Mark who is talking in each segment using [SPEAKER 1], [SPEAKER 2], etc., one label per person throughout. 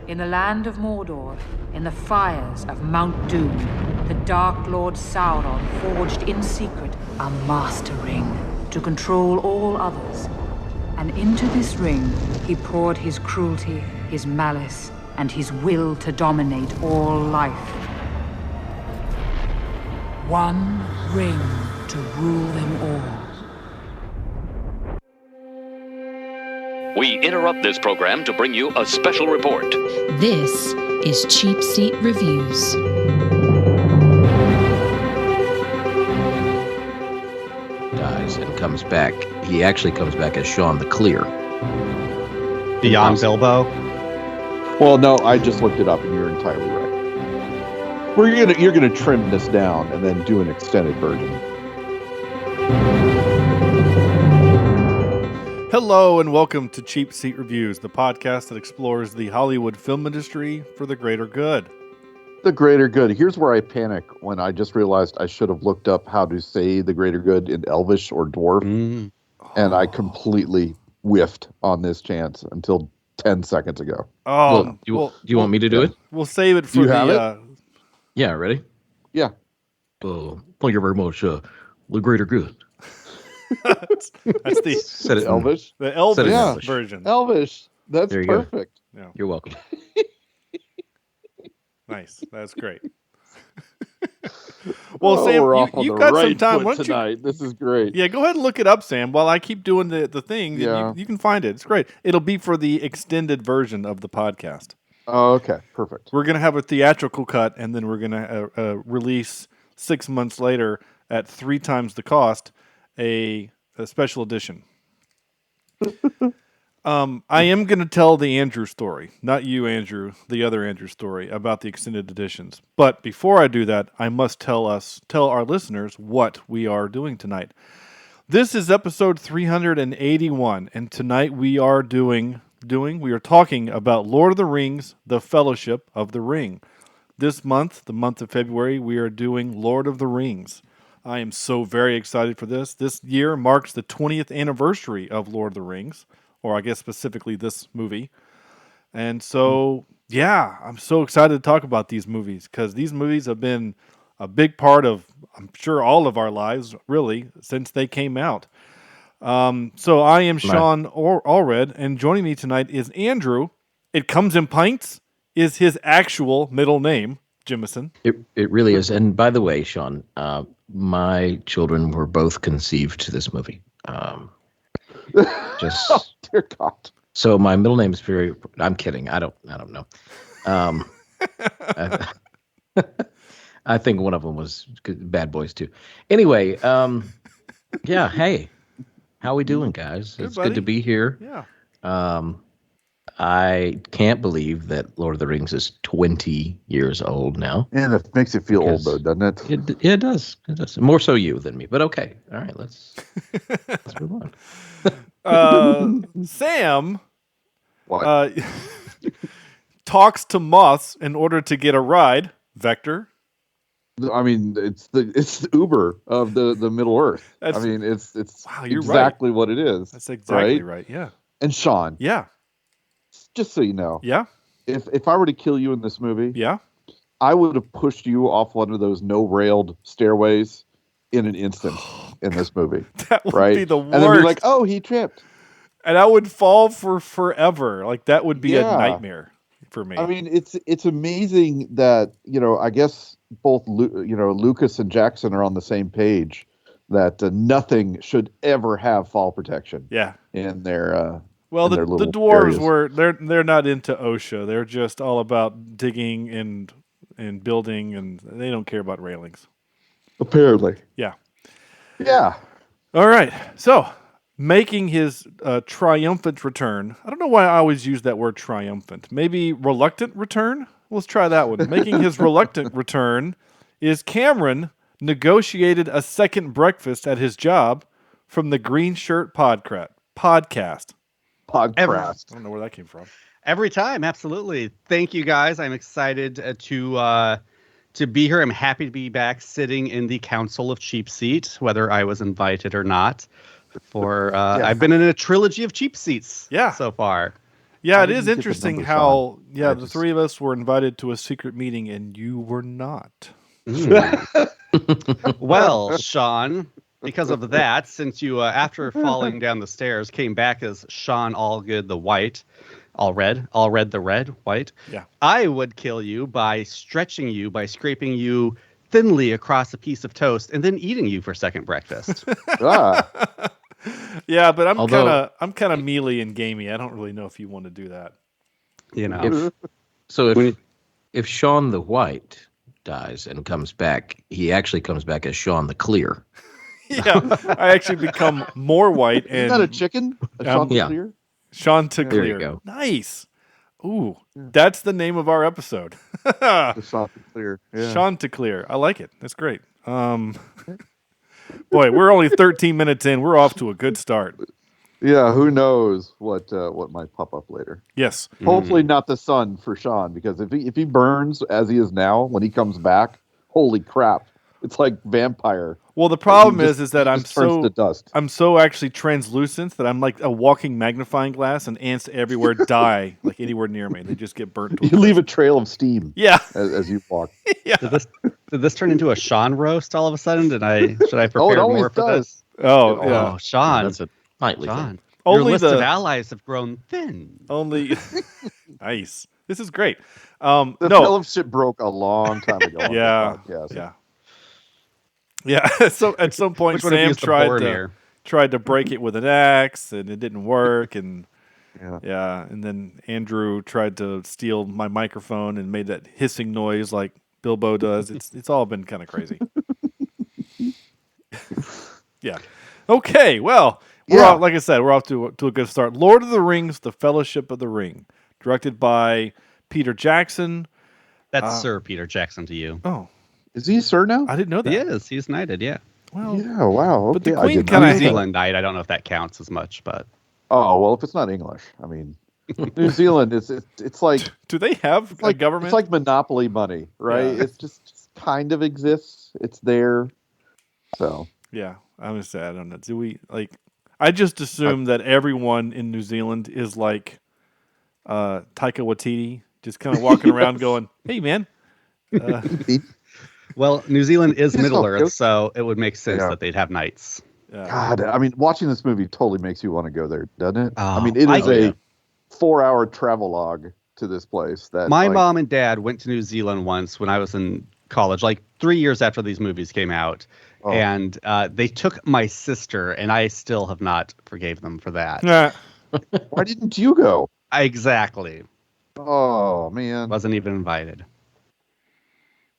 [SPEAKER 1] In the land of Mordor, in the fires of Mount Doom, the Dark Lord Sauron forged in secret a master ring to control all others. And into this ring, he poured his cruelty, his malice, and his will to dominate all life. One ring to rule them all.
[SPEAKER 2] We interrupt this program to bring you a special report.
[SPEAKER 3] This is Cheapseat Reviews.
[SPEAKER 4] Dies and comes back. He actually comes back as Sean the Clear.
[SPEAKER 5] Beyond Bilbo?
[SPEAKER 6] Well, no, I just looked it up, and you're entirely right. You're gonna trim this down and then do an extended version.
[SPEAKER 7] Hello and welcome to Cheapseat Reviews, the podcast that explores the Hollywood film industry for the greater good.
[SPEAKER 6] The greater good. Here's where I panic when I just realized I should have looked up how to say the greater good in Elvish or Dwarf, and I completely whiffed on this chance until 10 seconds ago.
[SPEAKER 7] Oh,
[SPEAKER 4] Look, do you want me to do it?
[SPEAKER 7] We'll save it for
[SPEAKER 6] You have it?
[SPEAKER 4] Yeah, ready?
[SPEAKER 6] Yeah.
[SPEAKER 4] Thank you very much. The greater good.
[SPEAKER 7] that's the
[SPEAKER 4] Said it
[SPEAKER 6] Elvish?
[SPEAKER 7] the Elvish
[SPEAKER 6] Yeah.
[SPEAKER 7] version.
[SPEAKER 6] Elvish. That's
[SPEAKER 4] There you go.
[SPEAKER 6] perfect.
[SPEAKER 7] Yeah.
[SPEAKER 4] You're welcome.
[SPEAKER 7] Nice. That's great. Well,
[SPEAKER 6] Oh,
[SPEAKER 7] Sam,
[SPEAKER 6] we're off on
[SPEAKER 7] you've
[SPEAKER 6] the
[SPEAKER 7] got
[SPEAKER 6] right
[SPEAKER 7] some time.
[SPEAKER 6] foot
[SPEAKER 7] Why don't you?
[SPEAKER 6] tonight. This is great.
[SPEAKER 7] Yeah, go ahead and look it up, Sam. While I keep doing the thing,
[SPEAKER 6] Yeah.
[SPEAKER 7] you can find it. It's great. It'll be for the extended version of the podcast.
[SPEAKER 6] Oh, okay. Perfect.
[SPEAKER 7] We're going to have a theatrical cut, and then we're going to release 6 months later at 3 times the cost a special edition. I am going to tell the Andrew story, not you, Andrew, the other Andrew story about the extended editions. But before I do that, I must tell our listeners what we are doing tonight. This is episode 381, and tonight we are talking about Lord of the Rings, The Fellowship of the Ring. This month, the month of February, we are doing Lord of the Rings. I am so very excited for this. This year marks the 20th anniversary of Lord of the Rings, or I guess specifically this movie. And so, yeah, I'm so excited to talk about these movies because these movies have been a big part of, I'm sure, all of our lives, really, since they came out. So I am Sean Allred, and joining me tonight is Andrew. It Comes in Pints is his actual middle name, Jimison.
[SPEAKER 4] It really is. And by the way, Sean, my children were both conceived to this movie. Just
[SPEAKER 6] Oh, dear God.
[SPEAKER 4] so my middle name is very. I'm kidding. I don't know. I think one of them was Bad Boys too. Anyway, yeah. Hey, how we doing, guys? It's
[SPEAKER 7] buddy.
[SPEAKER 4] good to be here.
[SPEAKER 7] Yeah.
[SPEAKER 4] I can't believe that Lord of the Rings is 20 years old now.
[SPEAKER 6] And it makes you feel old, though, doesn't it?
[SPEAKER 4] It does. It does. More so you than me, but okay. All right, let's move on.
[SPEAKER 7] Sam
[SPEAKER 6] What?
[SPEAKER 7] talks to moths in order to get a ride. Vector.
[SPEAKER 6] I mean, it's the Uber of the Middle Earth.
[SPEAKER 7] That's-
[SPEAKER 6] I mean, it's
[SPEAKER 7] Wow, you're
[SPEAKER 6] exactly what it is.
[SPEAKER 7] That's exactly right. Yeah.
[SPEAKER 6] And Sean,
[SPEAKER 7] Yeah.
[SPEAKER 6] just so you know,
[SPEAKER 7] Yeah.
[SPEAKER 6] if I were to kill you in this movie,
[SPEAKER 7] Yeah.
[SPEAKER 6] I would have pushed you off one of those no-railed stairways in an instant in this movie.
[SPEAKER 7] That would
[SPEAKER 6] right?
[SPEAKER 7] be the worst.
[SPEAKER 6] And then be like, oh, he tripped.
[SPEAKER 7] And I would fall for forever. Like that would be a
[SPEAKER 6] Yeah.
[SPEAKER 7] nightmare for me.
[SPEAKER 6] I mean, it's amazing that, I guess both, Lucas and Jackson are on the same page that nothing should ever have fall protection
[SPEAKER 7] yeah.
[SPEAKER 6] in their
[SPEAKER 7] Well,
[SPEAKER 6] in
[SPEAKER 7] the
[SPEAKER 6] their little
[SPEAKER 7] dwarves
[SPEAKER 6] areas.
[SPEAKER 7] they're not into OSHA. They're just all about digging and building, and they don't care about railings.
[SPEAKER 6] Apparently.
[SPEAKER 7] Yeah.
[SPEAKER 6] Yeah.
[SPEAKER 7] All right. So, making his triumphant return. I don't know why I always use that word triumphant. Maybe reluctant return? Let's try that one. Making his reluctant return is Cameron negotiated a second breakfast at his job from the Green Shirt Podcast.
[SPEAKER 6] Podcast.
[SPEAKER 7] I don't know where that came from.
[SPEAKER 5] Every time, absolutely. Thank you, guys. I'm excited to be here. I'm happy to be back sitting in the Council of Cheap Seat, whether I was invited or not. I've been in a trilogy of cheap seats so far.
[SPEAKER 7] Yeah,
[SPEAKER 6] I
[SPEAKER 7] it is
[SPEAKER 6] didn't get the
[SPEAKER 7] interesting
[SPEAKER 6] number,
[SPEAKER 7] how
[SPEAKER 6] Sean.
[SPEAKER 7] the three of us were invited to a secret meeting and you were not.
[SPEAKER 5] Well, Sean, because of that, since you, after falling down the stairs, came back as Sean Allgood the White, all red the red, white,
[SPEAKER 7] Yeah.
[SPEAKER 5] I would kill you by stretching you, by scraping you thinly across a piece of toast and then eating you for second breakfast.
[SPEAKER 6] Ah,
[SPEAKER 7] Yeah, but
[SPEAKER 4] Although-
[SPEAKER 7] I'm kind of mealy and gamey. I don't really know if you want to do that.
[SPEAKER 5] You know,
[SPEAKER 4] If Sean the White dies and comes back, he actually comes back as Sean the Clear.
[SPEAKER 7] Yeah, I actually become more white
[SPEAKER 6] isn't that a
[SPEAKER 7] and
[SPEAKER 6] chicken? A
[SPEAKER 4] yeah.
[SPEAKER 6] Chanticleer?
[SPEAKER 7] Sean to
[SPEAKER 4] There you
[SPEAKER 7] clear.
[SPEAKER 4] go.
[SPEAKER 7] Nice. Ooh, that's the name of our episode.
[SPEAKER 6] The Chanticleer. Yeah.
[SPEAKER 7] Sean to clear. I like it. That's great. Boy, we're only 13 minutes in. We're off to a good start.
[SPEAKER 6] Yeah, who knows what might pop up later.
[SPEAKER 7] Yes.
[SPEAKER 6] Hopefully not the sun for Sean, because if he burns as he is now when he comes back, holy crap. It's like vampire.
[SPEAKER 7] Well, the problem
[SPEAKER 6] He just-
[SPEAKER 7] is that
[SPEAKER 6] he
[SPEAKER 7] I'm
[SPEAKER 6] just turns
[SPEAKER 7] so
[SPEAKER 6] to dust.
[SPEAKER 7] I'm so actually translucent that I'm like a walking magnifying glass, and ants everywhere die like anywhere near me. They just get burnt. To
[SPEAKER 6] You leave a trail of steam
[SPEAKER 7] Yeah.
[SPEAKER 6] as you walk.
[SPEAKER 7] Yeah.
[SPEAKER 5] did this turn into a Sean roast all of a sudden? Should I prepare
[SPEAKER 6] Oh, it always
[SPEAKER 5] more for
[SPEAKER 6] does.
[SPEAKER 5] this?
[SPEAKER 7] Oh,
[SPEAKER 5] Oh,
[SPEAKER 7] yeah.
[SPEAKER 5] Sean,
[SPEAKER 4] That's a nightly
[SPEAKER 5] Sean,
[SPEAKER 4] thing.
[SPEAKER 5] your
[SPEAKER 7] Only
[SPEAKER 5] list
[SPEAKER 7] the-
[SPEAKER 5] of allies have grown thin.
[SPEAKER 7] Only nice. This is great.
[SPEAKER 6] The
[SPEAKER 7] No.
[SPEAKER 6] fellowship broke a long time ago. on
[SPEAKER 7] Yeah.
[SPEAKER 6] the podcast.
[SPEAKER 7] Yeah. Yeah. So at some point,
[SPEAKER 5] Which one of you
[SPEAKER 7] Sam
[SPEAKER 5] is the Boromir?
[SPEAKER 7] tried to break it with an axe, and it didn't work. And
[SPEAKER 6] Yeah.
[SPEAKER 7] and then Andrew tried to steal my microphone and made that hissing noise like Bilbo does. It's all been kind of crazy. Yeah. Okay. Well, we're
[SPEAKER 6] Yeah.
[SPEAKER 7] off, like I said, we're off to a good start. Lord of the Rings: The Fellowship of the Ring, directed by Peter Jackson.
[SPEAKER 5] That's Sir Peter Jackson to you.
[SPEAKER 7] Oh,
[SPEAKER 6] Is he sir now?
[SPEAKER 7] I didn't know that.
[SPEAKER 5] He is. He's knighted, yeah.
[SPEAKER 7] Well,
[SPEAKER 6] Yeah, wow.
[SPEAKER 7] But the
[SPEAKER 6] Okay, I
[SPEAKER 7] Queen
[SPEAKER 6] did not
[SPEAKER 7] kinda
[SPEAKER 6] know
[SPEAKER 5] New
[SPEAKER 6] that.
[SPEAKER 5] Zealand knight. I don't know if that counts as much, but
[SPEAKER 6] Oh, well, if it's not English, I mean, New Zealand is it's like
[SPEAKER 7] do they have a
[SPEAKER 6] like
[SPEAKER 7] government?
[SPEAKER 6] it's like monopoly money, right?
[SPEAKER 7] Yeah.
[SPEAKER 6] It's just kind of exists. It's there. So
[SPEAKER 7] Yeah, I'm gonna say I don't know. Do we like? I just assume that everyone in New Zealand is like Taika Waititi, just kind of walking around going, "Hey, man."
[SPEAKER 5] well, New Zealand is
[SPEAKER 6] It's
[SPEAKER 5] Middle
[SPEAKER 6] not
[SPEAKER 5] Earth,
[SPEAKER 6] good.
[SPEAKER 5] so it would make sense
[SPEAKER 6] Yeah.
[SPEAKER 5] that they'd have knights.
[SPEAKER 6] God, I mean, watching this movie totally makes you want to go there, doesn't it? I
[SPEAKER 5] Oh,
[SPEAKER 6] mean, it is
[SPEAKER 5] yeah.
[SPEAKER 6] a 4-hour travelogue to this place. That
[SPEAKER 5] My
[SPEAKER 6] like,
[SPEAKER 5] mom and dad went to New Zealand once when I was in college, like 3 years after these movies came out.
[SPEAKER 6] Oh.
[SPEAKER 5] And they took my sister, and I still have not forgave them for that.
[SPEAKER 7] Yeah.
[SPEAKER 6] Why didn't you go?
[SPEAKER 5] Exactly.
[SPEAKER 6] Oh man,
[SPEAKER 5] Wasn't even invited.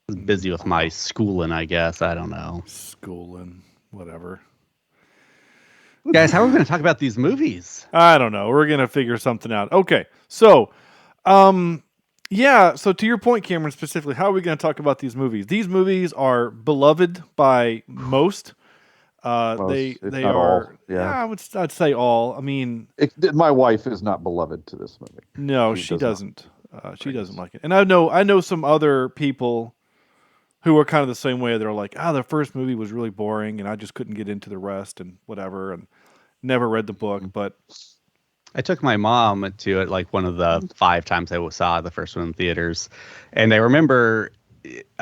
[SPEAKER 5] Was busy with my schooling, I guess. I don't know.
[SPEAKER 7] Schooling, whatever.
[SPEAKER 5] Guys, how are we going to talk about these movies?
[SPEAKER 7] I don't know. We're gonna figure something out. Okay, so, yeah. So to your point, Cameron, specifically, how are we going to talk about these movies? These movies are beloved by most.
[SPEAKER 6] Most,
[SPEAKER 7] They
[SPEAKER 6] if
[SPEAKER 7] they
[SPEAKER 6] not
[SPEAKER 7] are.
[SPEAKER 6] all, yeah.
[SPEAKER 7] I'd say all. I mean,
[SPEAKER 6] my wife is not beloved to this movie.
[SPEAKER 7] no,
[SPEAKER 6] She
[SPEAKER 7] she
[SPEAKER 6] does not.
[SPEAKER 7] doesn't. She doesn't like it. And I know some other people who are kind of the same way. They're like, the first movie was really boring, and I just couldn't get into the rest and whatever, and never read the book. But
[SPEAKER 5] I took my mom to it like one of the 5 times I saw the first one in theaters, and I remember,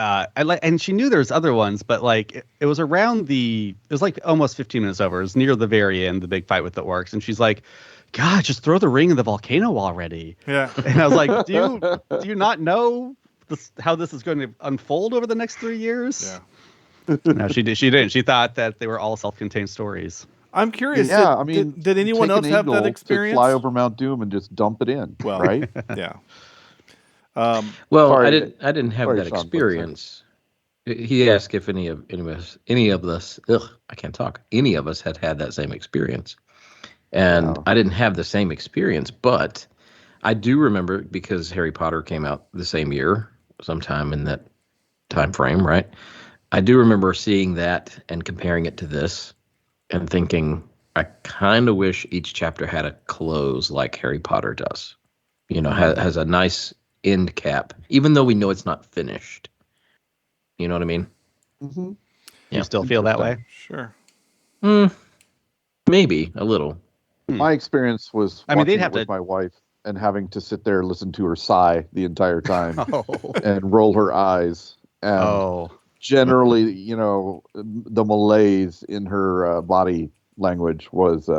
[SPEAKER 5] and she knew there was other ones, but like it was around it was like almost 15 minutes over. It was near the very end, the big fight with the orcs, and she's like, "God, just throw the ring in the volcano already."
[SPEAKER 7] yeah,
[SPEAKER 5] And I was like, "Do you not know how this is going to unfold over the next 3 years?"
[SPEAKER 7] yeah.
[SPEAKER 5] No, she didn't. She thought that they were all self-contained stories.
[SPEAKER 7] I'm curious.
[SPEAKER 6] Yeah, I mean,
[SPEAKER 7] did anyone
[SPEAKER 6] take
[SPEAKER 7] else
[SPEAKER 6] an
[SPEAKER 7] have that
[SPEAKER 6] eagle
[SPEAKER 7] experience?
[SPEAKER 6] To fly over Mount Doom and just dump it in,
[SPEAKER 7] Well,
[SPEAKER 6] right?
[SPEAKER 7] Yeah.
[SPEAKER 4] Well,
[SPEAKER 6] Sorry,
[SPEAKER 4] I didn't have
[SPEAKER 6] sorry,
[SPEAKER 4] that
[SPEAKER 6] Sean,
[SPEAKER 4] experience. He asked if any of us, I can't talk. Any of us had that same experience, and
[SPEAKER 6] Wow.
[SPEAKER 4] I didn't have the same experience. But I do remember, because Harry Potter came out the same year, sometime in that time frame, right? I do remember seeing that and comparing it to this, and thinking, I kind of wish each chapter had a close like Harry Potter does. You know, has a nice end cap, even though we know it's not finished. You know what I mean?
[SPEAKER 6] Mm-hmm.
[SPEAKER 4] Yeah.
[SPEAKER 5] You still feel that way?
[SPEAKER 7] Sure.
[SPEAKER 4] Maybe a little.
[SPEAKER 6] My experience was.
[SPEAKER 5] I mean, they'd
[SPEAKER 6] watching
[SPEAKER 5] have
[SPEAKER 6] it with
[SPEAKER 5] to-
[SPEAKER 6] my wife. and having to sit there and listen to her sigh the entire time
[SPEAKER 5] Oh.
[SPEAKER 6] and roll her eyes. And generally, the malaise in her body language was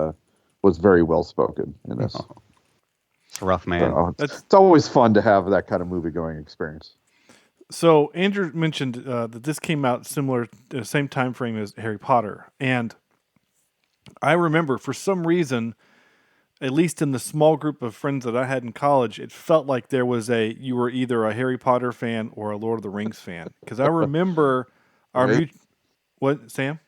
[SPEAKER 6] very well spoken in this.
[SPEAKER 5] Oh. It's rough, man.
[SPEAKER 6] So, it's always fun to have that kind of movie going experience.
[SPEAKER 7] So Andrew mentioned that this came out similar, same time frame as Harry Potter, and I remember for some reason, at least in the small group of friends that I had in college, it felt like there was you were either a Harry Potter fan or a Lord of the Rings fan, because I remember what, Sam?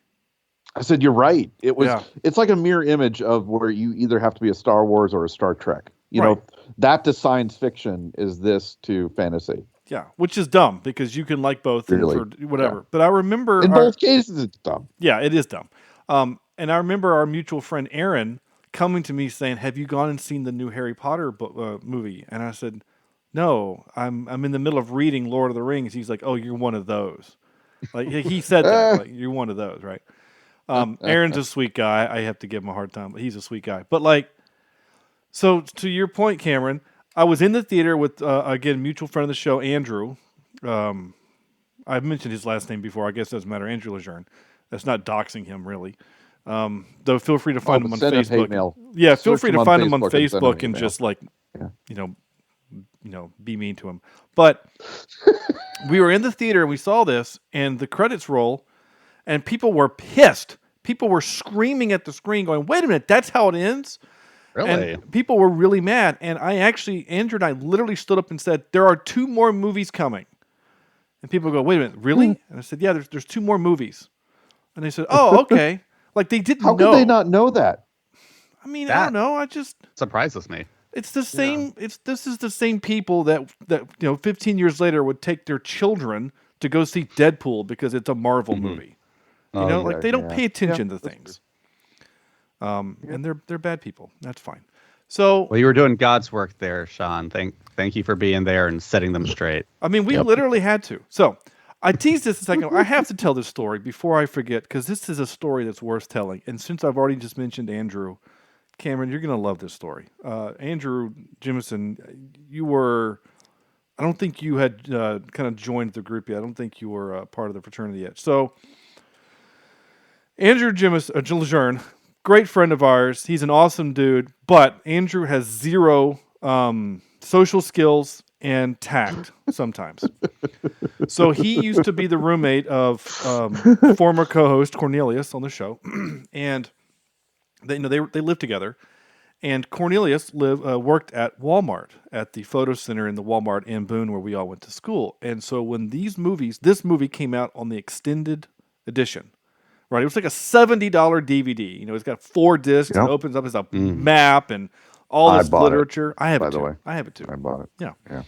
[SPEAKER 6] I said you're right. It's like a mirror image of where you either have to be a Star Wars or a Star Trek. You know, that to science fiction is this to fantasy.
[SPEAKER 7] Yeah, which is dumb because you can like both
[SPEAKER 6] Really?
[SPEAKER 7] for whatever. Yeah. But I remember
[SPEAKER 6] in both cases it's dumb.
[SPEAKER 7] Yeah, it is dumb. And I remember our mutual friend Aaron coming to me saying, "Have you gone and seen the new Harry Potter movie?" And I said, "No, I'm in the middle of reading Lord of the Rings." He's like, "Oh, you're one of those." Like he said that, like you're one of those, right? Aaron's a sweet guy. I have to give him a hard time, but he's a sweet guy. But like, so to your point, Cameron, I was in the theater with, again, mutual friend of the show, Andrew. I've mentioned his last name before. I guess it doesn't matter. Andrew Lejeune. That's not doxing him, really. Though feel free to find him on Facebook.
[SPEAKER 6] Hate mail.
[SPEAKER 7] Yeah, feel
[SPEAKER 6] Search
[SPEAKER 7] free to find him on Facebook and just like, be mean to him. But we were in the theater and we saw this, and the credits roll, and people were pissed. People were screaming at the screen, going, "Wait a minute, that's how it ends."
[SPEAKER 5] Really?
[SPEAKER 7] And people were really mad. And Andrew and I literally stood up and said, "There are 2 more movies coming." And people go, "Wait a minute, really?" And I said, "Yeah, there's 2 more movies." And they said, "Oh, okay." Like they didn't know.
[SPEAKER 6] How could they not know that?
[SPEAKER 7] I mean, I don't know. I just
[SPEAKER 5] surprises me.
[SPEAKER 7] It's the same. Yeah. This is the same people that 15 years later would take their children to go see Deadpool because it's a Marvel movie. They don't pay attention to things. And they're bad people. That's fine. So
[SPEAKER 5] you were doing God's work there, Sean. Thank you for being there and setting them straight.
[SPEAKER 7] I mean, we literally had to. So I teased this a second. I have to tell this story before I forget, because this is a story that's worth telling. And since I've already just mentioned Andrew, Cameron, you're going to love this story. Andrew Jemison, I don't think you had kind of joined the group yet. I don't think you were part of the fraternity yet. So Andrew Lejeune, great friend of ours. He's an awesome dude, but Andrew has 0 social skills and tact sometimes. So he used to be the roommate of former co-host Cornelius on the show, and they lived together. And Cornelius worked at Walmart, at the photo center in the Walmart in Boone, where we all went to school. And so when this movie came out on the extended edition, right? It was like a $70 DVD. It's got 4 discs. It opens up as a map and all this literature. I have it too. I have it too.
[SPEAKER 6] I bought it.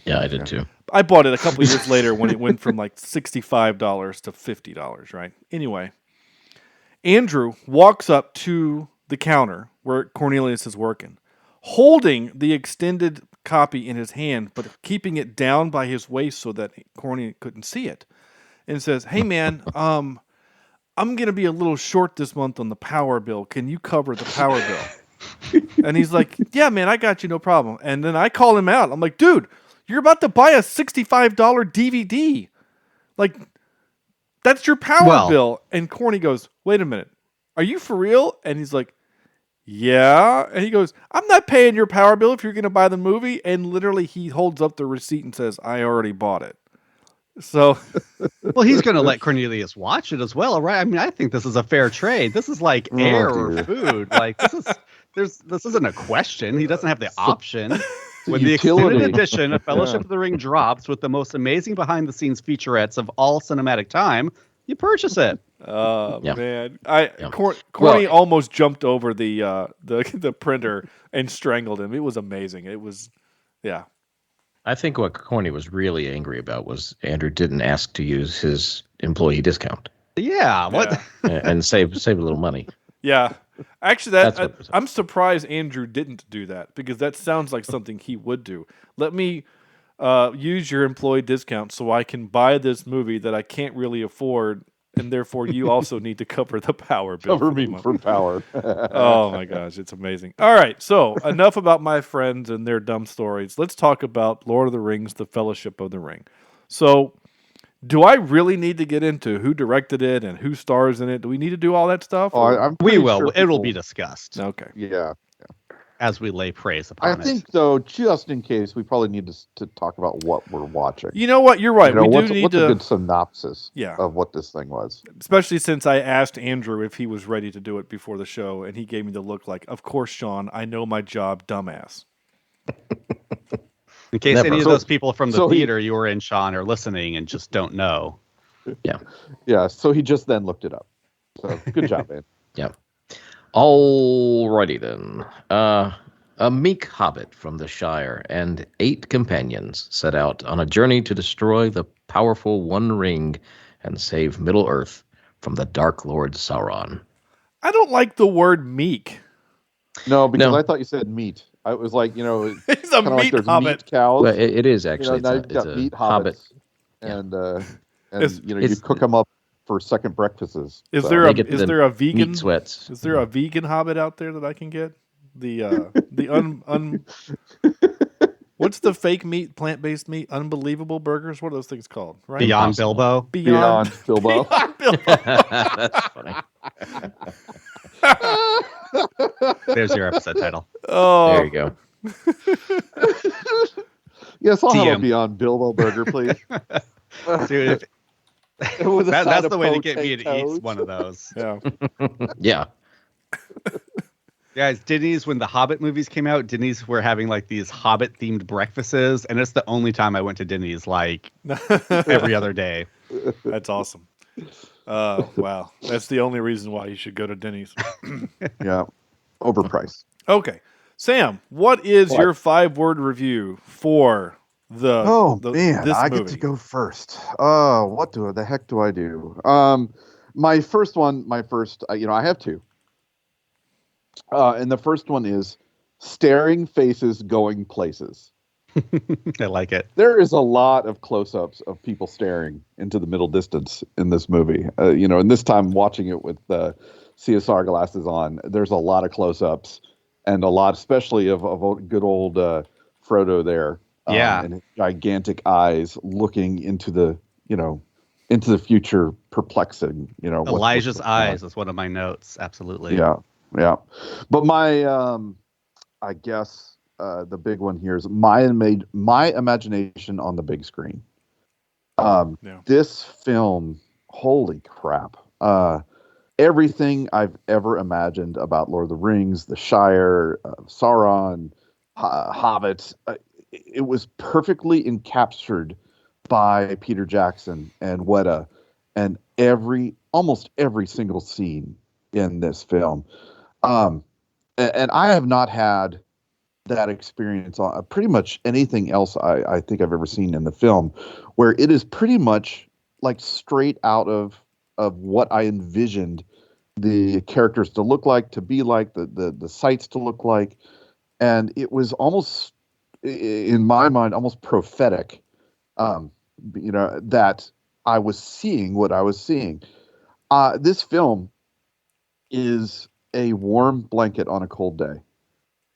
[SPEAKER 4] Yeah, I did too.
[SPEAKER 7] I bought it a couple of years later when it went from like $65 to $50, right? Anyway, Andrew walks up to the counter where Cornelius is working, holding the extended copy in his hand, but keeping it down by his waist so that Corny couldn't see it, and says, "Hey, man, I'm going to be a little short this month on the power bill. Can you cover the power bill?" And he's like, "Yeah, man, I got you, no problem." And then I call him out. I'm like, "Dude, you're about to buy a $65 DVD. Like, that's your power bill." And Corny goes, "Wait a minute. Are you for real?" And he's like, "Yeah." And he goes, "I'm not paying your power bill if you're going to buy the movie." And literally he holds up the receipt and says, "I already bought it." So,
[SPEAKER 5] well, he's going to let Cornelius watch it as well, right? I mean, I think this is a fair trade. This is like air or food. Like this isn't a question. He doesn't have the option. When the extended edition of Fellowship of the Ring drops with the most amazing behind-the-scenes featurettes of all cinematic time, you purchase it.
[SPEAKER 7] Oh man, Corny almost jumped over the printer and strangled him. It was amazing. It was, yeah.
[SPEAKER 4] I think what Corny was really angry about was Andrew didn't ask to use his employee discount.
[SPEAKER 5] Yeah, what?
[SPEAKER 4] And save a little money.
[SPEAKER 7] Yeah, actually, I'm surprised Andrew didn't do that, because that sounds like something he would do. Let me use your employee discount so I can buy this movie that I can't really afford and therefore you also need to cover the power bill.
[SPEAKER 6] Cover me for power.
[SPEAKER 7] Oh my gosh, it's amazing. All right, so enough about my friends and their dumb stories. Let's talk about Lord of the Rings, The Fellowship of the Ring. So, do I really need to get into who directed it and who stars in it? Do we need to do all that stuff?
[SPEAKER 6] Oh,
[SPEAKER 7] or-
[SPEAKER 6] I'm
[SPEAKER 5] We
[SPEAKER 6] pretty
[SPEAKER 5] will.
[SPEAKER 6] sure
[SPEAKER 5] It will
[SPEAKER 6] people-
[SPEAKER 5] be discussed
[SPEAKER 7] Okay.
[SPEAKER 6] Yeah.
[SPEAKER 5] as we lay praise upon
[SPEAKER 6] I
[SPEAKER 5] it.
[SPEAKER 6] think, though, just in case, we probably need to talk about what we're watching.
[SPEAKER 7] You know what? You're right.
[SPEAKER 6] You know,
[SPEAKER 7] We
[SPEAKER 6] what's,
[SPEAKER 7] do need
[SPEAKER 6] what's
[SPEAKER 7] to,
[SPEAKER 6] a good synopsis
[SPEAKER 7] Yeah.
[SPEAKER 6] of what this thing was?
[SPEAKER 7] especially since I asked Andrew if he was ready to do it before the show, and he gave me the look like, "Of course, Sean. I know my job, dumbass."
[SPEAKER 5] In case
[SPEAKER 4] Never.
[SPEAKER 5] any of
[SPEAKER 6] So-
[SPEAKER 5] those people from the
[SPEAKER 6] so he-
[SPEAKER 5] theater you were in, Sean, are listening and just don't know.
[SPEAKER 6] Yeah, so he just then looked it up. So good job, man.
[SPEAKER 4] Alrighty then. A meek hobbit from the Shire and 8 companions set out on a journey to destroy the powerful One Ring and save Middle-earth from the Dark Lord Sauron.
[SPEAKER 7] I don't like the word meek.
[SPEAKER 6] No, because
[SPEAKER 4] No.
[SPEAKER 6] I thought you said meat. I was like, you know,
[SPEAKER 7] He's a
[SPEAKER 6] kind of like
[SPEAKER 7] meat
[SPEAKER 6] there's
[SPEAKER 7] hobbit.
[SPEAKER 6] meat cows.
[SPEAKER 4] Well, it is
[SPEAKER 6] You know,
[SPEAKER 4] actually.
[SPEAKER 6] now you've
[SPEAKER 4] it's
[SPEAKER 6] got
[SPEAKER 4] a
[SPEAKER 6] meat
[SPEAKER 4] hobbit.
[SPEAKER 6] hobbits,
[SPEAKER 4] Yeah.
[SPEAKER 6] and
[SPEAKER 7] Is-
[SPEAKER 6] you know, you
[SPEAKER 4] it's-
[SPEAKER 6] cook them up for second breakfasts.
[SPEAKER 7] Is
[SPEAKER 6] So-
[SPEAKER 7] there
[SPEAKER 4] They
[SPEAKER 7] a
[SPEAKER 4] get
[SPEAKER 7] is
[SPEAKER 4] the
[SPEAKER 7] there a vegan
[SPEAKER 4] Meat sweats.
[SPEAKER 7] is there a vegan hobbit out there that I can get? The what's the fake meat, plant-based meat, unbelievable burgers? What are those things called? Right?
[SPEAKER 5] Beyond
[SPEAKER 4] Impossible.
[SPEAKER 5] Bilbo.
[SPEAKER 6] Beyond Bilbo?
[SPEAKER 7] Beyond Bilbo.
[SPEAKER 4] That's funny.
[SPEAKER 5] There's your episode title.
[SPEAKER 7] Oh,
[SPEAKER 4] There you go.
[SPEAKER 6] Yes, I'll have a
[SPEAKER 5] TM.
[SPEAKER 6] Beyond Bilbo burger, please.
[SPEAKER 5] Dude,
[SPEAKER 6] With a side
[SPEAKER 5] that's
[SPEAKER 6] of
[SPEAKER 5] the way to get me to
[SPEAKER 6] potatoes.
[SPEAKER 5] eat one of those.
[SPEAKER 7] yeah.
[SPEAKER 4] Yeah.
[SPEAKER 5] Guys, Denny's, when the Hobbit movies came out, Denny's were having like these Hobbit themed breakfasts, and it's the only time I went to Denny's like every other day.
[SPEAKER 7] That's awesome. Wow, that's the only reason why you should go to Denny's.
[SPEAKER 6] Yeah, overpriced.
[SPEAKER 7] Okay, Sam, what is
[SPEAKER 6] What?
[SPEAKER 7] your 5-word review for the?
[SPEAKER 6] Oh
[SPEAKER 7] the,
[SPEAKER 6] man,
[SPEAKER 7] this
[SPEAKER 6] I
[SPEAKER 7] movie?
[SPEAKER 6] get to go first. What the heck do I do? My first, you know, I have 2. And the first one is staring faces going places.
[SPEAKER 5] I like it.
[SPEAKER 6] There is a lot of close-ups of people staring into the middle distance in this movie. You know, and this time watching it with CSR glasses on, there's a lot of close-ups and a lot, especially of good old Frodo there.
[SPEAKER 5] Yeah.
[SPEAKER 6] And his gigantic eyes looking into the, you know, into the future, perplexing. You know,
[SPEAKER 5] Elijah's
[SPEAKER 6] what's going on.
[SPEAKER 5] eyes is one of my notes. Absolutely.
[SPEAKER 6] Yeah, yeah. But my, I guess the big one here is my imagination on the big screen. This film, holy crap! Everything I've ever imagined about Lord of the Rings, the Shire, Sauron, Hobbits, it was perfectly encaptured by Peter Jackson and Weta, and almost every single scene in this film. And I have not had that experience on pretty much anything else I think I've ever seen in the film, where it is pretty much like straight out of what I envisioned the characters to look like, to be like, the sights to look like. And it was almost, in my mind, almost prophetic, you know, that I was seeing what I was seeing. This film is a warm blanket on a cold day.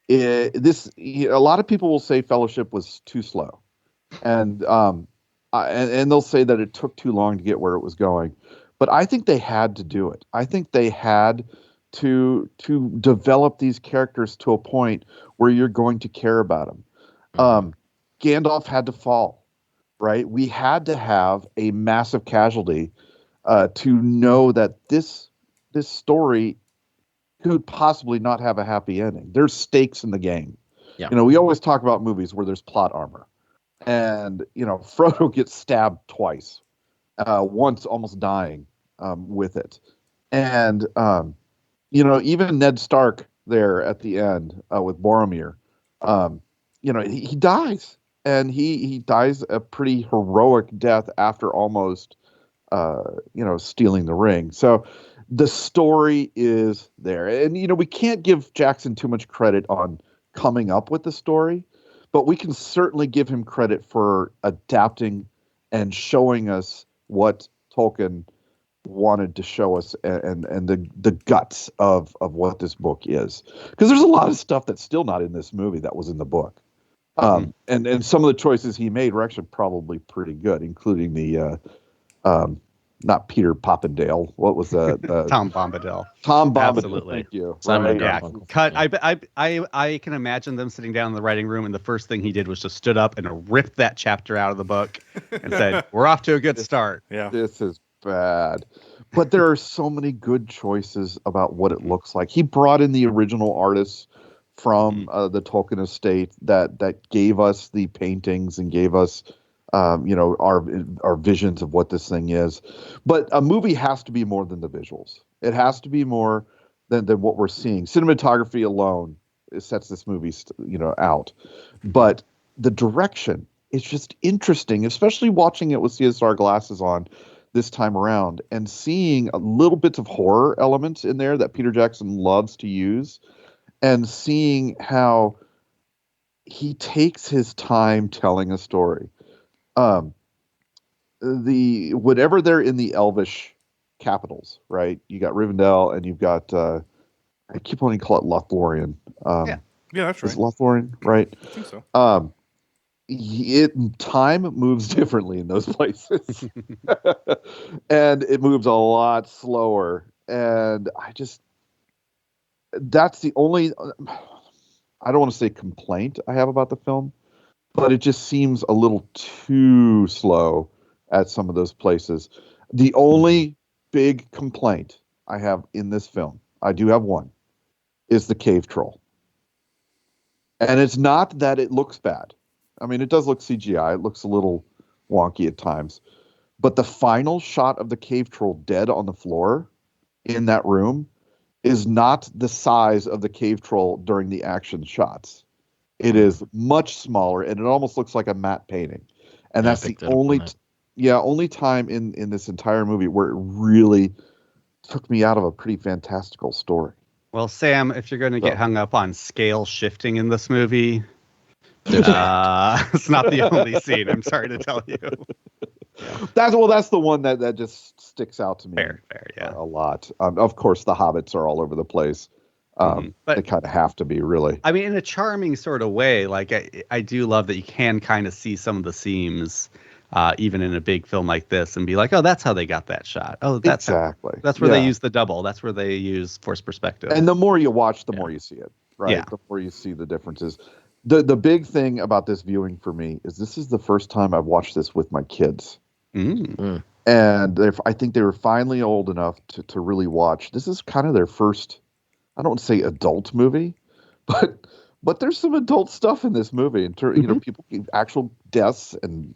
[SPEAKER 6] A lot of people will say Fellowship was too slow, and they'll say that it took too long to get where it was going. But I think they had to do it. I think they had to develop these characters to a point where you're going to care about them. Gandalf had to fall, right? We had to have a massive casualty to know that this story could possibly not have a happy ending. There's stakes in the game.
[SPEAKER 4] Yeah.
[SPEAKER 6] You know, we always talk about movies where there's plot armor, and you know, Frodo gets stabbed twice, once almost dying with it, and you know, even Ned Stark there at the end with Boromir, you know, he dies, and he dies a pretty heroic death after almost you know, stealing the ring. So the story is there. And, you know, we can't give Jackson too much credit on coming up with the story, but we can certainly give him credit for adapting and showing us what Tolkien wanted to show us and the guts of what this book is, because there's a lot of stuff that's still not in this movie that was in the book. And some of the choices he made were actually probably pretty good, including the not Peter Poppendale. What was that?
[SPEAKER 5] Tom Bombadil.
[SPEAKER 6] Tom Bombadil.
[SPEAKER 5] Absolutely.
[SPEAKER 6] Thank you.
[SPEAKER 4] Simon
[SPEAKER 6] Right.
[SPEAKER 4] Garfunkel.
[SPEAKER 5] Cut.
[SPEAKER 4] Yeah.
[SPEAKER 5] I can imagine them sitting down in the writing room, and the first thing he did was just stood up and ripped that chapter out of the book and said, "We're off to a good start."
[SPEAKER 7] Yeah.
[SPEAKER 6] This is bad. But there are so many good choices about what it looks like. He brought in the original artists from the Tolkien estate that gave us the paintings and gave us our visions of what this thing is. But a movie has to be more than the visuals. It has to be more than what we're seeing. Cinematography alone sets this movie out. But the direction is just interesting, especially watching it with CSR glasses on this time around and seeing a little bits of horror elements in there that Peter Jackson loves to use, and seeing how he takes his time telling a story. Whatever they're in the Elvish capitals, right? You got Rivendell, and you've got I keep wanting to call it Lothlorien.
[SPEAKER 7] Yeah, that's right.
[SPEAKER 6] Is it Lothlorien, right?
[SPEAKER 7] I think so.
[SPEAKER 6] Time moves differently in those places, and it moves a lot slower. And that's the only, I don't want to say complaint I have about the film, but it just seems a little too slow at some of those places. The only big complaint I have in this film, I do have one, is the cave troll. And it's not that it looks bad. I mean, it does look CGI. It looks a little wonky at times. But the final shot of the cave troll dead on the floor in that room is not the size of the cave troll during the action shots. It is much smaller, and it almost looks like a matte painting. And that's the only time in this entire movie where it really took me out of a pretty fantastical story.
[SPEAKER 5] Well, Sam, if you're going to get hung up on scale shifting in this movie, it's not the only scene. I'm sorry to tell you.
[SPEAKER 6] That's the one that just sticks out to me.
[SPEAKER 5] Fair, yeah.
[SPEAKER 6] A lot. Of course, the hobbits are all over the place. But they kind of have to be, really.
[SPEAKER 5] I mean, in a charming sort of way. Like I do love that you can kind of see some of the seams, even in a big film like this, and be like, oh, that's how they got that shot. Oh, that's
[SPEAKER 6] exactly.
[SPEAKER 5] That's where they use the double. That's where they use forced perspective.
[SPEAKER 6] And the more you watch, the more you see it, right?
[SPEAKER 5] Yeah.
[SPEAKER 6] The more you see the differences. The big thing about this viewing for me is this is the first time I've watched this with my kids. And I think they were finally old enough to really watch. This is kind of their first, I don't want to say adult movie, but there's some adult stuff in this movie. People, actual deaths and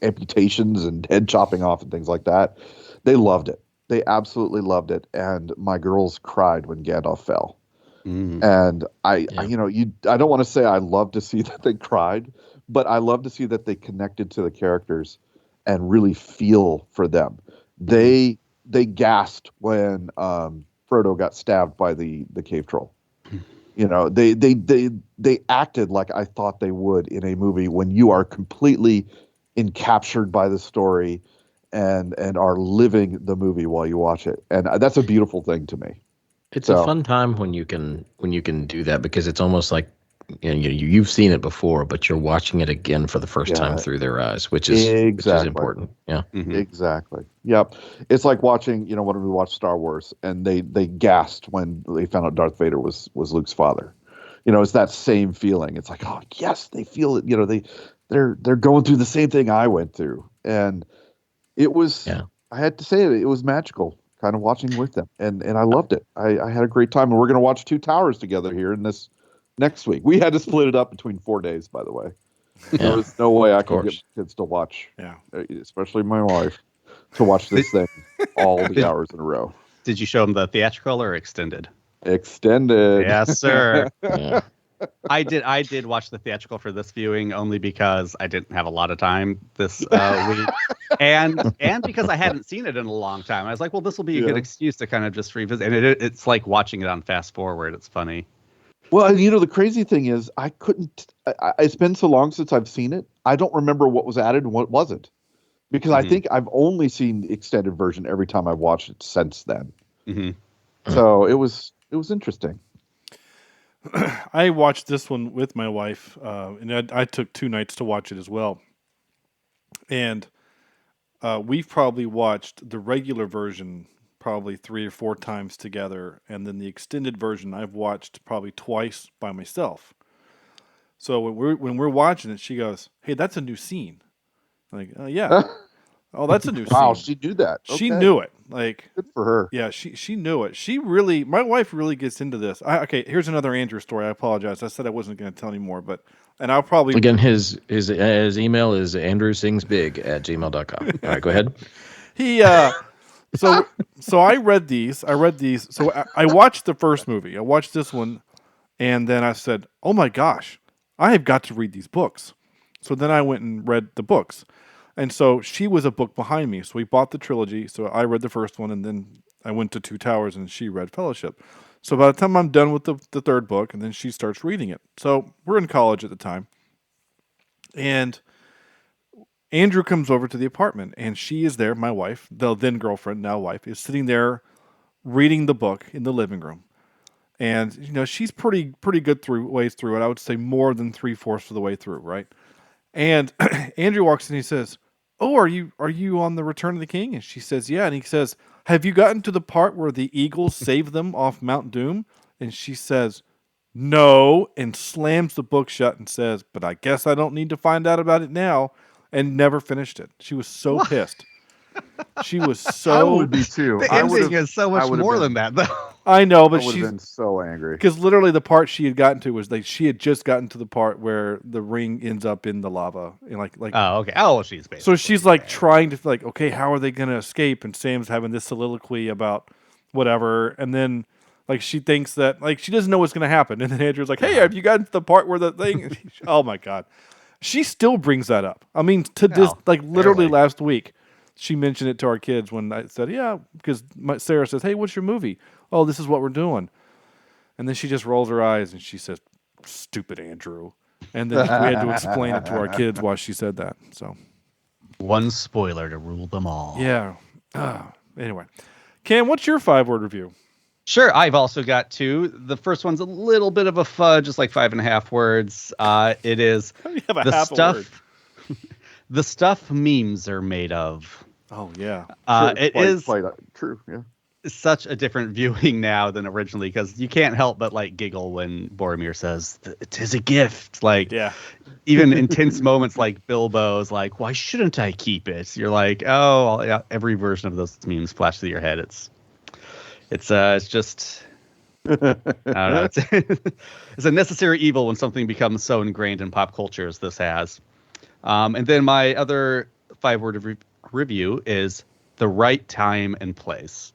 [SPEAKER 6] amputations and head chopping off and things like that. They loved it. They absolutely loved it. And my girls cried when Gandalf fell. And I don't want to say I love to see that they cried, but I love to see that they connected to the characters and really feel for them. They gasped when Frodo got stabbed by the cave troll. They acted like I thought they would in a movie when you are completely encaptured by the story and are living the movie while you watch it. And that's a beautiful thing to me.
[SPEAKER 4] It's a fun time when you can do that, because it's almost like you've seen it before, but you're watching it again for the first time through their eyes, which is important. Yeah,
[SPEAKER 6] exactly. Yep, it's like watching when we watched Star Wars and they gasped when they found out Darth Vader was Luke's father. It's that same feeling. It's like, oh yes, they feel it. They're going through the same thing I went through, and it was. Yeah. I had to say it was magical. Kind of watching with them, and I loved it. I had a great time, and we're going to watch Two Towers together here in this next week. We had to split it up between 4 days, by the way. There was no way I could get kids to watch, especially my wife, to watch this thing all the hours in a row.
[SPEAKER 5] Did you show them the theatrical or extended?
[SPEAKER 6] Extended.
[SPEAKER 5] Yes, sir. Yeah. I did watch the theatrical for this viewing only because I didn't have a lot of time this week, and because I hadn't seen it in a long time. I was like, well, this will be a good excuse to kind of just revisit. And it's like watching it on fast forward. It's funny.
[SPEAKER 6] Well, the crazy thing is it's been so long since I've seen it. I don't remember what was added and what wasn't. because I think I've only seen the extended version every time I've watched it since then. So it was interesting.
[SPEAKER 7] I watched this one with my wife, and I took 2 nights to watch it as well. And we've probably watched the regular version probably 3 or 4 times together, and then the extended version I've watched probably twice by myself. So when we're watching it, she goes, "Hey, that's a new scene." I'm like, yeah. Oh, that's a new scene.
[SPEAKER 6] Wow, she knew that.
[SPEAKER 7] She
[SPEAKER 6] Okay.
[SPEAKER 7] knew it. Like,
[SPEAKER 6] Good for her.
[SPEAKER 7] yeah, she knew it. My wife really gets into this. Okay, here's another Andrew story. I apologize. I said I wasn't going to tell anymore, and I'll probably
[SPEAKER 4] Again, his email is andrewsingsbig@gmail.com. All right, go ahead.
[SPEAKER 7] He so I read these. So I watched the first movie. I watched this one, and then I said, "Oh my gosh, I have got to read these books." So then I went and read the books. And so she was a book behind me. So we bought the trilogy. So I read the first one, and then I went to Two Towers, and she read Fellowship. So by the time I'm done with the third book, and then she starts reading it. So we're in college at the time. And Andrew comes over to the apartment, and she is there, my wife, the then girlfriend, now wife, is sitting there reading the book in the living room. And, she's pretty good ways through it. I would say more than 3/4 of the way through, right? And Andrew walks in and he says, "Oh, are you on the Return of the King?" And she says, "Yeah." And he says, "Have you gotten to the part where the eagles save them off Mount Doom?" And she says, "No," and slams the book shut and says, "But I guess I don't need to find out about it now," and never finished it. She was so pissed. She was so.
[SPEAKER 6] I would be too.
[SPEAKER 5] The ending is so much more than that, though.
[SPEAKER 7] I know, but
[SPEAKER 6] I would
[SPEAKER 7] she's
[SPEAKER 6] have been so angry.
[SPEAKER 7] because literally the part she had gotten to was like she had just gotten to the part where the ring ends up in the lava and like.
[SPEAKER 5] Oh, okay. Oh, she's basically.
[SPEAKER 7] So she's like trying to okay, how are they going to escape? And Sam's having this soliloquy about whatever, and then like she thinks that like she doesn't know what's going to happen, and then Andrew's like, "Hey, have you gotten to the part where the thing?" Oh my god, she still brings that up. I mean, to this like literally last week. She mentioned it to our kids when I said, "Yeah," because Sarah says, "Hey, what's your movie?" "Oh, this is what we're doing." And then she just rolls her eyes and she says, "Stupid Andrew." And then we had to explain it to our kids why she said that. So,
[SPEAKER 5] one spoiler to rule them all.
[SPEAKER 7] Yeah. Anyway, Cam, what's your 5-word review?
[SPEAKER 5] Sure, I've also got 2. The first one's a little bit of a fudge, just like 5.5 words. It is
[SPEAKER 7] You have a
[SPEAKER 5] the
[SPEAKER 7] half a word.
[SPEAKER 5] stuff. The stuff memes are made of.
[SPEAKER 7] Oh yeah,
[SPEAKER 5] It is
[SPEAKER 6] quite true. Yeah.
[SPEAKER 5] such a different viewing now than originally because you can't help but like giggle when Boromir says it is a gift. Like,
[SPEAKER 7] yeah.
[SPEAKER 5] Even intense moments like Bilbo's like, "Why shouldn't I keep it?" You're like, oh, yeah, every version of those memes flash through your head. It's just. I don't know. It's a necessary evil when something becomes so ingrained in pop culture as this has. And then my other 5-word review is the right time and place.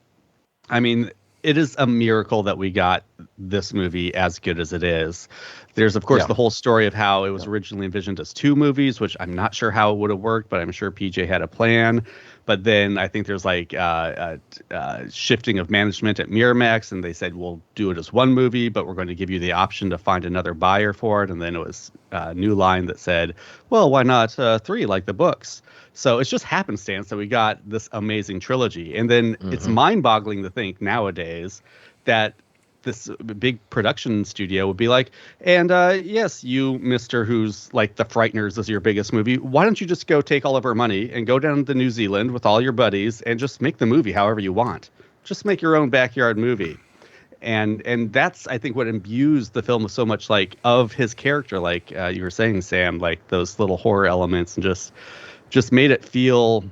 [SPEAKER 5] I mean, it is a miracle that we got this movie as good as it is. There's, of course, the whole story of how it was originally envisioned as 2 movies, which I'm not sure how it would have worked, but I'm sure PJ had a plan. But then I think there's like shifting of management at Miramax, and they said, we'll do it as 1 movie, but we're going to give you the option to find another buyer for it. And then it was New Line that said, well, why not 3 like the books? So it's just happenstance that we got this amazing trilogy. And then it's mind-boggling to think nowadays that this big production studio would be like, and yes, you, Mr. who's like The Frighteners is your biggest movie. Why don't you just go take all of our money and go down to New Zealand with all your buddies and just make the movie however you want? Just make your own backyard movie. And that's, I think, what imbues the film with so much like of his character, like you were saying, Sam, like those little horror elements, and just made it feel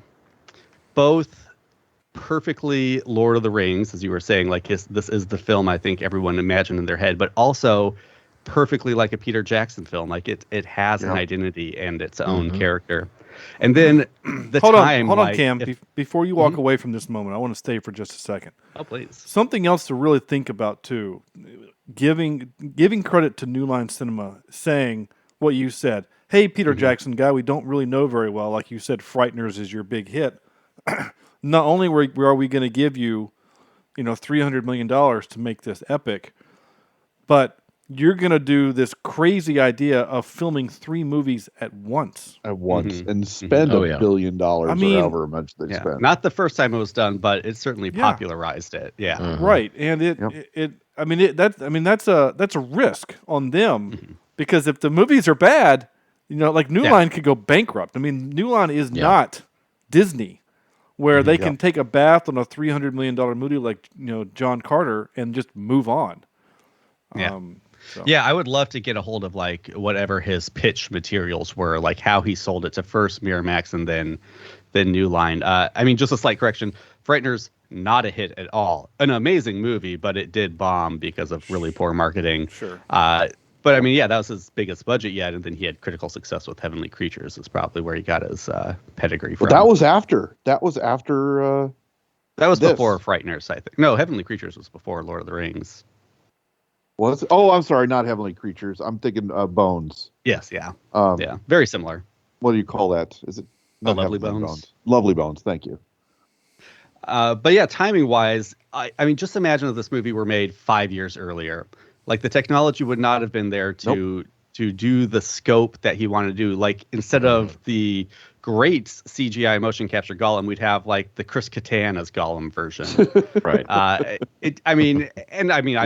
[SPEAKER 5] both perfectly Lord of the Rings, as you were saying, like this is the film I think everyone imagined in their head, but also perfectly like a Peter Jackson film. Like it has an identity and its own character. And then
[SPEAKER 7] hold on, Cam. Before you walk away from this moment, I want to stay for just a second.
[SPEAKER 5] Oh, please.
[SPEAKER 7] Something else to really think about too. Giving credit to New Line Cinema, saying what you said. Hey, Peter Jackson guy, we don't really know very well. Like you said, Frighteners is your big hit. Not only are we going to give you, $300 million to make this epic, but you're going to do this crazy idea of filming 3 movies at once.
[SPEAKER 6] At once and spend $1 billion or however much they spent.
[SPEAKER 5] Not the first time it was done, but it certainly popularized it. Yeah,
[SPEAKER 7] right. And that's a risk on them because if the movies are bad, like New Line could go bankrupt. I mean, New Line is not Disney, where they can take a bath on a $300 million movie like John Carter and just move on.
[SPEAKER 5] Yeah. Yeah, I would love to get a hold of like whatever his pitch materials were, like how he sold it to first Miramax and then New Line. I mean, just a slight correction: Frighteners, not a hit at all. An amazing movie, but it did bomb because of really poor marketing.
[SPEAKER 7] Sure.
[SPEAKER 5] But I mean, that was his biggest budget yet, and then he had critical success with Heavenly Creatures. Is probably where he got his pedigree from.
[SPEAKER 6] But that was after. That was
[SPEAKER 5] before Frighteners, I think. No, Heavenly Creatures was before Lord of the Rings.
[SPEAKER 6] Was it? Oh, I'm sorry, not Heavenly Creatures. I'm thinking Bones.
[SPEAKER 5] Yes, yeah. Very similar.
[SPEAKER 6] What do you call that? Is it
[SPEAKER 5] the Lovely Bones?
[SPEAKER 6] Lovely Bones, thank you.
[SPEAKER 5] But yeah, timing-wise, I mean, just imagine if this movie were made 5 years earlier. Like, the technology would not have been there to do the scope that he wanted to do. Like, instead of the great CGI motion capture Gollum, we'd have, like, the Chris Kattan as Gollum version.
[SPEAKER 4] Right.
[SPEAKER 5] I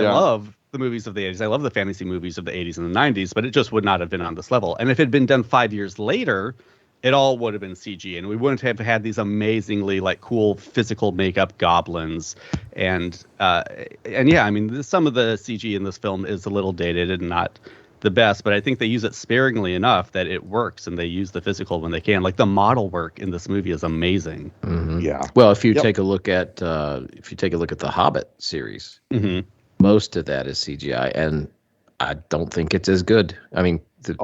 [SPEAKER 5] love the movies of the 80s. I love the fantasy movies of the 80s and the 90s, but it just would not have been on this level. And if it had been done 5 years later, it all would have been CG, and we wouldn't have had these amazingly like cool physical makeup goblins. And yeah, I mean, some of the CG in this film is a little dated and not the best, but I think they use it sparingly enough that it works, and they use the physical when they can. Like, the model work in this movie is amazing.
[SPEAKER 4] Mm-hmm.
[SPEAKER 6] Yeah.
[SPEAKER 4] Well, if you take a look at the Hobbit series, most of that is CGI, and I don't think it's as good. I mean, the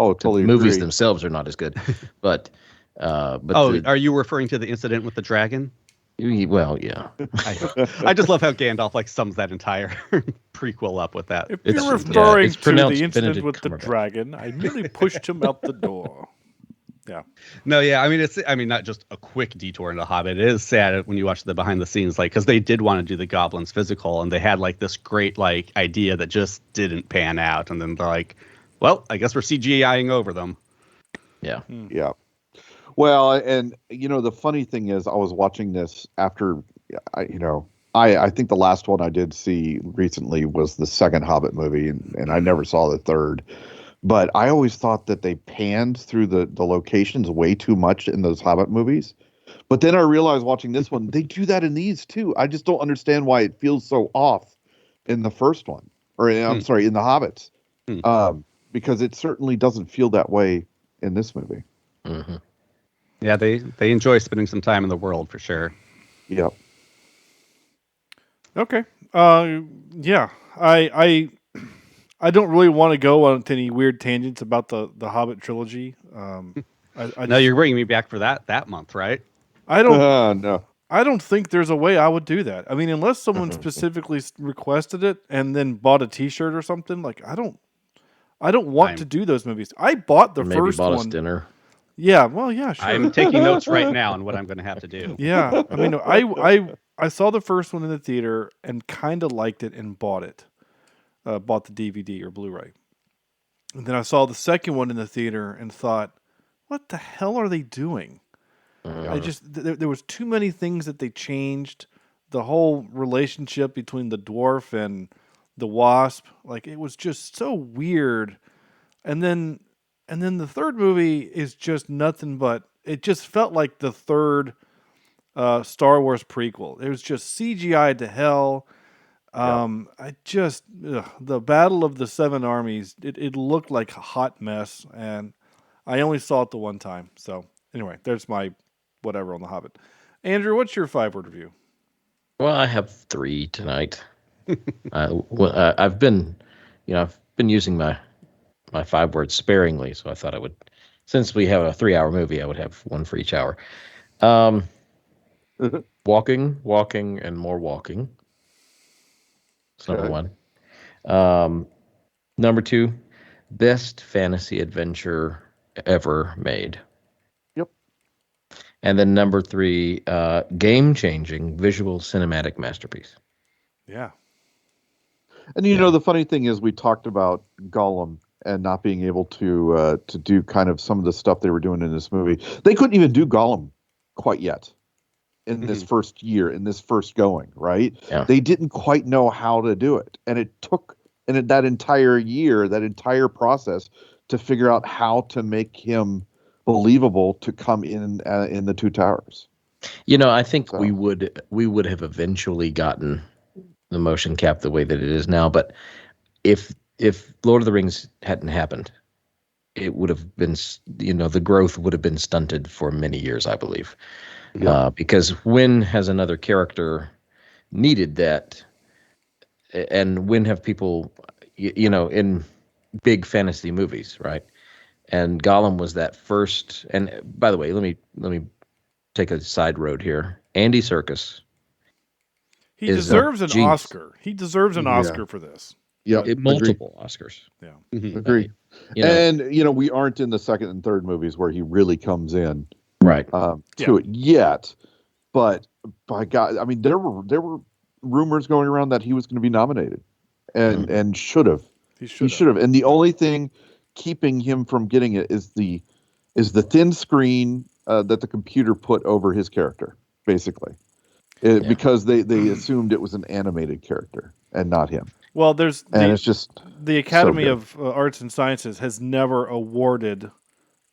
[SPEAKER 4] movies themselves are not as good, but
[SPEAKER 5] are you referring to the incident with the dragon?
[SPEAKER 4] Well, yeah.
[SPEAKER 5] I just love how Gandalf like sums that entire prequel up with that.
[SPEAKER 7] If you're referring to the incident with the dragon, I merely pushed him out the door. Yeah.
[SPEAKER 5] No, yeah. I mean, not just a quick detour into Hobbit. It is sad when you watch the behind the scenes, like, because they did want to do the goblins physical, and they had like this great like idea that just didn't pan out, and then they're like, well, I guess we're CGIing over them.
[SPEAKER 4] Yeah.
[SPEAKER 6] Yeah. Well, and the funny thing is, I was watching this after, I think the last one I did see recently was the second Hobbit movie, and I never saw the third. But I always thought that they panned through the locations way too much in those Hobbit movies. But then I realized watching this one, they do that in these too. I just don't understand why it feels so off in the first one, or I'm sorry, in the Hobbits, because it certainly doesn't feel that way in this movie.
[SPEAKER 4] Mm-hmm.
[SPEAKER 5] Yeah, they enjoy spending some time in the world for sure.
[SPEAKER 6] Yep.
[SPEAKER 7] Okay. Yeah. I don't really want to go on to any weird tangents about the Hobbit trilogy.
[SPEAKER 5] No, you're bringing me back for that month, right?
[SPEAKER 7] No. I don't think there's a way I would do that. I mean, unless someone specifically requested it and then bought a T-shirt or something. Like, I don't want to do those movies. I bought the first one.
[SPEAKER 4] Maybe bought us dinner.
[SPEAKER 7] Yeah, well, yeah, sure.
[SPEAKER 5] I'm taking notes right now on what I'm going to have to do.
[SPEAKER 7] Yeah, I mean, I saw the first one in the theater and kind of liked it and bought it. Bought the DVD or Blu-ray. And then I saw the second one in the theater and thought, what the hell are they doing? There was too many things that they changed. The whole relationship between the dwarf and the wasp, like, it was just so weird. And then the third movie is just nothing but, it just felt like the third Star Wars prequel. It was just CGI to hell. The Battle of the Seven Armies, it looked like a hot mess, and I only saw it the one time. So anyway, there's my whatever on The Hobbit. Andrew, what's your 5-word review?
[SPEAKER 4] Well, I have 3 tonight. I've been using my 5 words sparingly, so I thought I would, since we have a 3-hour movie, I would have one for each hour. Walking, and more walking. That's number 1. Number 2, best fantasy adventure ever made.
[SPEAKER 6] Yep.
[SPEAKER 4] And then number 3, game-changing visual cinematic masterpiece.
[SPEAKER 7] Yeah.
[SPEAKER 6] And the funny thing is, we talked about Gollum and not being able to do kind of some of the stuff they were doing in this movie. They couldn't even do Gollum quite yet in this first year, in this first going, right?
[SPEAKER 4] Yeah.
[SPEAKER 6] They didn't quite know how to do it, and it took that entire year, that entire process, to figure out how to make him believable to come in the Two Towers.
[SPEAKER 4] I think we would have eventually gotten the motion cap the way that it is now, but if Lord of the Rings hadn't happened, it would have been, the growth would have been stunted for many years, I believe. Yeah. Because when has another character needed that, and when have people, in big fantasy movies, right? And Gollum was that first. And by the way, let me take a side road here. Andy Serkis.
[SPEAKER 7] He deserves an Oscar. He deserves an Oscar for this.
[SPEAKER 6] Yeah,
[SPEAKER 4] multiple Oscars.
[SPEAKER 7] Yeah,
[SPEAKER 6] agree. And we aren't in the second and third movies where he really comes in,
[SPEAKER 4] right?
[SPEAKER 6] To it yet, but by God, I mean there were rumors going around that he was going to be nominated, and should have. He should have. And the only thing keeping him from getting it is the thin screen that the computer put over his character, basically, because they assumed it was an animated character and not him.
[SPEAKER 7] Well,
[SPEAKER 6] it's just
[SPEAKER 7] the Academy of Arts and Sciences has never awarded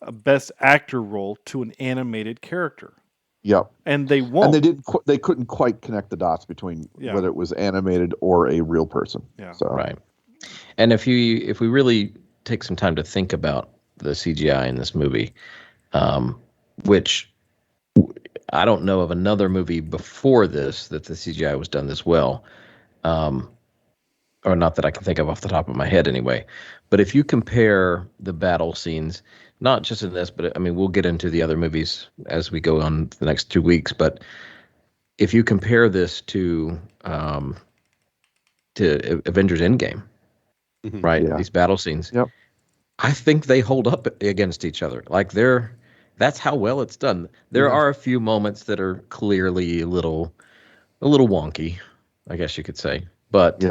[SPEAKER 7] a Best Actor role to an animated character.
[SPEAKER 6] Yep.
[SPEAKER 7] And they won't.
[SPEAKER 6] And they couldn't quite connect the dots between whether it was animated or a real person.
[SPEAKER 7] Yeah.
[SPEAKER 6] So.
[SPEAKER 4] Right. And if we really take some time to think about the CGI in this movie, which I don't know of another movie before this that the CGI was done this well. Or not that I can think of off the top of my head anyway. But if you compare the battle scenes, not just in this, but I mean, we'll get into the other movies as we go on the next 2 weeks. But if you compare this to Avengers Endgame, right? Yeah. These battle scenes, I think they hold up against each other. Like that's how well it's done. There are a few moments that are clearly a little wonky, I guess you could say. But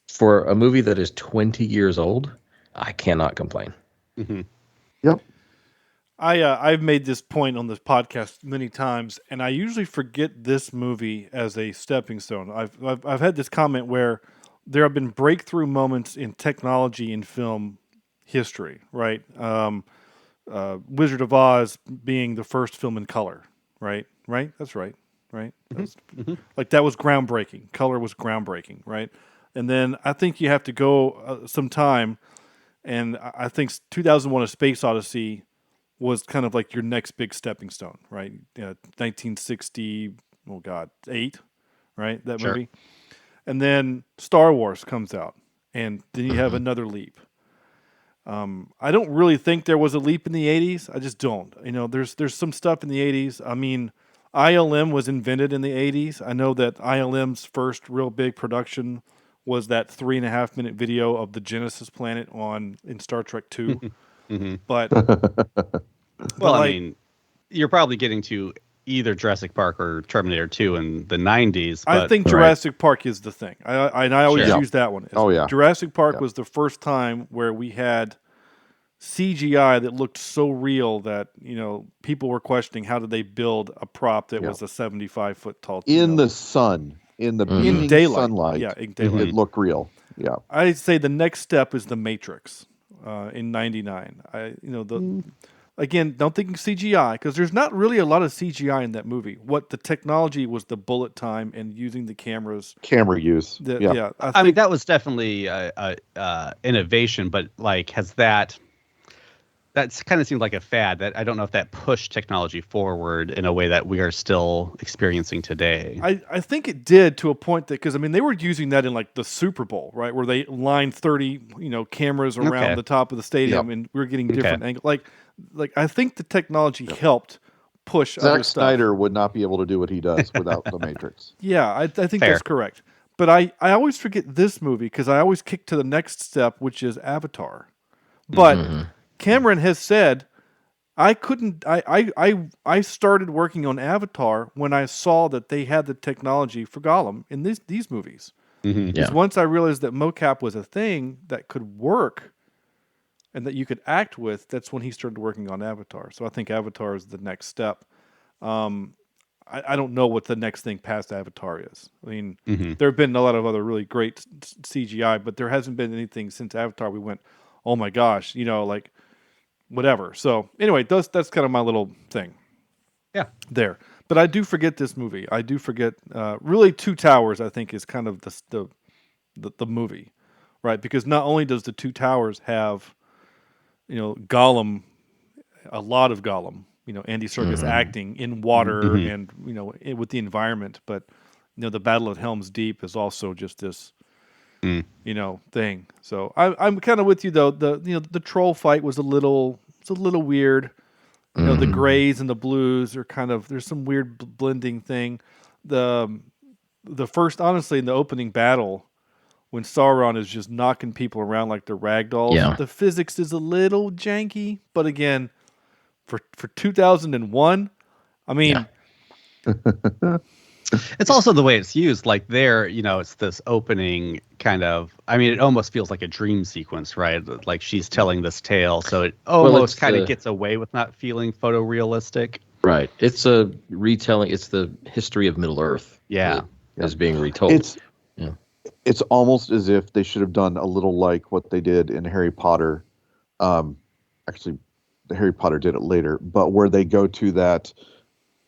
[SPEAKER 4] for a movie that is 20 years old, I cannot complain.
[SPEAKER 6] Mm-hmm. Yep.
[SPEAKER 7] I've made this point on this podcast many times, and I usually forget this movie as a stepping stone. I've had this comment where there have been breakthrough moments in technology in film history, right? Wizard of Oz being the first film in color, right? Right? That's right. Right? Like that was groundbreaking. Color was groundbreaking, right? And then I think you have to go some time, and I think 2001: A Space Odyssey was kind of like your next big stepping stone, right? 1960, 8, right? That movie. And then Star Wars comes out, and then you have another leap. I don't really think there was a leap in the 80s. I just don't. There's some stuff in the 80s. I mean, ILM was invented in the 80s. I know that ILM's first real big production was that 3.5 minute video of the Genesis planet in Star Trek II. But
[SPEAKER 5] I mean, you're probably getting to either Jurassic Park or Terminator 2 in the 90s.
[SPEAKER 7] I think Jurassic Park is the thing. I always use that one. Jurassic Park was the first time where we had CGI that looked so real that people were questioning how did they build a prop that was a 75-foot tall
[SPEAKER 6] in the sun, in daylight sunlight.
[SPEAKER 7] Yeah, in daylight.
[SPEAKER 6] It looked real. Yeah,
[SPEAKER 7] I'd say the next step is the Matrix in '99. Again, don't think CGI because there's not really a lot of CGI in that movie. What the technology was the bullet time and using the cameras.
[SPEAKER 6] Camera use.
[SPEAKER 5] I mean that was definitely innovation, but has that kind of seemed like a fad that I don't know if that pushed technology forward in a way that we are still experiencing today.
[SPEAKER 7] I think it did to a point that, because they were using that in the Super Bowl, right? Where they lined 30, cameras around the top of the stadium and we were getting different angles. Like I think the technology helped push
[SPEAKER 6] Zack Snyder would not be able to do what he does without the Matrix.
[SPEAKER 7] Yeah, I think that's correct. But I always forget this movie because I always kick to the next step, which is Avatar. But Cameron has said, I started working on Avatar when I saw that they had the technology for Gollum in these movies. Because once I realized that mocap was a thing that could work and that you could act with, that's when he started working on Avatar. So I think Avatar is the next step. I don't know what the next thing past Avatar is. I mean, there have been a lot of other really great CGI, but there hasn't been anything since Avatar we went, oh my gosh, like whatever. So anyway, that's kind of my little thing.
[SPEAKER 5] Yeah.
[SPEAKER 7] There. But I do forget this movie. I do forget, really Two Towers, I think, is kind of the movie, right? Because not only does the Two Towers have, Gollum, a lot of Gollum, Andy Serkis acting in water and, with the environment, but, the Battle of Helm's Deep is also just this, thing. So I'm kind of with you though. The troll fight was a little weird. The grays and the blues are there's some weird blending thing. The first, honestly, in the opening battle, when Sauron is just knocking people around like they're ragdolls, the physics is a little janky. But again, for 2001, I mean,
[SPEAKER 5] it's also the way it's used. Like there, it's this opening kind of. I mean, it almost feels like a dream sequence, right? Like she's telling this tale, so it almost kind of gets away with not feeling photorealistic.
[SPEAKER 4] Right. It's a retelling. It's the history of Middle Earth.
[SPEAKER 5] Yeah,
[SPEAKER 4] is being retold.
[SPEAKER 6] It's almost as if they should have done a little like what they did in Harry Potter. Actually, Harry Potter did it later, but where they go to that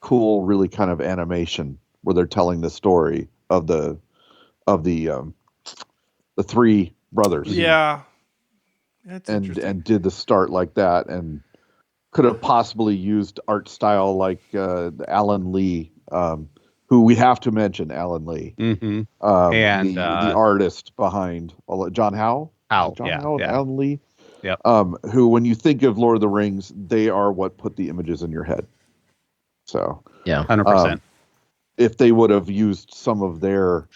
[SPEAKER 6] cool, really kind of animation where they're telling the story of the three brothers.
[SPEAKER 7] Yeah. That's
[SPEAKER 6] and did the start like that, and could have possibly used art style like Alan Lee, who we have to mention, Alan Lee,
[SPEAKER 5] and
[SPEAKER 6] the artist behind John Howe.
[SPEAKER 5] Alan
[SPEAKER 6] Lee.
[SPEAKER 5] Yep.
[SPEAKER 6] Who, when you think of Lord of the Rings, they are what put the images in your head. So
[SPEAKER 5] 100%.
[SPEAKER 6] If they would have used some of their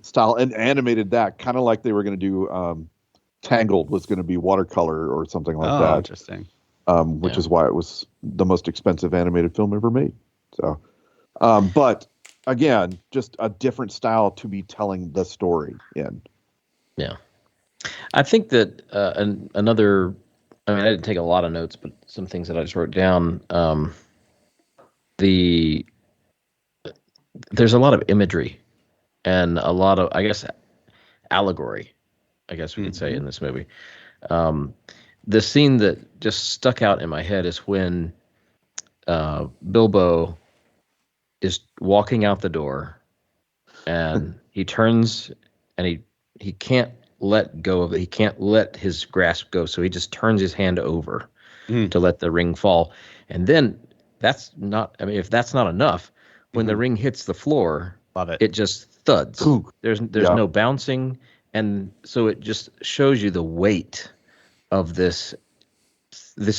[SPEAKER 6] style and animated that, kind of like they were going to do, Tangled was going to be watercolor or something like that.
[SPEAKER 5] Interesting.
[SPEAKER 6] Which is why it was the most expensive animated film ever made. So, but again, just a different style to be telling the story in.
[SPEAKER 4] Yeah. I think that another, I mean, I didn't take a lot of notes, but some things that I just wrote down. There's a lot of imagery and a lot of, I guess, allegory, I guess we could say, in this movie. The scene that just stuck out in my head is when Bilbo is walking out the door and he turns and he can't let go of it. He can't let his grasp go. So he just turns his hand over to let the ring fall. And then if that's not enough, when the ring hits the floor,
[SPEAKER 5] love it.
[SPEAKER 4] It just thuds.
[SPEAKER 6] Ooh.
[SPEAKER 4] There's no bouncing. And so it just shows you the weight of this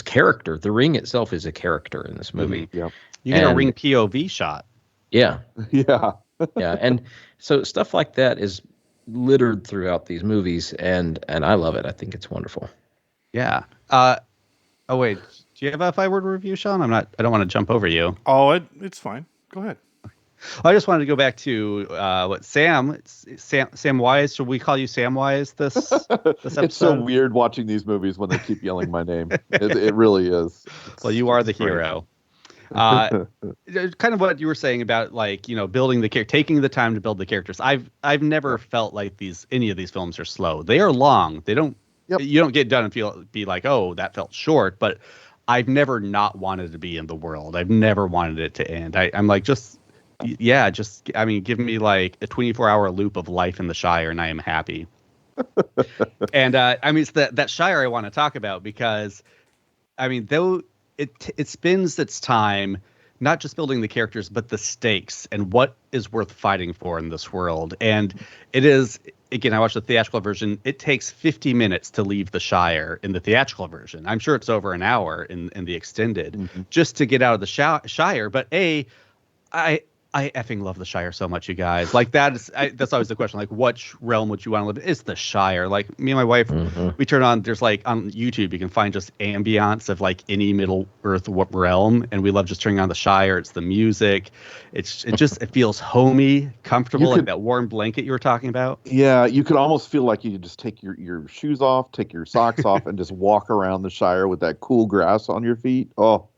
[SPEAKER 4] character. The ring itself is a character in this movie.
[SPEAKER 6] Yeah.
[SPEAKER 5] You get a ring POV shot.
[SPEAKER 4] Yeah.
[SPEAKER 6] Yeah.
[SPEAKER 4] Yeah. And so stuff like that is littered throughout these movies, and I love it. I think it's wonderful.
[SPEAKER 5] Yeah. Oh wait, do you have a 5-word review, Sean? I don't want to jump over you.
[SPEAKER 7] Oh, it's fine. Go ahead.
[SPEAKER 5] I just wanted to go back to what Sam Wise. Should we call you Sam Wise this episode?
[SPEAKER 6] It's so weird watching these movies when they keep yelling my name. It really is.
[SPEAKER 5] Well, you are the hero. Kind of what you were saying about, like, building the character, taking the time to build the characters. I've never felt like any of these films are slow. They are long. They don't. Yep. You don't get done and be like, oh, that felt short. But I've never not wanted to be in the world. I've never wanted it to end. I'm like, give me like a 24-hour loop of life in the Shire, and I am happy. And it's that Shire I want to talk about, because though it spends its time not just building the characters, but the stakes and what is worth fighting for in this world. And it is, again, I watched the theatrical version. It takes 50 minutes to leave the Shire in the theatrical version. I'm sure it's over an hour in the extended, just to get out of the Shire. But I I effing love the Shire so much, you guys. Like that's always the question. Like, which realm would you want to live in? It's the Shire. Like me and my wife, we turn on. There's like on YouTube, you can find just ambiance of like any Middle Earth realm, and we love just turning on the Shire. It's the music. It feels homey, comfortable, like that warm blanket you were talking about.
[SPEAKER 6] Yeah, you could almost feel like you could just take your shoes off, take your socks off, and just walk around the Shire with that cool grass on your feet. Oh.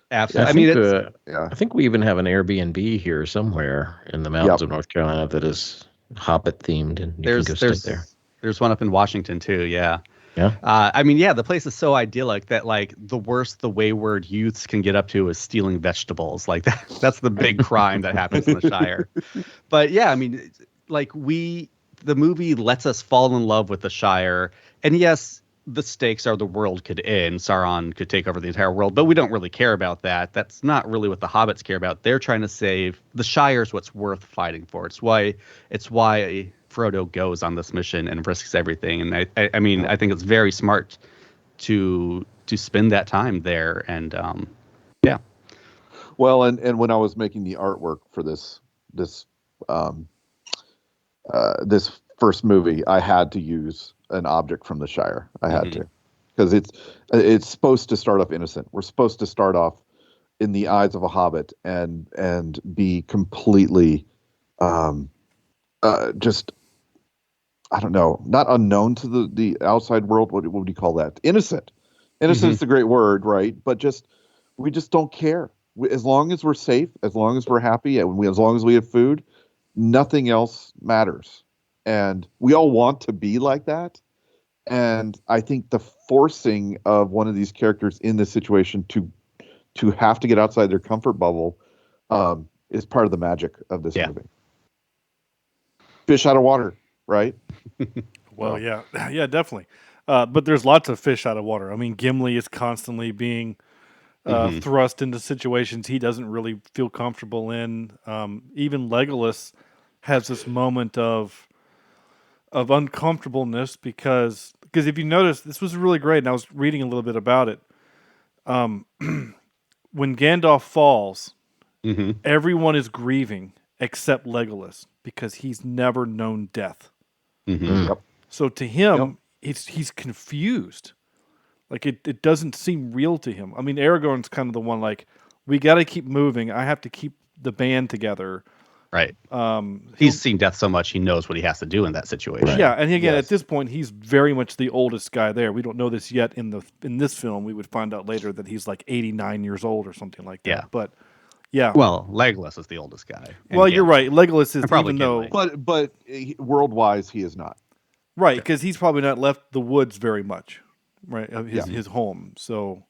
[SPEAKER 5] Absolutely.
[SPEAKER 4] I think we even have an Airbnb here somewhere in the mountains of North Carolina that is Hobbit themed, and you can go stay there.
[SPEAKER 5] There's one up in Washington too. Yeah.
[SPEAKER 4] Yeah.
[SPEAKER 5] The place is so idyllic that like the worst the wayward youths can get up to is stealing vegetables. Like that's the big crime that happens in the Shire. But yeah, I mean, like the movie lets us fall in love with the Shire, and yes, the stakes are the world could end. Sauron could take over the entire world, but we don't really care about that. That's not really what the hobbits care about. They're trying to save the Shire's what's worth fighting for. It's why Frodo goes on this mission and risks everything. And I think it's very smart to spend that time there. And yeah.
[SPEAKER 6] Well, and when I was making the artwork for this first movie, I had to use an object from the Shire. I had to, because it's supposed to start off innocent. We're supposed to start off in the eyes of a hobbit and be completely just, I don't know, not unknown to the outside world. What would you call that? Innocent. Innocent is a great word, right? But we just don't care. As long as we're safe, as long as we're happy, and as long as we have food, nothing else matters. And we all want to be like that. And I think the forcing of one of these characters in this situation to have to get outside their comfort bubble is part of the magic of this movie. Fish out of water, right?
[SPEAKER 7] Well, yeah, definitely. But there's lots of fish out of water. I mean, Gimli is constantly being thrust into situations he doesn't really feel comfortable in. Even Legolas has this moment of uncomfortableness because if you notice, this was really great, and I was reading a little bit about it. When Gandalf falls, everyone is grieving except Legolas because he's never known death.
[SPEAKER 6] Yep.
[SPEAKER 7] So to him, he's confused. Like it doesn't seem real to him. I mean, Aragorn's kind of the one like, we got to keep moving. I have to keep the band together.
[SPEAKER 5] Right. He's seen death so much he knows what he has to do in that situation.
[SPEAKER 7] Right. Yeah, and again, at this point, he's very much the oldest guy there. We don't know this yet in this film. We would find out later that he's like 89 years old or something like that.
[SPEAKER 5] Yeah.
[SPEAKER 7] But yeah.
[SPEAKER 5] Well, Legolas is the oldest guy.
[SPEAKER 7] Well, you're right. Legolas is
[SPEAKER 5] probably
[SPEAKER 7] even though,
[SPEAKER 6] but world-wise, he is not.
[SPEAKER 7] Right, because he's probably not left the woods very much, right? His home. So.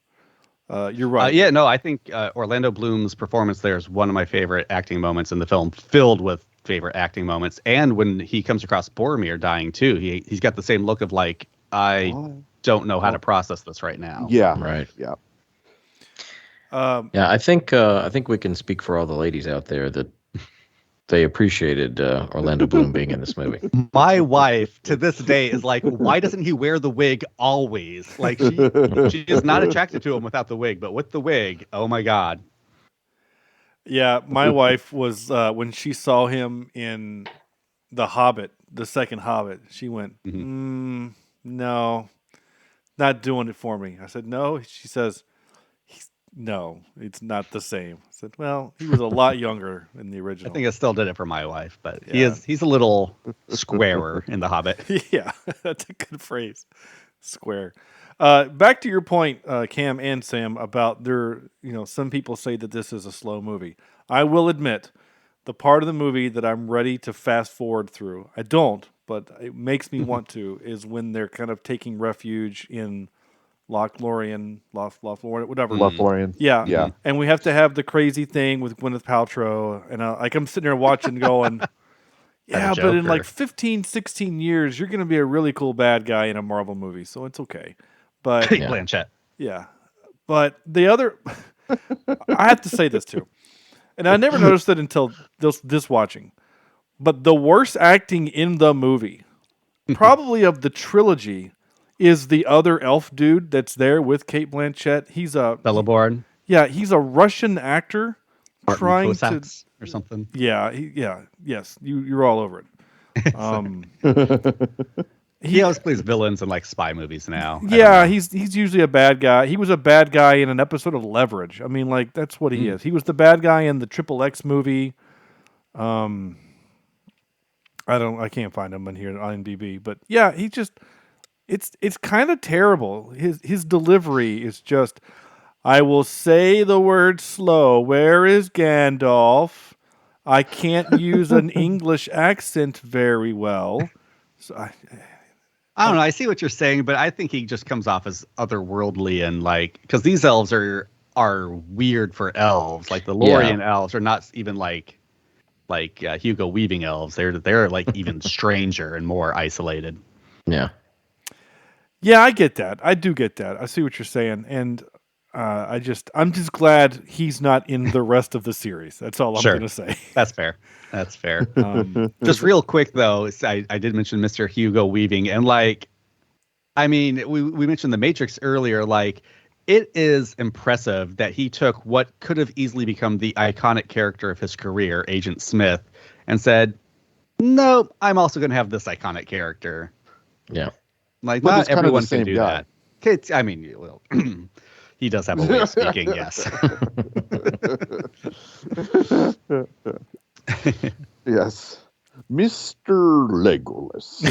[SPEAKER 7] You're right.
[SPEAKER 5] I think Orlando Bloom's performance there is one of my favorite acting moments in the film, filled with favorite acting moments. And when he comes across Boromir dying too, he's got the same look of like, I don't know how to process this right now.
[SPEAKER 6] Yeah.
[SPEAKER 4] Right.
[SPEAKER 6] Yeah.
[SPEAKER 4] I think we can speak for all the ladies out there that they appreciated Orlando Bloom being in this movie.
[SPEAKER 5] My wife to this day is like, why doesn't he wear the wig always? Like she is not attracted to him without the wig, but with the wig, oh my God.
[SPEAKER 7] Yeah, my wife was when she saw him in The Hobbit, the second Hobbit, she went, no, not doing it for me. I said, no. She says, no, it's not the same. I said, well, he was a lot younger in the original.
[SPEAKER 5] I think I still did it for my wife, but he's a little squarer in The Hobbit.
[SPEAKER 7] Yeah, that's a good phrase. Square. Back to your point, Cam and Sam, about some people say that this is a slow movie. I will admit, the part of the movie that I'm ready to fast forward through, I don't, but it makes me want to, is when they're kind of taking refuge in Lothlorien, whatever.
[SPEAKER 6] Lothlorien.
[SPEAKER 7] Yeah. And we have to have the crazy thing with Gwyneth Paltrow. And I'm sitting there watching going, yeah, but in like 15, 16 years, you're going to be a really cool bad guy in a Marvel movie. So it's okay. But
[SPEAKER 5] Blanchett.
[SPEAKER 7] Yeah. But the other, I have to say this too. And I never noticed it until this watching. But the worst acting in the movie, probably of the trilogy, is the other elf dude that's there with Cate Blanchett. He's a
[SPEAKER 5] Celeborn.
[SPEAKER 7] Yeah, he's a Russian actor
[SPEAKER 5] Martin
[SPEAKER 7] trying
[SPEAKER 5] Cossacks or something.
[SPEAKER 7] Yes, you're all over it.
[SPEAKER 5] He always plays villains in like spy movies now.
[SPEAKER 7] Yeah, he's usually a bad guy. He was a bad guy in an episode of Leverage. I mean, like that's what he is. He was the bad guy in the Triple X movie. I can't find him in here on IMDb, but yeah, it's kind of terrible. His delivery is just, I will say the word slow. Where is Gandalf? I can't use an English accent very well. So
[SPEAKER 5] I don't know. I see what you're saying, but I think he just comes off as otherworldly and like, because these elves are weird for elves. Like the Lorien elves are not even like Hugo Weaving elves. They're like even stranger and more isolated.
[SPEAKER 4] Yeah.
[SPEAKER 7] Yeah, I get that. I do get that. I see what you're saying, and I'm just glad he's not in the rest of the series. That's all I'm going to say.
[SPEAKER 5] That's fair. That's fair. Just real quick though, I did mention Mr. Hugo Weaving, and like, I mean, we mentioned The Matrix earlier. Like, it is impressive that he took what could have easily become the iconic character of his career, Agent Smith, and said, "No, I'm also going to have this iconic character."
[SPEAKER 4] Yeah.
[SPEAKER 5] Like,
[SPEAKER 6] but
[SPEAKER 5] not everyone can do
[SPEAKER 6] guy.
[SPEAKER 5] that. I mean, well, he does have a way of speaking, yes.
[SPEAKER 6] Yes. Mr. Legolas.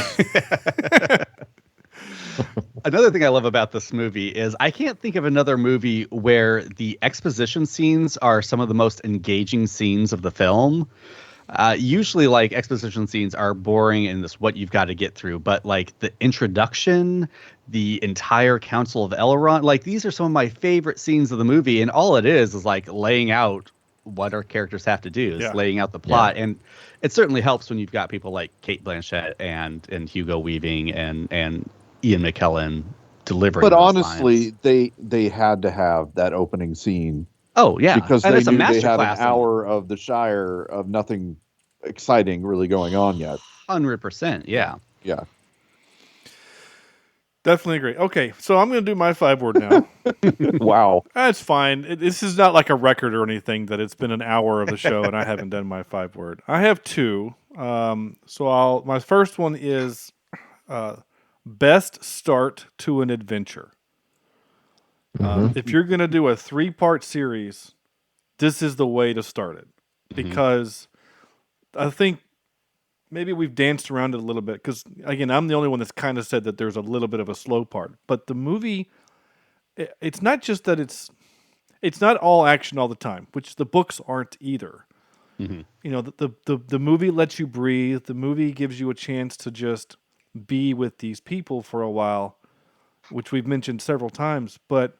[SPEAKER 5] Another thing I love about this movie is I can't think of another movie where the exposition scenes are some of the most engaging scenes of the film. Usually, like, exposition scenes are boring and this what you've got to get through. But, like, the introduction, the entire Council of Elrond, like, these are some of my favorite scenes of the movie. And all it is, like, laying out what our characters have to do, is laying out the plot. Yeah. And it certainly helps when you've got people like Cate Blanchett and Hugo Weaving and Ian McKellen delivering.
[SPEAKER 6] But
[SPEAKER 5] those
[SPEAKER 6] honestly,
[SPEAKER 5] lines.
[SPEAKER 6] they had to have that opening scene.
[SPEAKER 5] Oh yeah,
[SPEAKER 6] because
[SPEAKER 5] and
[SPEAKER 6] they knew they had an hour of the Shire of nothing exciting really going on yet.
[SPEAKER 5] 100%, yeah.
[SPEAKER 6] Yeah.
[SPEAKER 7] Definitely agree. Okay, so I'm going to do my 5-word now.
[SPEAKER 6] Wow.
[SPEAKER 7] That's fine. This is not like a record or anything that it's been an hour of the show and I haven't done my 5-word. I have 2. My first one is best start to an adventure. If you're going to do a 3-part series, this is the way to start it. Because I think maybe we've danced around it a little bit. Because, again, I'm the only one that's kind of said that there's a little bit of a slow part. But the movie, it's not just that it's not all action all the time, which the books aren't either. You know, the movie lets you breathe. The movie gives you a chance to just be with these people for a while, which we've mentioned several times. But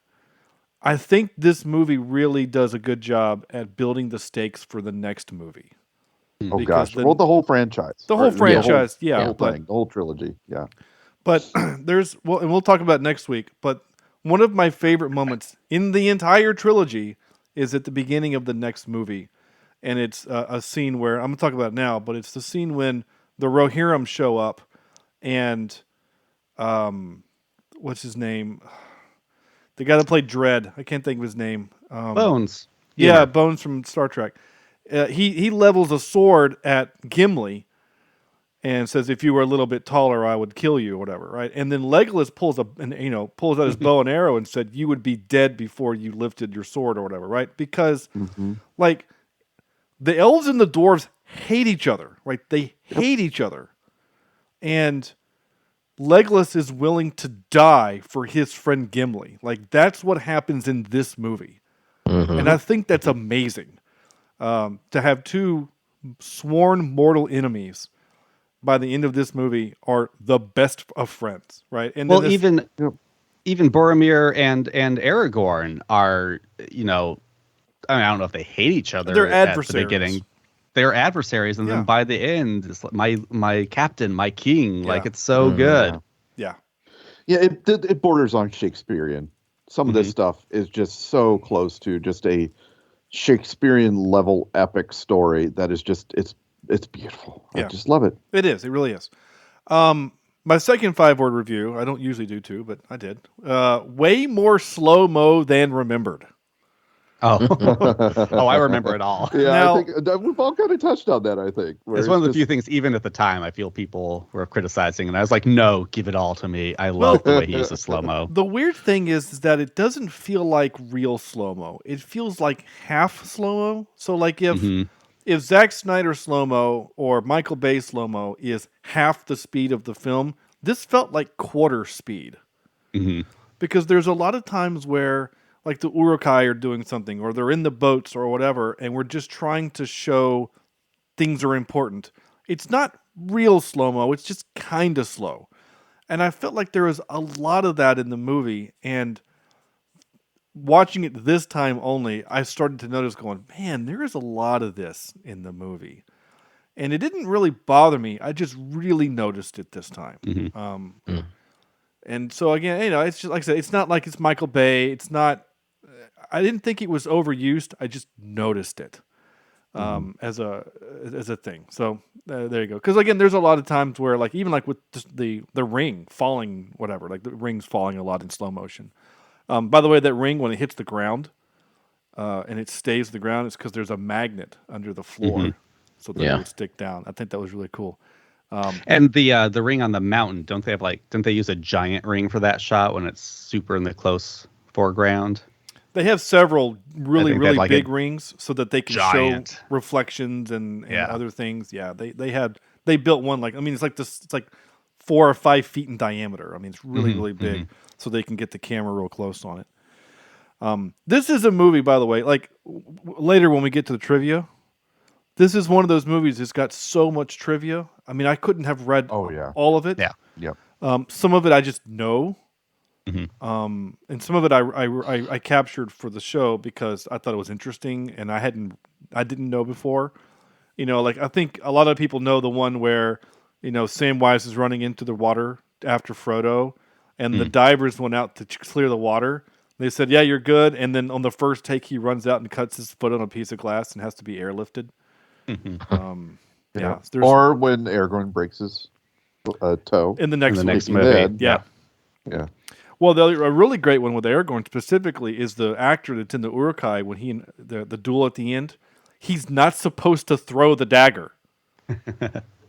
[SPEAKER 7] I think this movie really does a good job at building the stakes for the next movie.
[SPEAKER 6] Oh gosh! The whole franchise.
[SPEAKER 7] The whole franchise,
[SPEAKER 6] the whole trilogy, yeah.
[SPEAKER 7] But and we'll talk about it next week. But one of my favorite moments in the entire trilogy is at the beginning of the next movie, and it's a scene where I'm going to talk about it now. But it's the scene when the Rohirrim show up, and what's his name? The guy that played Dredd. I can't think of his name.
[SPEAKER 5] Bones.
[SPEAKER 7] Yeah, Bones from Star Trek. He levels a sword at Gimli and says, "If you were a little bit taller, I would kill you," or whatever, right? And then Legolas pulls out his bow and arrow and said, "You would be dead before you lifted your sword," or whatever, right? Because like the elves and the dwarves hate each other, right? They hate each other, and Legolas is willing to die for his friend Gimli. Like, that's what happens in this movie. And I think that's amazing. To have 2 sworn mortal enemies by the end of this movie are the best of friends, right? And
[SPEAKER 5] well, even Boromir and Aragorn are, you know, I don't know if they hate each other.
[SPEAKER 7] They're adversaries.
[SPEAKER 5] At the beginning. They're adversaries, and then by the end, it's like my captain, my king. Like, it's so good.
[SPEAKER 7] Yeah.
[SPEAKER 6] It borders on Shakespearean. Some of this stuff is just so close to just a Shakespearean level epic story that is just it's beautiful. I just love it.
[SPEAKER 7] It is. It really is. My second 5-word review. I don't usually do 2, but I did. Way more slow-mo than remembered.
[SPEAKER 5] Oh, oh, I remember it all.
[SPEAKER 6] Yeah,
[SPEAKER 7] Now-
[SPEAKER 6] I think we've all kind of touched on that. I think where
[SPEAKER 5] It's one of the
[SPEAKER 6] just-
[SPEAKER 5] few things, even at the time, I feel people were criticizing, and I was like, "No, give it all to me." I love the way he uses slow mo.
[SPEAKER 7] The weird thing is that it doesn't feel like real slow mo. It feels like half slow mo. So like if Zack Snyder slow mo or Michael Bay slow mo is half the speed of the film, this felt like quarter speed. Because there's a lot of times where like the Urukai are doing something or they're in the boats or whatever, and we're just trying to show things are important. It's not real slow mo. It's just kind of slow. And I felt like there was a lot of that in the movie. And watching it this time only, I started to notice going, man, there is a lot of this in the movie. And it didn't really bother me. I just really noticed it this time. And so again, it's just like I said, it's not like it's Michael Bay. It's not, I didn't think it was overused. I just noticed it as a thing. So there you go. Because again, there's a lot of times where like even like with just the ring falling, whatever, like the ring's falling a lot in slow motion. By the way, that ring when it hits the ground and it stays the ground, it's because there's a magnet under the floor, so that it would stick down. I think that was really cool.
[SPEAKER 5] And the ring on the mountain, don't they use a giant ring for that shot when it's super in the close foreground?
[SPEAKER 7] They have several really
[SPEAKER 5] like
[SPEAKER 7] big rings so that they can
[SPEAKER 5] giant.
[SPEAKER 7] show reflections and other things. Yeah, they built one it's like this. It's like 4 or 5 feet in diameter. I mean, it's really big, so they can get the camera real close on it. This is a movie, by the way. Like later when we get to the trivia, this is one of those movies that's got so much trivia. I mean, I couldn't have read all of it.
[SPEAKER 5] Yeah.
[SPEAKER 6] Yep.
[SPEAKER 7] Some of it I just know. And some of it I captured for the show because I thought it was interesting and I didn't know before. Like I think a lot of people know the one where, Samwise is running into the water after Frodo and the divers went out to clear the water. They said, "Yeah, you're good." And then on the first take, he runs out and cuts his foot on a piece of glass and has to be airlifted.
[SPEAKER 6] Yeah. Or when Aragorn breaks his toe
[SPEAKER 7] in the next
[SPEAKER 5] movie.
[SPEAKER 6] Dead.
[SPEAKER 7] Yeah.
[SPEAKER 6] Yeah.
[SPEAKER 7] Well, a really great one with Aragorn specifically is the actor that's in the Urukai when he the duel at the end. He's not supposed to throw the dagger.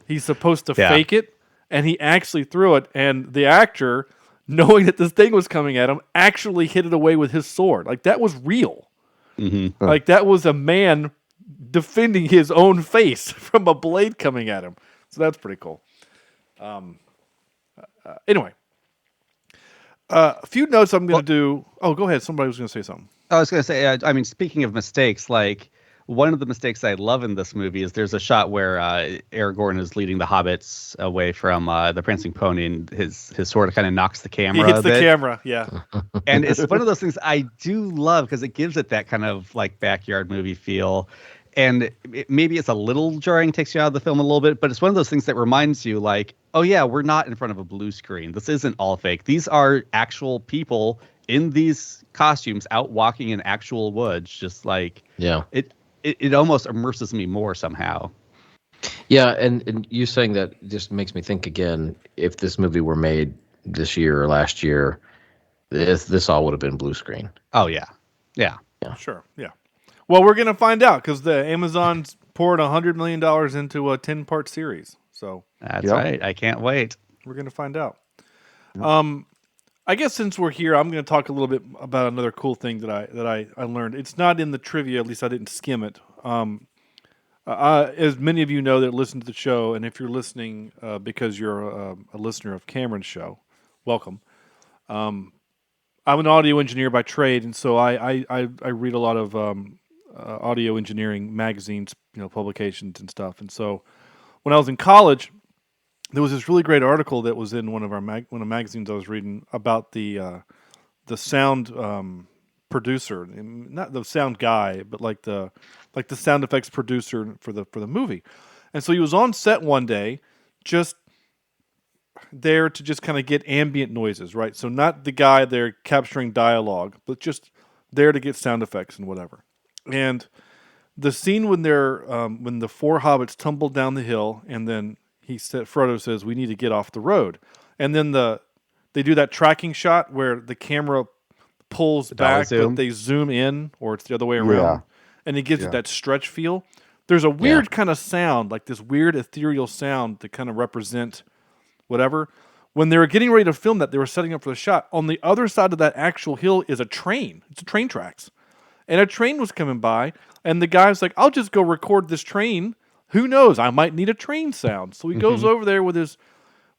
[SPEAKER 7] He's supposed to fake it, and he actually threw it. And the actor, knowing that this thing was coming at him, actually hit it away with his sword. Like that was real. Like that was a man defending his own face from a blade coming at him. So that's pretty cool. Anyway. A few notes I'm going to do. Oh, go ahead. Somebody was going to say something.
[SPEAKER 5] I was going to say, I mean, speaking of mistakes, like one of the mistakes I love in this movie is there's a shot where Aragorn is leading the hobbits away from the prancing pony, and his sword kind of knocks the camera.
[SPEAKER 7] He hits the camera, yeah.
[SPEAKER 5] And it's one of those things I do love because it gives it that kind of like backyard movie feel. And maybe it's a little jarring, takes you out of the film a little bit, but it's one of those things that reminds you like, oh yeah, we're not in front of a blue screen. This isn't all fake. These are actual people in these costumes out walking in actual woods. Just like, it almost immerses me more somehow.
[SPEAKER 4] Yeah, and you saying that just makes me think again, if this movie were made this year or last year, this all would have been blue screen.
[SPEAKER 5] Oh yeah.
[SPEAKER 7] Sure, yeah. Well, we're going to find out because the Amazon's poured $100 million into a 10-part series. So
[SPEAKER 5] that's right. I can't wait.
[SPEAKER 7] We're going to find out. I guess since we're here, I'm going to talk a little bit about another cool thing that I learned. It's not in the trivia, at least I didn't skim it. As many of you know that listen to the show, and if you're listening because you're a listener of Cameron's show, welcome. I'm an audio engineer by trade, and so I read a lot of audio engineering magazines, publications and stuff. And so when I was in college, there was this really great article that was in one of the magazines I was reading about the sound producer, not the sound guy, but like the sound effects producer for the movie. And so he was on set one day, just there to just kind of get ambient noises, right? So not the guy there capturing dialogue, but just there to get sound effects and whatever. And the scene when when the 4 hobbits tumble down the hill, and then Frodo says, "We need to get off the road," and then they do that tracking shot where the camera pulls
[SPEAKER 5] dolly
[SPEAKER 7] back,
[SPEAKER 5] zoom?
[SPEAKER 7] but they zoom in, or it's the other way around,
[SPEAKER 6] Yeah.
[SPEAKER 7] and it gives
[SPEAKER 6] Yeah.
[SPEAKER 7] it that stretch feel. There's a weird kind of sound, like this weird ethereal sound to kind of represent whatever. When they were getting ready to film that, they were setting up for the shot. On the other side of that actual hill is a train. It's a train tracks. And a train was coming by, and the guy's like, I'll just go record this train. Who knows? I might need a train sound. So he goes over there with his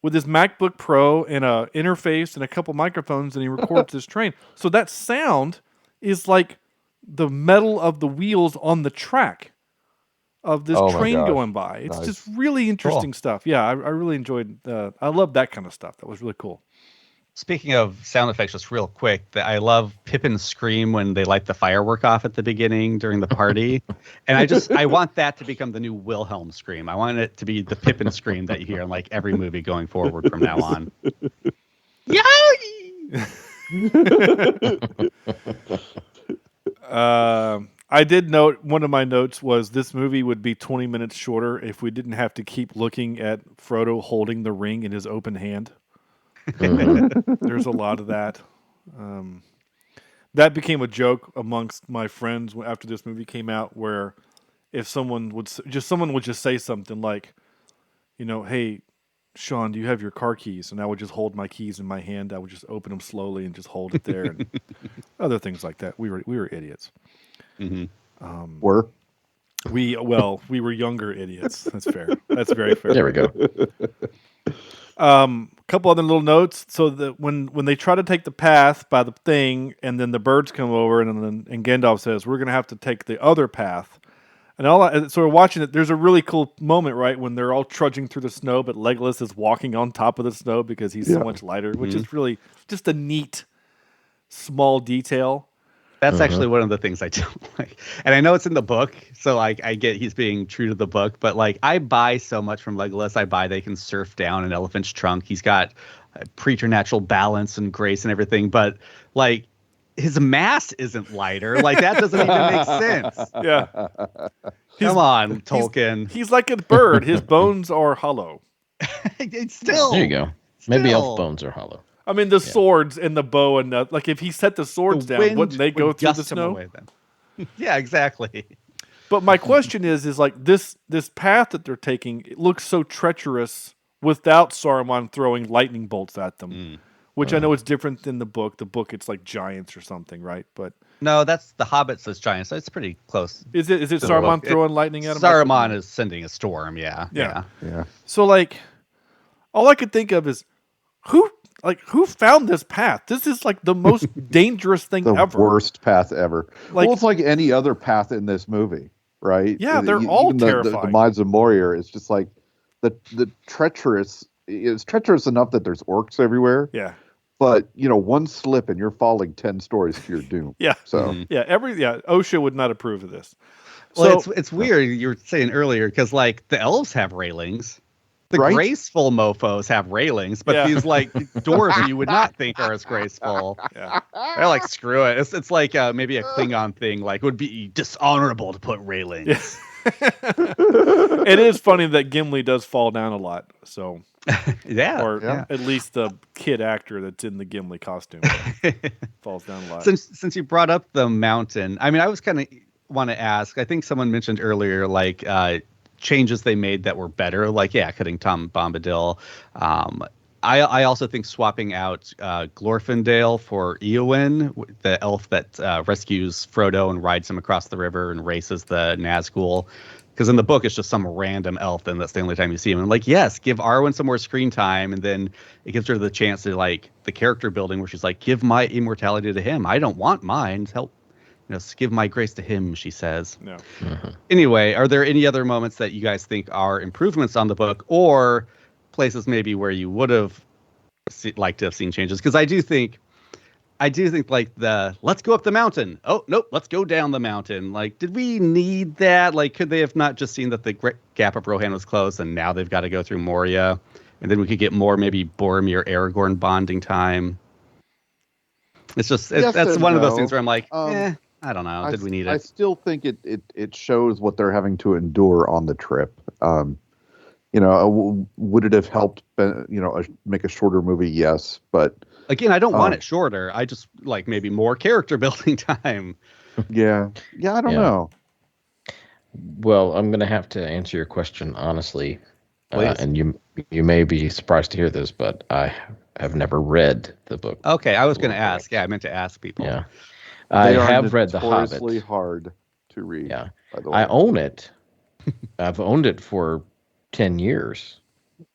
[SPEAKER 7] MacBook Pro and a interface and a couple microphones, and he records this train. So that sound is like the metal of the wheels on the track of this
[SPEAKER 6] Oh my
[SPEAKER 7] train
[SPEAKER 6] gosh.
[SPEAKER 7] going by. It's
[SPEAKER 6] Nice.
[SPEAKER 7] just really interesting stuff. Yeah, I really enjoyed. I love that kind of stuff. That was really cool.
[SPEAKER 5] Speaking of sound effects, just real quick, I love Pippin's scream when they light the firework off at the beginning during the party. And I want that to become the new Wilhelm scream. I want it to be the Pippin scream that you hear in like every movie going forward from now on.
[SPEAKER 7] I did note, one of my notes was this movie would be 20 minutes shorter if we didn't have to keep looking at Frodo holding the ring in his open hand. There's a lot of that. That became a joke amongst my friends after this movie came out, where if someone would just say something like, hey, Sean, do you have your car keys? And I would just hold my keys in my hand. I would just open them slowly and just hold it there, and other things like that. We were idiots.
[SPEAKER 5] Mm-hmm.
[SPEAKER 7] We were younger idiots. That's fair. That's very fair.
[SPEAKER 4] There we go.
[SPEAKER 7] Couple other little notes. So that when they try to take the path by the thing, and then the birds come over, and Gandalf says, "We're going to have to take the other path." And so we're watching it. There's a really cool moment, right, when they're all trudging through the snow, but Legolas is walking on top of the snow because he's so much lighter, which is really just a neat, small detail.
[SPEAKER 5] That's actually one of the things I don't like. And I know it's in the book, so like I get he's being true to the book, but like I buy so much from Legolas. I buy they can surf down an elephant's trunk. He's got preternatural balance and grace and everything, but like his mass isn't lighter. Like that doesn't even make sense.
[SPEAKER 7] Yeah.
[SPEAKER 5] Come on, Tolkien.
[SPEAKER 7] He's like a bird. His bones are hollow.
[SPEAKER 5] It's still
[SPEAKER 4] There you go. Maybe
[SPEAKER 5] still.
[SPEAKER 4] elf bones are hollow.
[SPEAKER 7] I mean, the swords and the bow and like if he set the swords down, wouldn't they go through the snow?
[SPEAKER 5] Away then. Yeah, exactly.
[SPEAKER 7] But my question is like this path that they're taking, it looks so treacherous without Saruman throwing lightning bolts at them, which I know is different than the book. The book, it's like giants or something, right? But
[SPEAKER 5] no, that's the Hobbit says giants, so it's pretty close.
[SPEAKER 7] Is it Saruman throwing lightning at him?
[SPEAKER 5] Saruman is sending a storm. Yeah.
[SPEAKER 7] So like, all I could think of is who found this path? This is like the most dangerous thing
[SPEAKER 6] The
[SPEAKER 7] ever.
[SPEAKER 6] worst path ever.
[SPEAKER 7] Like-
[SPEAKER 6] Well, it's like any other path in this movie, right?
[SPEAKER 7] Yeah, they're
[SPEAKER 6] Even
[SPEAKER 7] all
[SPEAKER 6] the
[SPEAKER 7] terrifying.
[SPEAKER 6] Mines of Moria is just like the treacherous. It's treacherous enough that there's orcs everywhere.
[SPEAKER 7] Yeah.
[SPEAKER 6] But one slip and you're falling 10 stories to your doom.
[SPEAKER 7] Yeah.
[SPEAKER 6] So
[SPEAKER 7] OSHA would not approve of this.
[SPEAKER 5] Well,
[SPEAKER 7] So
[SPEAKER 5] it's weird you were saying earlier because like the elves have railings. The
[SPEAKER 6] Right?
[SPEAKER 5] graceful mofos have railings, but these like dwarves you would not think are as graceful.
[SPEAKER 7] Yeah.
[SPEAKER 5] They're like, screw it. It's like maybe a Klingon thing. Like, it would be dishonorable to put railings.
[SPEAKER 7] It is funny that Gimli does fall down a lot. So,
[SPEAKER 5] Yeah.
[SPEAKER 7] at least the kid actor that's in the Gimli costume falls down a lot.
[SPEAKER 5] Since you brought up the mountain, I mean, I was kind of want to ask. I think someone mentioned earlier, like changes they made that were better. Like, cutting Tom Bombadil. I also think swapping out Glorfindel for Eowyn, the elf that rescues Frodo and rides him across the river and races the Nazgul. Because in the book, it's just some random elf, and that's the only time you see him. And like, yes, give Arwen some more screen time, and then it gives her the chance to like the character building, where she's like, give my immortality to him. I don't want mine. Help, give my grace to him. She says.
[SPEAKER 7] No.
[SPEAKER 5] Anyway, are there any other moments that you guys think are improvements on the book, or places maybe where you would have liked to have seen changes? Because I do think like the let's go up the mountain. Oh, nope, let's go down the mountain. Like, did we need that? Like, could they have not just seen that the Gap of Rohan was closed and now they've got to go through Moria? And then we could get more maybe Boromir Aragorn bonding time. It's just,
[SPEAKER 6] Yes
[SPEAKER 5] that's
[SPEAKER 6] and
[SPEAKER 5] one of those
[SPEAKER 6] no.
[SPEAKER 5] things where I'm like, I don't know. Did we need it?
[SPEAKER 6] I still think it shows what they're having to endure on the trip. Would it have helped, make a shorter movie? Yes. But
[SPEAKER 5] Again, I don't want it shorter. I just like maybe more character building time.
[SPEAKER 6] Yeah. I don't know.
[SPEAKER 4] Well, I'm going to have to answer your question honestly, and you may be surprised to hear this, but I have never read the book.
[SPEAKER 5] Okay, I was going to ask. Yeah, I meant to ask people.
[SPEAKER 4] Yeah, I have read The Hobbit.
[SPEAKER 6] Notoriously hard to read.
[SPEAKER 4] Yeah,
[SPEAKER 6] by the way.
[SPEAKER 4] I own it. I've owned it for 10 years.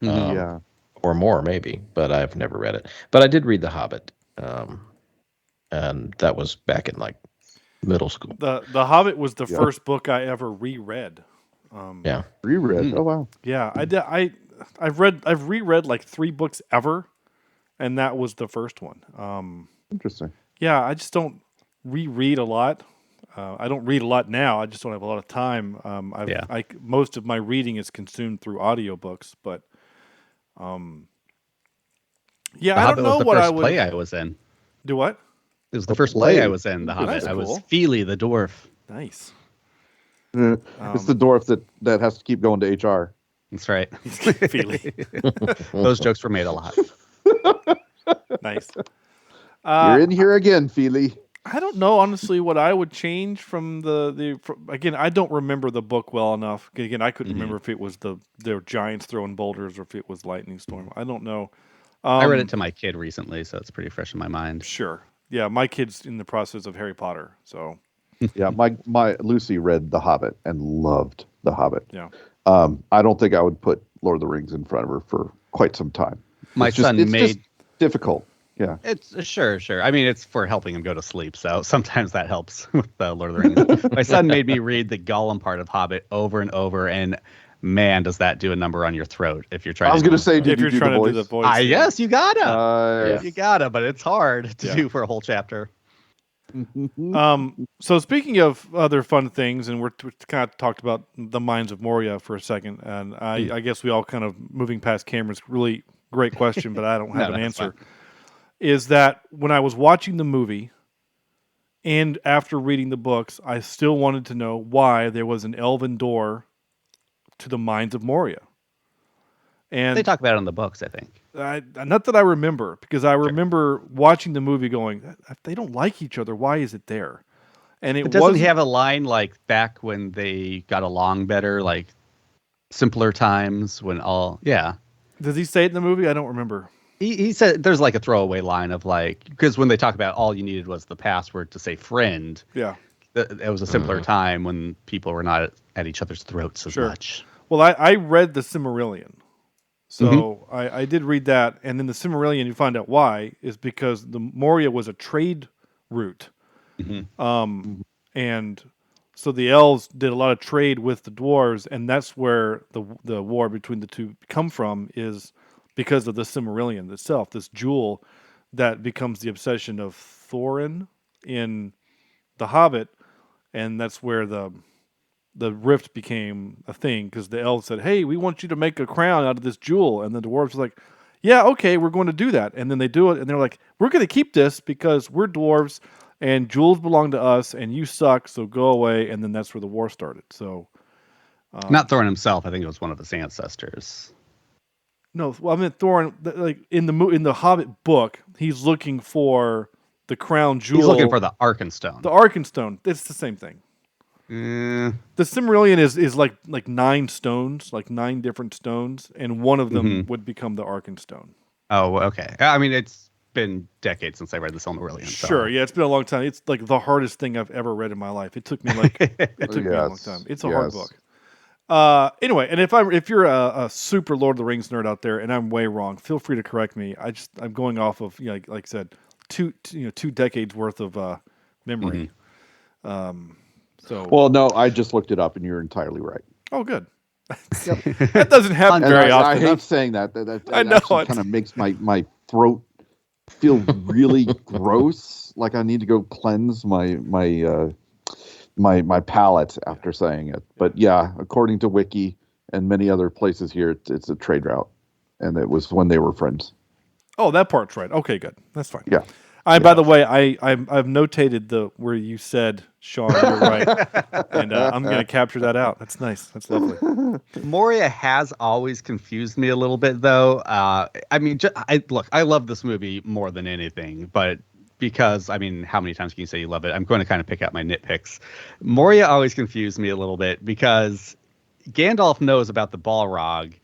[SPEAKER 6] Yeah.
[SPEAKER 4] Or more, maybe, but I've never read it. But I did read The Hobbit, and that was back in like middle school.
[SPEAKER 7] The Hobbit was the first book I ever reread.
[SPEAKER 6] Reread. Oh wow.
[SPEAKER 7] Yeah, I did. I've reread like 3 books ever, and that was the first one.
[SPEAKER 6] Interesting.
[SPEAKER 7] Yeah, I just don't reread a lot. I don't read a lot now. I just don't have a lot of time. Most of my reading is consumed through audiobooks, but.
[SPEAKER 5] The
[SPEAKER 7] I
[SPEAKER 5] Hobbit
[SPEAKER 7] don't know
[SPEAKER 5] was the
[SPEAKER 7] what
[SPEAKER 5] first
[SPEAKER 7] I would
[SPEAKER 5] play I was in.
[SPEAKER 7] Do what?
[SPEAKER 5] It was the first play I was in. The Hobbit.
[SPEAKER 7] That's
[SPEAKER 5] I was
[SPEAKER 7] cool.
[SPEAKER 5] Feely the dwarf.
[SPEAKER 7] Nice.
[SPEAKER 6] It's the dwarf that has to keep going to HR.
[SPEAKER 5] That's right.
[SPEAKER 7] Feely.
[SPEAKER 5] Those jokes were made a lot.
[SPEAKER 7] Nice.
[SPEAKER 6] You're in here again, Feely.
[SPEAKER 7] I don't know honestly what I would change from again. I don't remember the book well enough. Again, I couldn't remember if it was the giants throwing boulders or if it was lightning storm. I don't know.
[SPEAKER 5] I read it to my kid recently, so it's pretty fresh in my mind.
[SPEAKER 7] Sure. Yeah, my kid's in the process of Harry Potter, so.
[SPEAKER 6] Yeah, my Lucy read The Hobbit and loved The Hobbit.
[SPEAKER 7] Yeah.
[SPEAKER 6] I don't think I would put Lord of the Rings in front of her for quite some time.
[SPEAKER 5] It's just
[SPEAKER 6] difficult. Yeah.
[SPEAKER 5] It's sure. I mean, it's for helping him go to sleep, so sometimes that helps with Lord of the Rings. My son made me read the Gollum part of Hobbit over and over, and man, does that do a number on your throat if you're trying.
[SPEAKER 6] I was going to say,
[SPEAKER 7] if you're trying to do the voice.
[SPEAKER 5] Yes, you gotta.
[SPEAKER 6] Yes.
[SPEAKER 5] You gotta, but it's hard to do for a whole chapter.
[SPEAKER 7] So speaking of other fun things, and we're kind of talked about the Mines of Moria for a second, and I guess we all kind of moving past Cameron's really great question, but I don't have an answer.
[SPEAKER 5] Fine.
[SPEAKER 7] Is that when I was watching the movie and after reading the books, I still wanted to know why there was an elven door to the Mines of Moria. And
[SPEAKER 5] they talk about it in the books, I think.
[SPEAKER 7] Not that I remember, because I remember watching the movie going, if they don't like each other, why is it there? And it
[SPEAKER 5] doesn't he have a line like back when they got along better, like simpler times when all, yeah.
[SPEAKER 7] Does he say it in the movie? I don't remember.
[SPEAKER 5] He said there's like a throwaway line of like, because when they talk about all you needed was the password to say friend.
[SPEAKER 7] Yeah.
[SPEAKER 5] It was a simpler time when people were not at each other's throats as much.
[SPEAKER 7] Well, I read the Silmarillion. So I did read that. And in the Silmarillion, you find out why, is because the Moria was a trade route. And so the elves did a lot of trade with the dwarves, and that's where the war between the two come from, is because of the Silmarillion itself, this jewel that becomes the obsession of Thorin in The Hobbit, and that's where the rift became a thing, because the elves said, hey, we want you to make a crown out of this jewel, and the dwarves were like, yeah, okay, we're going to do that. And then they do it, and they're like, we're going to keep this because we're dwarves, and jewels belong to us, and you suck, so go away. And then that's where the war started. So,
[SPEAKER 5] not Thorin himself. I think it was one of his ancestors.
[SPEAKER 7] No, well, I mean Thorin. Like in the Hobbit book, he's looking for the crown jewel.
[SPEAKER 5] He's looking for the Arkenstone.
[SPEAKER 7] The Arkenstone. It's the same thing. The Silmarillion is like 9 stones, like 9 different stones, and one of them would become the Arkenstone.
[SPEAKER 5] Oh, okay. I mean, it's been decades since I read the Silmarillion. So.
[SPEAKER 7] Sure, yeah, it's been a long time. It's like the hardest thing I've ever read in my life. It took me me a long time. It's a hard book. Anyway, and if you're a super Lord of the Rings nerd out there, and I'm way wrong, feel free to correct me. I'm going off of like I said, two decades worth of memory.
[SPEAKER 6] Well, no, I just looked it up, and you're entirely right.
[SPEAKER 7] Oh, good. That doesn't happen very often.
[SPEAKER 6] I hate saying that. That
[SPEAKER 7] I know
[SPEAKER 6] kind of makes my throat feel really gross. Like I need to go cleanse my palate after saying it. But yeah, according to Wiki and many other places here, it's a trade route, and it was when they were friends.
[SPEAKER 7] Oh, that part's right. Okay, good. That's fine.
[SPEAKER 6] Yeah.
[SPEAKER 7] By the way, I've notated where you said Sean, you're right. And I'm going to capture that out. That's nice. That's lovely.
[SPEAKER 5] Moria has always confused me a little bit, though. I mean, I love this movie more than anything, but because, I mean, how many times can you say you love it? I'm going to kind of pick out my nitpicks. Moria always confused me a little bit because Gandalf knows about the Balrog.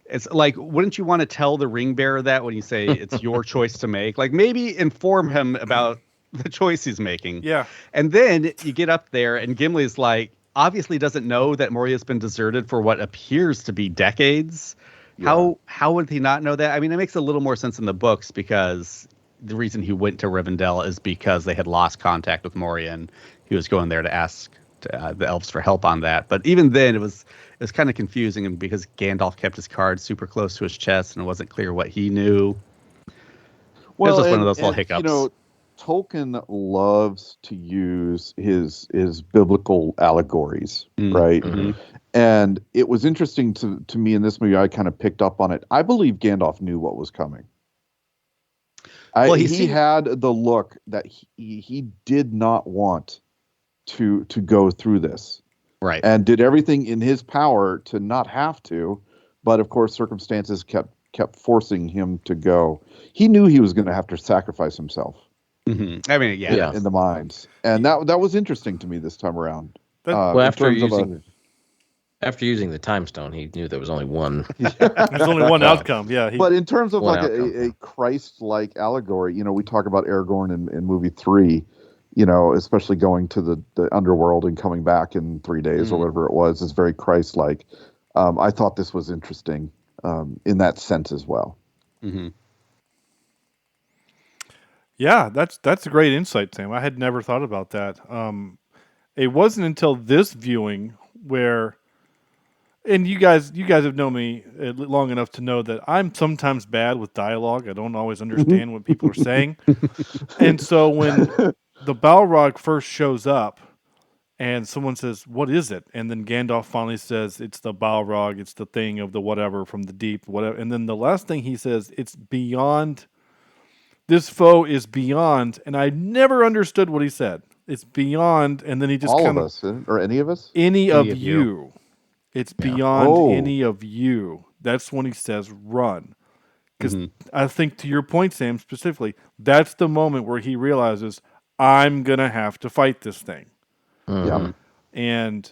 [SPEAKER 5] It's like, wouldn't you want to tell the ring bearer that when you say it's your choice to make? Like, maybe inform him about the choice he's making.
[SPEAKER 7] Yeah.
[SPEAKER 5] And then you get up there and Gimli's like, obviously doesn't know that Moria's been deserted for what appears to be decades. Yeah. How would he not know that? I mean, it makes a little more sense in the books because the reason he went to Rivendell is because they had lost contact with Moria and he was going there to ask the elves for help on that. But even then, it was kind of confusing, and because Gandalf kept his cards super close to his chest and it wasn't clear what he knew. Well, it was just one of those little hiccups.
[SPEAKER 6] You know, Tolkien loves to use his biblical allegories, right? Mm-hmm. And it was interesting to me in this movie. I kind of picked up on it. I believe Gandalf knew what was coming. He had the look that he did not want to go through this,
[SPEAKER 5] right?
[SPEAKER 6] And did everything in his power to not have to, but of course circumstances kept forcing him to go. He knew he was going to have to sacrifice himself.
[SPEAKER 5] Mm-hmm. I mean, yeah,
[SPEAKER 6] in the mines, and that was interesting to me this time around.
[SPEAKER 4] Well, after using the time stone, he knew there was only one.
[SPEAKER 7] There's only one outcome. Yeah,
[SPEAKER 6] but in terms of like a Christ-like allegory, you know, we talk about Aragorn in movie 3. You know, especially going to the underworld and coming back in 3 days or whatever it was, is very Christ-like. I thought this was interesting in that sense as well.
[SPEAKER 5] Mm-hmm.
[SPEAKER 7] Yeah, that's a great insight, Sam. I had never thought about that. It wasn't until this viewing where, and you guys have known me long enough to know that I'm sometimes bad with dialogue. I don't always understand what people are saying. And so when the Balrog first shows up and someone says, "What is it?" And then Gandalf finally says, "It's the Balrog, it's the thing of the whatever from the deep, whatever." And then the last thing he says, "It's beyond, this foe is beyond," and I never understood what he said. It's beyond, and then he just
[SPEAKER 6] all of us, or any of us?
[SPEAKER 7] Any of you. It's beyond any of you. That's when he says run. Because I think, to your point, Sam, specifically, that's the moment where he realizes, I'm going to have to fight this thing.
[SPEAKER 6] Yeah.
[SPEAKER 7] And,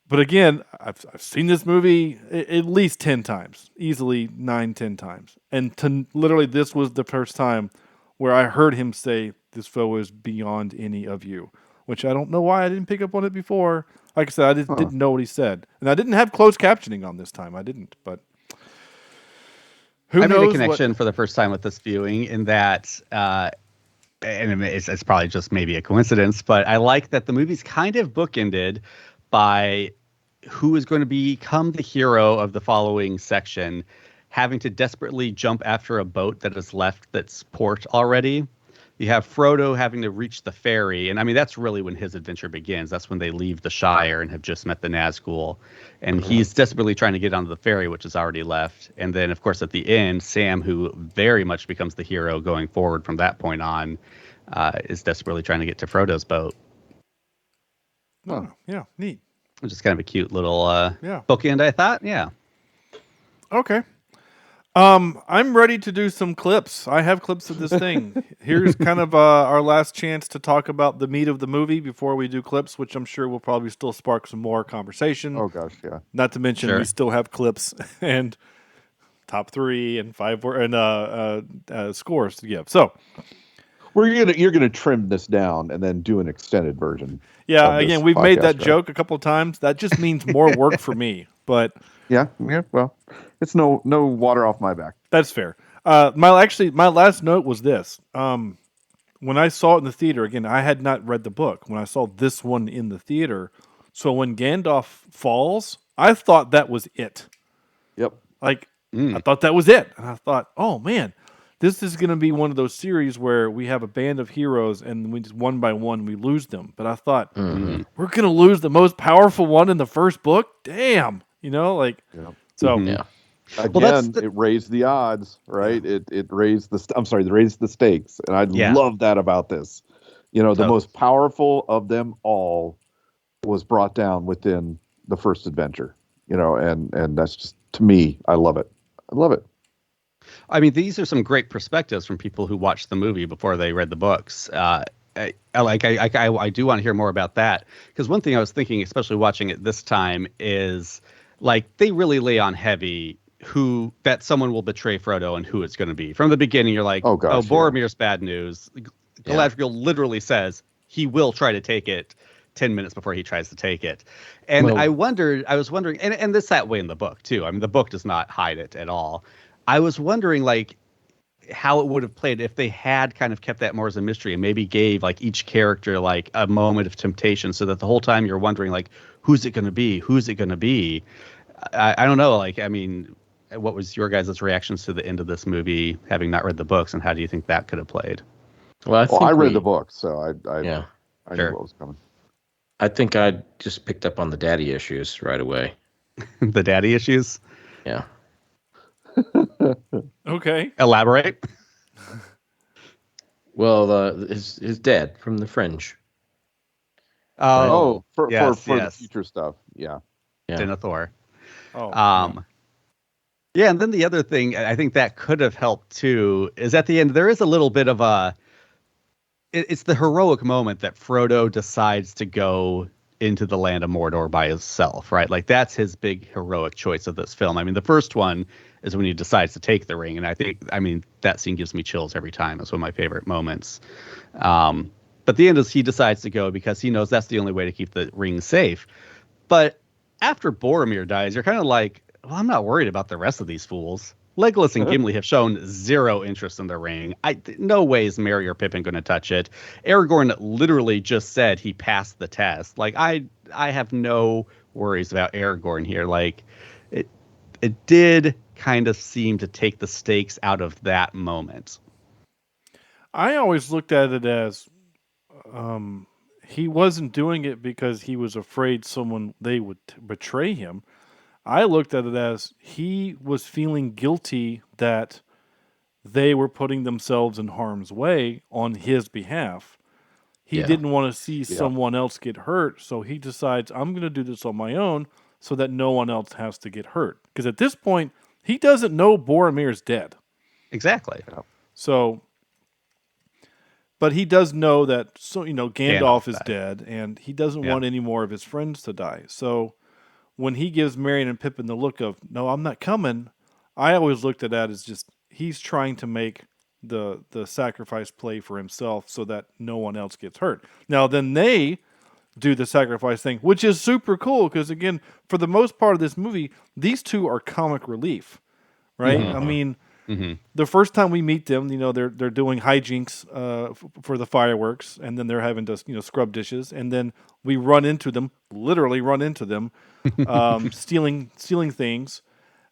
[SPEAKER 7] but again, I've seen this movie at least 10 times, easily 9-10 times. And literally, this was the first time where I heard him say, this foe is beyond any of you, which I don't know why I didn't pick up on it before. Like I said, I just didn't know what he said. And I didn't have closed captioning on this time. I didn't, but who knows?
[SPEAKER 5] I made a connection for the first time with this viewing in that, and it's probably just maybe a coincidence, but I like that the movie's kind of bookended by who is going to become the hero of the following section, having to desperately jump after a boat that has left that's port already. You have Frodo having to reach the ferry, and I mean, that's really when his adventure begins. That's when they leave the Shire and have just met the Nazgul, and he's desperately trying to get onto the ferry, which is already left. And then, of course, at the end, Sam, who very much becomes the hero going forward from that point on, is desperately trying to get to Frodo's boat.
[SPEAKER 7] Oh, yeah, neat.
[SPEAKER 5] Which is kind of a cute little bookend, I thought. Yeah.
[SPEAKER 7] Okay. I'm ready to do some clips. I have clips of this thing. Here's kind of our last chance to talk about the meat of the movie before we do clips, which I'm sure will probably still spark some more conversation.
[SPEAKER 6] Oh gosh, yeah.
[SPEAKER 7] Not to mention we still have clips and top 3 and 5 and scores to give. So
[SPEAKER 6] you're gonna trim this down and then do an extended version.
[SPEAKER 7] Yeah, again, we've made that joke a couple of times. That just means more work for me. But
[SPEAKER 6] yeah. Well, it's no water off my back.
[SPEAKER 7] That's fair. My last note was this. When I saw it in the theater, again, I had not read the book. When I saw this one in the theater, so when Gandalf falls, I thought that was it.
[SPEAKER 6] Yep.
[SPEAKER 7] I thought that was it, and I thought, oh man, this is going to be one of those series where we have a band of heroes, and we just one by one we lose them. But I thought we're going to lose the most powerful one in the first book. Damn, so
[SPEAKER 6] yeah. Again, it raised the odds, right? It raised the stakes, and I love that about this. You know, the most powerful of them all was brought down within the first adventure. You know, and that's just, to me, I love it. I love it.
[SPEAKER 5] I mean, these are some great perspectives from people who watched the movie before they read the books. I do want to hear more about that, because one thing I was thinking, especially watching it this time, is like they really lay on heavy that someone will betray Frodo and who it's going to be. From the beginning, you're like, Boromir's bad news. Galadriel literally says he will try to take it 10 minutes before he tries to take it. And I was wondering, and this that way in the book too. I mean, the book does not hide it at all. I was wondering, like, how it would have played if they had kind of kept that more as a mystery and maybe gave like each character like a moment of temptation, so that the whole time you're wondering, like, who's it going to be? Who's it going to be? I don't know. Like, I mean, what was your guys' reactions to the end of this movie, having not read the books, and how do you think that could have played?
[SPEAKER 6] Well, I read the book, so I knew what was coming.
[SPEAKER 4] I think I just picked up on the daddy issues right away.
[SPEAKER 5] The daddy issues?
[SPEAKER 4] Yeah.
[SPEAKER 7] Okay.
[SPEAKER 5] Elaborate.
[SPEAKER 4] Well, his dad from The Fringe.
[SPEAKER 6] For the future stuff. Yeah.
[SPEAKER 5] Denethor.
[SPEAKER 7] Oh.
[SPEAKER 5] Yeah, and then the other thing I think that could have helped too is at the end there is a little bit of it's the heroic moment that Frodo decides to go into the land of Mordor by himself, right? Like that's his big heroic choice of this film. I mean, the first one is when he decides to take the ring, and I mean that scene gives me chills every time. It's one of my favorite moments. But the end is he decides to go because he knows that's the only way to keep the ring safe. But after Boromir dies, you're kind of like, well, I'm not worried about the rest of these fools. Legolas and Gimli have shown zero interest in the ring. No way is Merry or Pippin going to touch it. Aragorn literally just said he passed the test. Like, I have no worries about Aragorn here. Like, it did kind of seem to take the stakes out of that moment.
[SPEAKER 7] I always looked at it as he wasn't doing it because he was afraid they would betray him. I looked at it as he was feeling guilty that they were putting themselves in harm's way on his behalf. He didn't want to see someone else get hurt, so he decides, I'm going to do this on my own so that no one else has to get hurt. Because at this point, he doesn't know Boromir's dead.
[SPEAKER 5] Exactly.
[SPEAKER 7] So, but he does know that, Gandalf is dead, and he doesn't want any more of his friends to die. So when he gives Merry and Pippin the look of, no, I'm not coming, I always looked at that as just, he's trying to make the sacrifice play for himself so that no one else gets hurt. Now, then they do the sacrifice thing, which is super cool, because, again, for the most part of this movie, these two are comic relief, right? Mm-hmm. I mean, the first time we meet them, they're doing hijinks for the fireworks, and then they're having to, scrub dishes, and then we literally run into them, stealing things.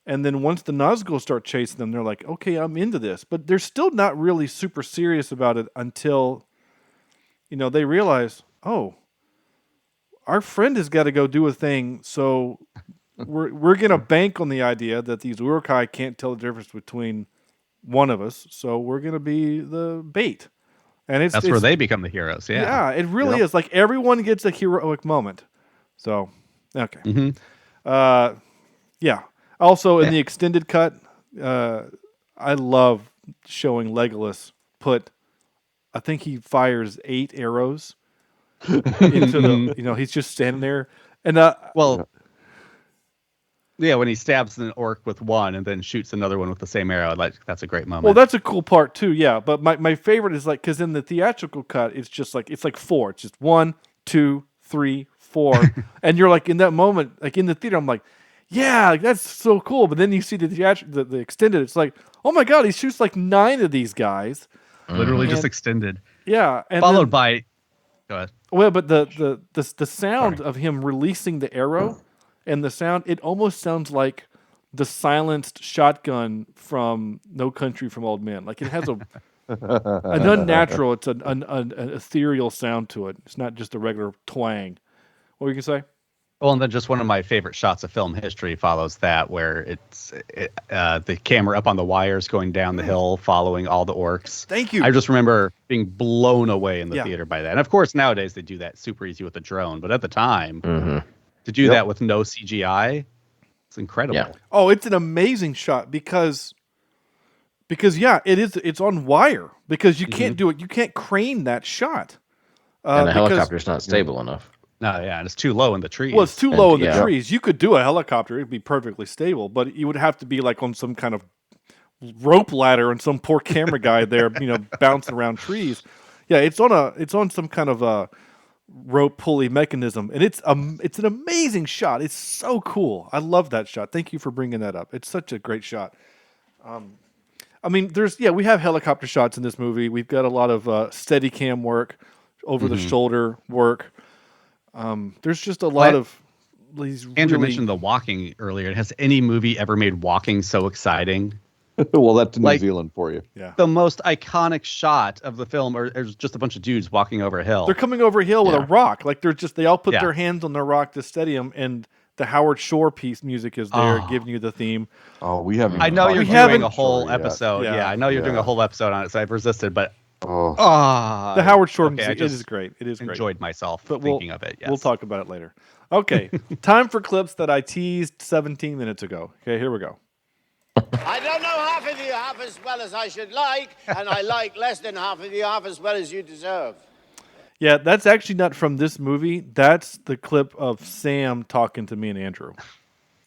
[SPEAKER 7] And then once the Nazgûl start chasing them, they're like, okay, I'm into this. But they're still not really super serious about it until, they realize, oh, our friend has got to go do a thing. So we're going to bank on the idea that these Uruk-hai can't tell the difference between one of us. So we're going to be the bait. And that's
[SPEAKER 5] where they become the heroes. Yeah.
[SPEAKER 7] Yeah, it really is. Like, everyone gets a heroic moment. So, okay. Mm-hmm. Yeah. Also, in the extended cut, I love showing Legolas I think he fires 8 arrows into the, he's just standing there. And,
[SPEAKER 5] when he stabs an orc with one and then shoots another one with the same arrow, that's a great moment.
[SPEAKER 7] Well, that's a cool part too, yeah. But my favorite is because in the theatrical cut, it's just it's 4. It's just 1, 2, 3, 4. And you're in that moment, in the theater, I'm like, yeah, that's so cool. But then you see the extended. It's like, oh my god, he shoots 9 of these guys,
[SPEAKER 5] literally just extended.
[SPEAKER 7] Yeah, and
[SPEAKER 5] followed by. Go ahead.
[SPEAKER 7] Well, but the sound of him releasing the arrow, and the sound, it almost sounds like the silenced shotgun from No Country for Old Men. It has an unnatural, it's an ethereal sound to it. It's not just a regular twang. What were you gonna say?
[SPEAKER 5] Well, and then just one of my favorite shots of film history follows that, where it's the camera up on the wires going down the hill, following all the orcs.
[SPEAKER 7] Thank you.
[SPEAKER 5] I just remember being blown away in the
[SPEAKER 7] Yeah.
[SPEAKER 5] theater by that. And of course, nowadays they do that super easy with a drone, but at the time,
[SPEAKER 4] Mm-hmm.
[SPEAKER 5] to do that with no CGI, it's incredible.
[SPEAKER 4] Yeah.
[SPEAKER 7] Oh, it's an amazing shot because yeah, it's on wire because you can't do it. You can't crane that shot.
[SPEAKER 4] And the
[SPEAKER 7] because-
[SPEAKER 4] helicopter's not stable enough.
[SPEAKER 5] No, yeah, and it's too low in the trees.
[SPEAKER 7] Well, it's too low in the
[SPEAKER 4] yeah.
[SPEAKER 7] trees. You could do a helicopter; it'd be perfectly stable, but you would have to be like on some kind of rope ladder and some poor camera guy there, bouncing around trees. Yeah, it's on some kind of a rope pulley mechanism, and it's an amazing shot. It's so cool. I love that shot. Thank you for bringing that up. It's such a great shot. I mean, we have helicopter shots in this movie. We've got a lot of Steadicam work, over the shoulder work. There's just a lot of these.
[SPEAKER 5] Andrew mentioned the walking earlier. Has any movie ever made walking so exciting?
[SPEAKER 6] Well, that's New Zealand for you.
[SPEAKER 7] Yeah.
[SPEAKER 5] The most iconic shot of the film is just a bunch of dudes walking over a hill.
[SPEAKER 7] They're coming over a hill with a rock. Like they all put
[SPEAKER 5] Yeah.
[SPEAKER 7] their hands on the rock to steady them, and the Howard Shore piece music is there, giving you the theme.
[SPEAKER 6] Oh, we haven't.
[SPEAKER 5] I know you're
[SPEAKER 7] haven't-
[SPEAKER 5] doing a whole
[SPEAKER 6] Sure, yeah.
[SPEAKER 5] episode.
[SPEAKER 7] Yeah.
[SPEAKER 5] Yeah, I know you're doing a whole episode on it, so I've resisted. But
[SPEAKER 6] Oh,
[SPEAKER 7] The Howard Shore
[SPEAKER 5] okay,
[SPEAKER 7] music,
[SPEAKER 5] I
[SPEAKER 7] it
[SPEAKER 5] just
[SPEAKER 7] is great. It is great.
[SPEAKER 5] enjoyed myself
[SPEAKER 7] But
[SPEAKER 5] thinking of it. Yes.
[SPEAKER 7] We'll talk about it later. Okay, time for clips that I teased 17 minutes ago. Okay, here we go.
[SPEAKER 8] I don't know half of you half as well as I should like, and I like less than half of you half as well as you deserve.
[SPEAKER 7] Yeah, that's actually not from this movie. That's the clip of Sam talking to me and Andrew.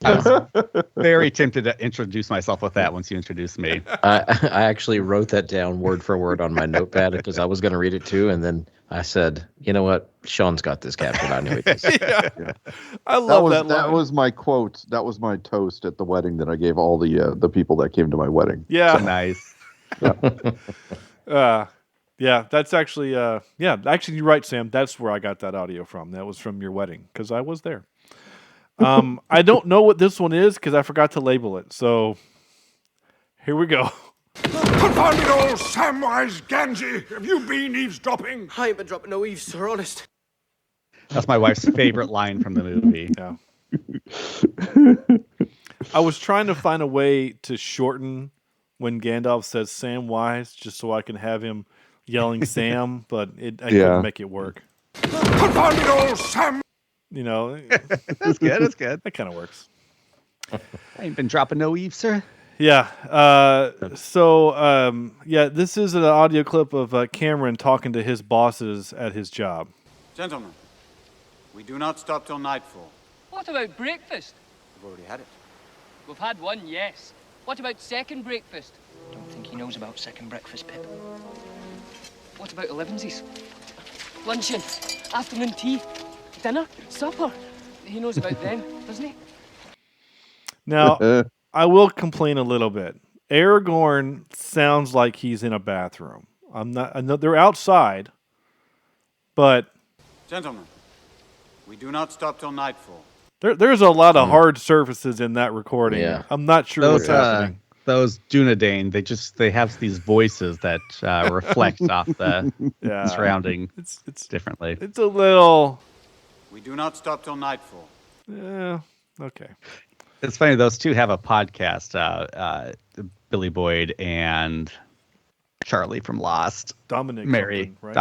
[SPEAKER 5] I was very tempted to introduce myself with that once you introduced me.
[SPEAKER 4] I actually wrote that down word for word on my notepad because I was going to read it too, and then I said, "You know what? Sean's got this captured. I knew it."
[SPEAKER 7] I love that line.
[SPEAKER 6] That was my quote. That was my toast at the wedding that I gave all the people that came to my wedding.
[SPEAKER 7] Yeah.
[SPEAKER 5] Nice.
[SPEAKER 7] Yeah, that's actually, actually, you're right, Sam. That's where I got that audio from. That was from your wedding because I was there. I don't know what this one is because I forgot to label it. So here we go.
[SPEAKER 9] Confounded old Samwise Gamgee! Have you been eavesdropping?
[SPEAKER 8] I ain't been dropping no eaves, sir, honest.
[SPEAKER 5] That's my wife's favorite line from the movie.
[SPEAKER 7] Yeah. I was trying to find a way to shorten when Gandalf says Samwise just so I can have him yelling Sam, but I couldn't make it work.
[SPEAKER 9] Confounded old Sam!
[SPEAKER 5] That's good. That's good.
[SPEAKER 7] That kind of works.
[SPEAKER 5] I ain't been dropping no eaves, sir.
[SPEAKER 7] Yeah. This is an audio clip of Cameron talking to his bosses at his job.
[SPEAKER 10] Gentlemen, we do not stop till nightfall.
[SPEAKER 11] What about breakfast?
[SPEAKER 10] We've already had it.
[SPEAKER 11] We've had one, yes. What about second breakfast?
[SPEAKER 12] Don't think he knows about second breakfast, Pip.
[SPEAKER 11] What about 11sies? Luncheon, afternoon tea, dinner, supper. He knows about them, doesn't he?
[SPEAKER 7] Now, I will complain a little bit. Aragorn sounds like he's in a bathroom. I know they're outside, but
[SPEAKER 10] Gentlemen, we do not stop till nightfall.
[SPEAKER 7] there's a lot of hard surfaces in that recording.
[SPEAKER 4] Yeah.
[SPEAKER 7] I'm not sure what's happening.
[SPEAKER 5] Those Dunedain, they have these voices that reflect off the surrounding
[SPEAKER 7] it's
[SPEAKER 5] differently.
[SPEAKER 7] It's a little.
[SPEAKER 10] We do not stop till nightfall.
[SPEAKER 7] Yeah. Okay.
[SPEAKER 5] It's funny, those two have a podcast, Billy Boyd and Charlie from Lost.
[SPEAKER 7] Dominic
[SPEAKER 5] Monaghan.
[SPEAKER 7] Yeah.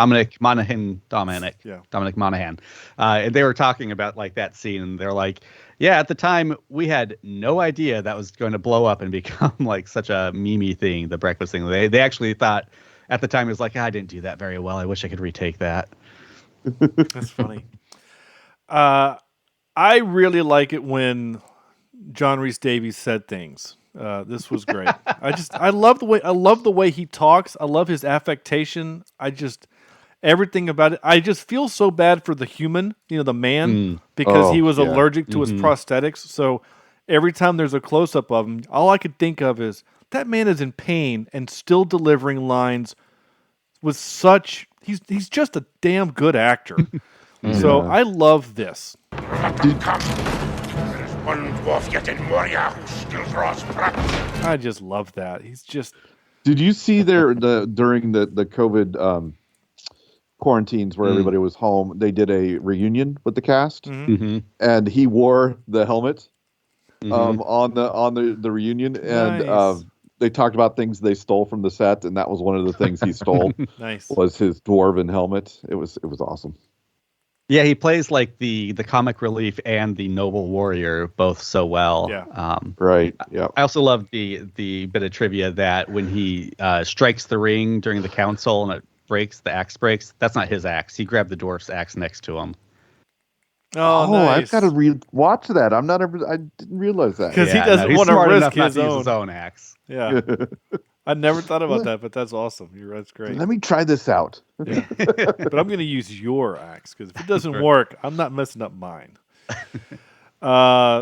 [SPEAKER 5] Dominic Monaghan. And they were talking about like that scene, and they're like, yeah, at the time we had no idea that was going to blow up and become like such a memey thing, the breakfast thing. They actually thought at the time it was like, I didn't do that very well. I wish I could retake that.
[SPEAKER 7] That's funny. I really like it when John Rhys Davies said things. This was great. I love the way he talks. I love his affectation. Everything about it. I just feel so bad for the human, the man, because he was allergic to his prosthetics. So every time there's a close up of him, all I could think of is that man is in pain and still delivering lines with such. He's just a damn good actor. So I love this.
[SPEAKER 9] There is one dwarf yet in Moria who still draws breath.
[SPEAKER 7] I just love that. He's just.
[SPEAKER 6] Did you see during the COVID quarantines where everybody was home, they did a reunion with the cast, and he wore the helmet on the reunion, and they talked about things they stole from the set, and that was one of the things he stole. Was his dwarven helmet. It was awesome.
[SPEAKER 5] Yeah, he plays like the comic relief and the noble warrior both so well.
[SPEAKER 7] Yeah.
[SPEAKER 6] Right. Yeah.
[SPEAKER 5] I also love the bit of trivia that when he strikes the ring during the council and it breaks, the axe breaks. That's not his axe. He grabbed the dwarf's axe next to him.
[SPEAKER 7] Oh, nice.
[SPEAKER 6] I've got to watch that. I didn't realize that.
[SPEAKER 7] Because he doesn't want to risk
[SPEAKER 5] his own axe.
[SPEAKER 7] Yeah. I never thought about that, but that's awesome. That's great.
[SPEAKER 6] Let me try this out.
[SPEAKER 7] Yeah. But I'm going to use your axe, because if it doesn't work, I'm not messing up mine.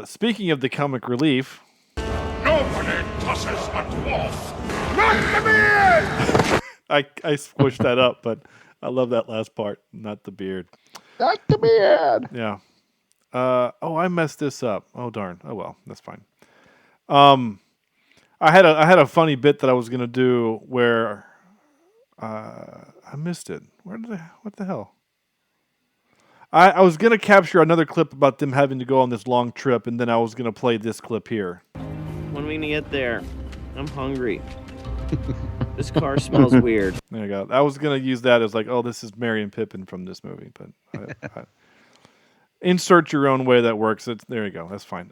[SPEAKER 7] Speaking of the comic relief.
[SPEAKER 9] Nobody tosses a dwarf. Not the beard!
[SPEAKER 7] I squished that up, but I love that last part. Not the beard.
[SPEAKER 6] Not the beard.
[SPEAKER 7] Yeah. I messed this up. Oh, darn. Oh, well. That's fine. I had a funny bit that I was gonna do where I missed it. What the hell? I was gonna capture another clip about them having to go on this long trip, and then I was gonna play this clip here.
[SPEAKER 13] When are we gonna get there? I'm hungry. This car smells weird.
[SPEAKER 7] There you go. I was gonna use that as like, oh, this is Merry and Pippin from this movie, but I insert your own way that works. There you go. That's fine.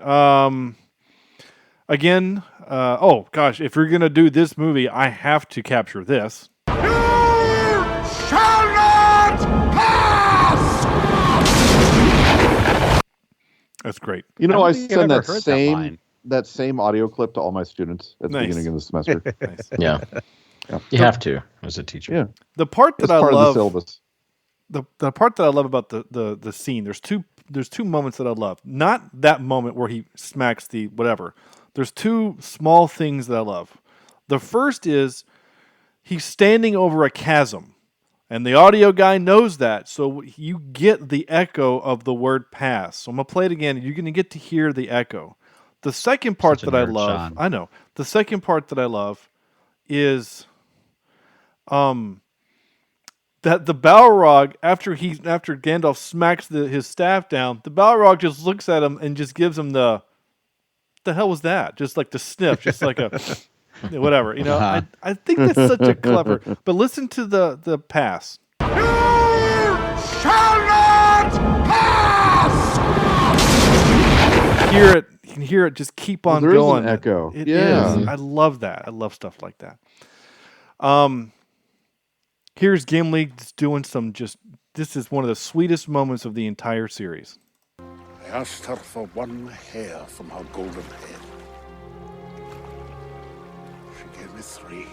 [SPEAKER 7] Again, oh gosh, if you're gonna do this movie, I have to capture this.
[SPEAKER 9] You shall not pass!
[SPEAKER 7] That's great.
[SPEAKER 6] You know, I send that same audio clip to all my students at the beginning of the semester.
[SPEAKER 4] Nice. Yeah. You have to as a teacher.
[SPEAKER 6] Yeah.
[SPEAKER 7] The part that
[SPEAKER 6] I love,
[SPEAKER 7] of
[SPEAKER 6] the syllabus.
[SPEAKER 7] The part that I love about the scene, there's two moments that I love. Not that moment where he smacks the whatever. There's two small things that I love. The first is he's standing over a chasm, and the audio guy knows that, so you get the echo of the word pass. So I'm going to play it again, and you're going to get to hear the echo. The second part that I love, Sean. I know. The second part that I love is that the Balrog, after Gandalf smacks his staff down, the Balrog just looks at him and just gives him the hell was that? Just like the sniff, just like a whatever. You know, I think that's such a clever. But listen to the pass.
[SPEAKER 9] You shall not pass!
[SPEAKER 7] Hear it. You can hear it. Just keep on going.
[SPEAKER 6] There is an echo.
[SPEAKER 7] It is. I love that. I love stuff like that. Here's Gimli just doing some. This is one of the sweetest moments of the entire series.
[SPEAKER 9] I asked her for one hair from her golden head. She gave me 3.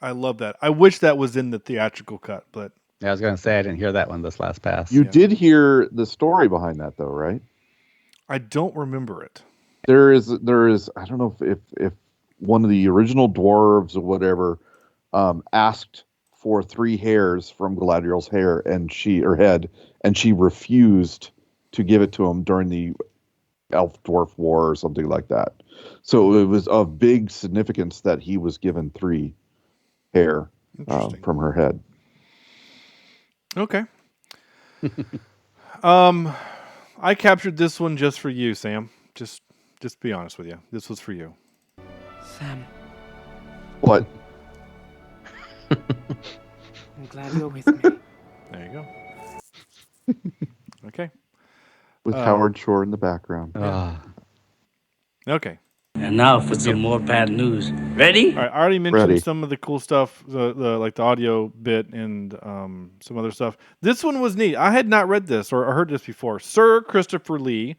[SPEAKER 7] I love that. I wish that was in the theatrical cut, but
[SPEAKER 5] yeah, I was going to say I didn't hear that one this last pass.
[SPEAKER 6] You did hear the story behind that, though, right?
[SPEAKER 7] I don't remember it.
[SPEAKER 6] There is. I don't know if one of the original dwarves or whatever asked for 3 hairs from Galadriel's hair and head, and she refused to give it to him during the Elf-Dwarf War or something like that. So it was of big significance that he was given 3 hair from her head.
[SPEAKER 7] Okay. I captured this one just for you, Sam. Just be honest with you. This was for you.
[SPEAKER 13] Sam.
[SPEAKER 6] What?
[SPEAKER 13] I'm glad you're with me.
[SPEAKER 7] There you go. Okay.
[SPEAKER 6] With Howard Shore in the background.
[SPEAKER 7] Okay.
[SPEAKER 14] And now for some more bad news. Ready?
[SPEAKER 7] All right, I already mentioned some of the cool stuff, like the audio bit and some other stuff. This one was neat. I had not read this or heard this before. Sir Christopher Lee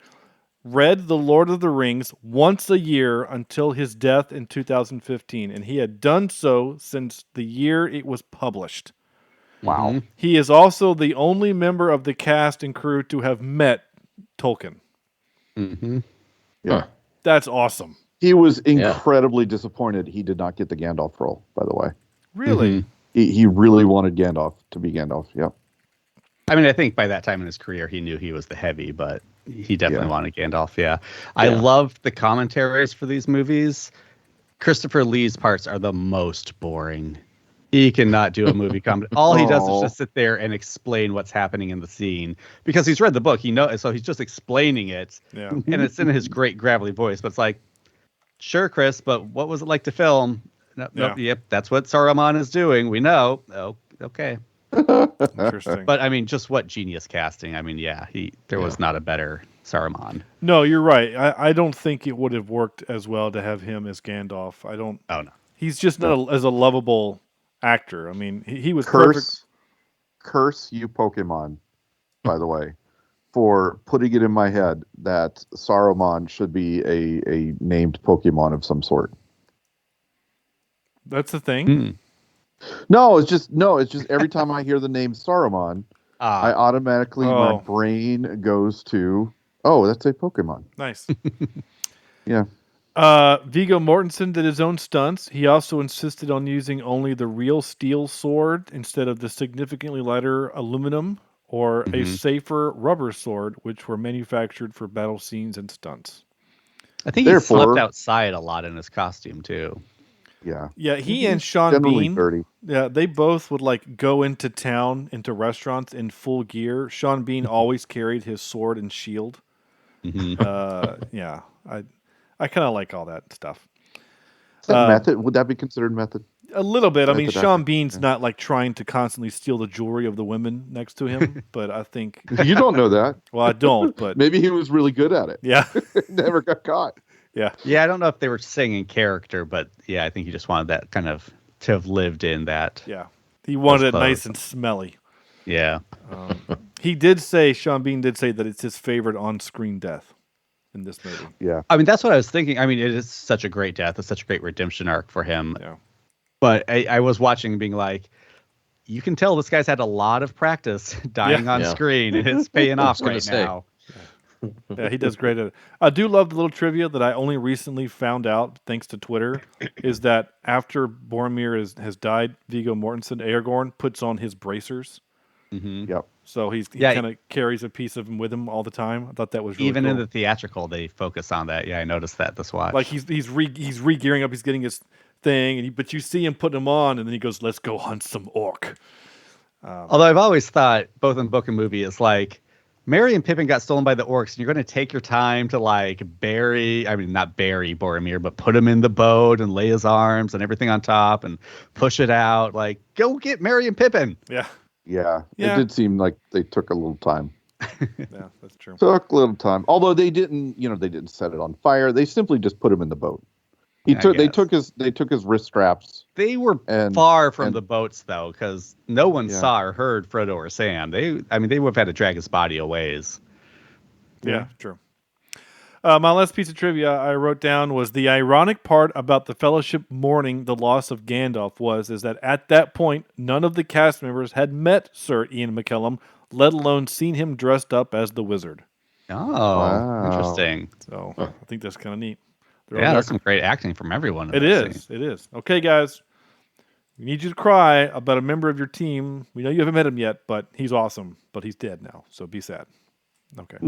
[SPEAKER 7] read The Lord of the Rings once a year until his death in 2015, and he had done so since the year it was published.
[SPEAKER 6] Wow.
[SPEAKER 5] Mm-hmm.
[SPEAKER 7] He is also the only member of the cast and crew to have met Tolkien.
[SPEAKER 5] Mm-hmm.
[SPEAKER 6] Yeah.
[SPEAKER 7] That's awesome.
[SPEAKER 6] He was incredibly disappointed he did not get the Gandalf role, by the way.
[SPEAKER 7] Really?
[SPEAKER 6] Mm-hmm. He really wanted Gandalf to be Gandalf, yeah.
[SPEAKER 5] I mean, I think by that time in his career, he knew he was the heavy, but he definitely wanted Gandalf, yeah. I loved the commentaries for these movies. Christopher Lee's parts are the most boring. He cannot do a movie comedy. All he does is just sit there and explain what's happening in the scene because he's read the book. He knows, so he's just explaining it.
[SPEAKER 7] Yeah.
[SPEAKER 5] And it's in his great gravelly voice. But it's like, sure, Chris, but what was it like to film? Nope, yep, that's what Saruman is doing. We know. Oh, okay.
[SPEAKER 7] Interesting.
[SPEAKER 5] But I mean, just what genius casting. I mean, there was not a better Saruman.
[SPEAKER 7] No, you're right. I don't think it would have worked as well to have him as Gandalf. I don't.
[SPEAKER 5] Oh no.
[SPEAKER 7] He's just not as a lovable actor. I mean, he was
[SPEAKER 6] Curse you, Pokemon, by the way, for putting it in my head that Saruman should be a named Pokemon of some sort.
[SPEAKER 7] That's the thing.
[SPEAKER 6] No, it's just every time I hear the name Saruman, I automatically my brain goes to that's a Pokemon.
[SPEAKER 7] Nice.
[SPEAKER 6] Yeah.
[SPEAKER 7] Viggo Mortensen did his own stunts. He also insisted on using only the real steel sword instead of the significantly lighter aluminum or a safer rubber sword, which were manufactured for battle scenes and stunts.
[SPEAKER 5] I think he slept outside a lot in his costume too.
[SPEAKER 6] Yeah.
[SPEAKER 7] Yeah, he and Sean Bean.
[SPEAKER 6] Dirty.
[SPEAKER 7] Yeah, they both would like go into town, into restaurants in full gear. Sean Bean always carried his sword and shield. Yeah, I kind of like all that stuff.
[SPEAKER 6] Is that method? Would that be considered method?
[SPEAKER 7] A little bit. I mean, Sean Bean's not like trying to constantly steal the jewelry of the women next to him, but I think
[SPEAKER 6] you don't know that.
[SPEAKER 7] Well, I don't, but
[SPEAKER 6] maybe he was really good at it.
[SPEAKER 7] Yeah,
[SPEAKER 6] never got caught.
[SPEAKER 7] Yeah.
[SPEAKER 5] I don't know if they were singing character, but yeah, I think he just wanted that kind of to have lived in that.
[SPEAKER 7] Yeah, he wanted it nice and smelly.
[SPEAKER 5] Yeah.
[SPEAKER 7] He did say, Sean Bean did say that it's his favorite on-screen death in this movie.
[SPEAKER 6] Yeah.
[SPEAKER 5] I mean, that's what I was thinking. I mean, it is such a great death. It's such a great redemption arc for him.
[SPEAKER 7] Yeah.
[SPEAKER 5] But I was watching being like, you can tell this guy's had a lot of practice dying on screen, and it's paying off right now.
[SPEAKER 7] Yeah, he does great at it. I do love the little trivia that I only recently found out, thanks to Twitter, is that after Boromir has died, Viggo Mortensen, Aragorn, puts on his bracers.
[SPEAKER 6] Yep.
[SPEAKER 7] So he kind of carries a piece of him with him all the time. I thought that was really
[SPEAKER 5] even
[SPEAKER 7] cool.
[SPEAKER 5] in the theatrical, they focus on that. Yeah, I noticed that this watch.
[SPEAKER 7] Like he's re-gearing up, he's getting his thing, but you see him putting him on, and then he goes, "Let's go hunt some orc."
[SPEAKER 5] Although I've always thought, both in book and movie, it's like Merry and Pippin got stolen by the orcs, and you're going to take your time to not bury Boromir, but put him in the boat and lay his arms and everything on top and push it out. Like, go get Merry and Pippin.
[SPEAKER 7] Yeah.
[SPEAKER 6] Yeah. It did seem like they took a little time.
[SPEAKER 7] Yeah, that's true.
[SPEAKER 6] Took a little time. Although they didn't set it on fire. They simply just put him in the boat. They took his wrist straps.
[SPEAKER 5] They were far from the boats though, because no one saw or heard Frodo or Sam. They would have had to drag his body a ways.
[SPEAKER 7] Yeah, true. My last piece of trivia I wrote down was the ironic part about the Fellowship mourning the loss of Gandalf is that at that point none of the cast members had met Sir Ian McKellen, let alone seen him dressed up as the wizard.
[SPEAKER 5] Oh, wow. Interesting.
[SPEAKER 7] So I think that's kind of neat.
[SPEAKER 5] That's some great acting from everyone.
[SPEAKER 7] It is. Okay, guys. We need you to cry about a member of your team. We know you haven't met him yet, but he's awesome. But he's dead now, so be sad. Okay,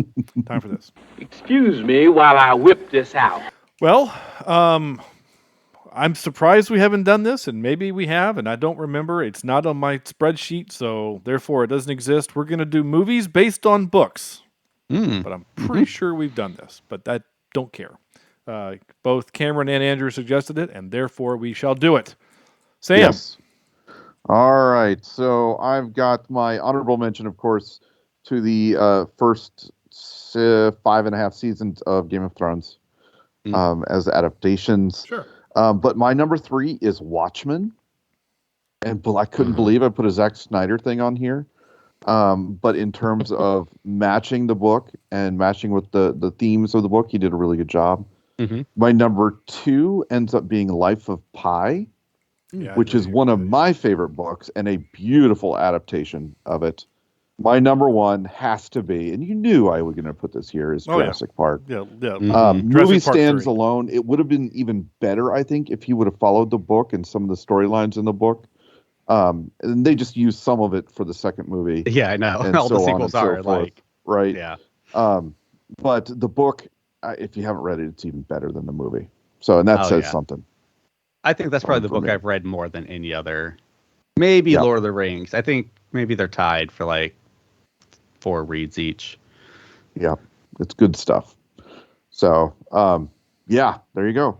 [SPEAKER 7] time for this.
[SPEAKER 15] Excuse me while I whip this out.
[SPEAKER 7] Well, I'm surprised we haven't done this, and maybe we have, and I don't remember. It's not on my spreadsheet, so therefore it doesn't exist. We're going to do movies based on books. But I'm pretty sure we've done this, but I don't care. Both Cameron and Andrew suggested it, and therefore we shall do it. Sam.
[SPEAKER 6] Yes. All right. So I've got my honorable mention, of course, to the first 5.5 seasons of Game of Thrones as adaptations.
[SPEAKER 7] Sure.
[SPEAKER 6] But my number 3 is Watchmen. And I couldn't believe I put a Zack Snyder thing on here. But in terms of matching the book and matching with the themes of the book, he did a really good job. My number 2 ends up being Life of Pi, which is one of my favorite books and a beautiful adaptation of it. My number 1 has to be, and you knew I was going to put this here, is Jurassic Park.
[SPEAKER 7] Yeah.
[SPEAKER 6] Movie stands alone. It would have been even better, I think, if he would have followed the book and some of the storylines in the book. And they just used some of it for the second movie.
[SPEAKER 5] Yeah, I know. All the sequels are like,
[SPEAKER 6] right.
[SPEAKER 5] Yeah.
[SPEAKER 6] But the book, if you haven't read it, it's even better than the movie. So, and that says something.
[SPEAKER 5] I think that's probably the book I've read more than any other Maybe Lord of the Rings. I think maybe they're tied for like 4 reads each.
[SPEAKER 6] Yeah, it's good stuff. So, yeah, there you go.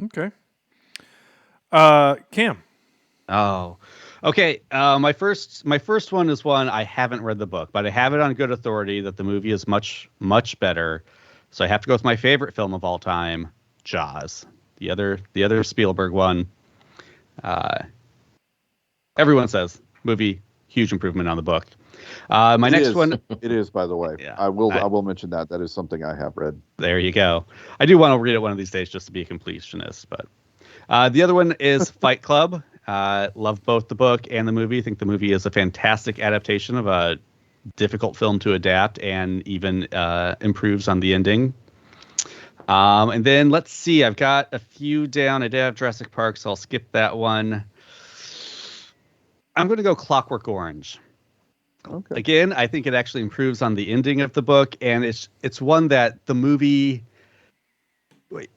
[SPEAKER 7] Okay. Cam.
[SPEAKER 5] Oh, okay. My first one is one I haven't read the book, but I have it on good authority that the movie is much, much better. So I have to go with my favorite film of all time, Jaws. The other Spielberg one. Everyone says movie, huge improvement on the book. My next one,
[SPEAKER 6] it is, by the way.
[SPEAKER 5] Yeah,
[SPEAKER 6] I will mention that. That is something I have read.
[SPEAKER 5] There you go. I do want to read it one of these days just to be a completionist. But the other one is Fight Club. Love both the book and the movie. I think the movie is a fantastic adaptation of a difficult film to adapt, and even improves on the ending. And then let's see. I've got a few down. I did have Jurassic Park, so I'll skip that one. I'm going to go Clockwork Orange.
[SPEAKER 6] Okay.
[SPEAKER 5] Again, I think it actually improves on the ending of the book, and it's one that the movie,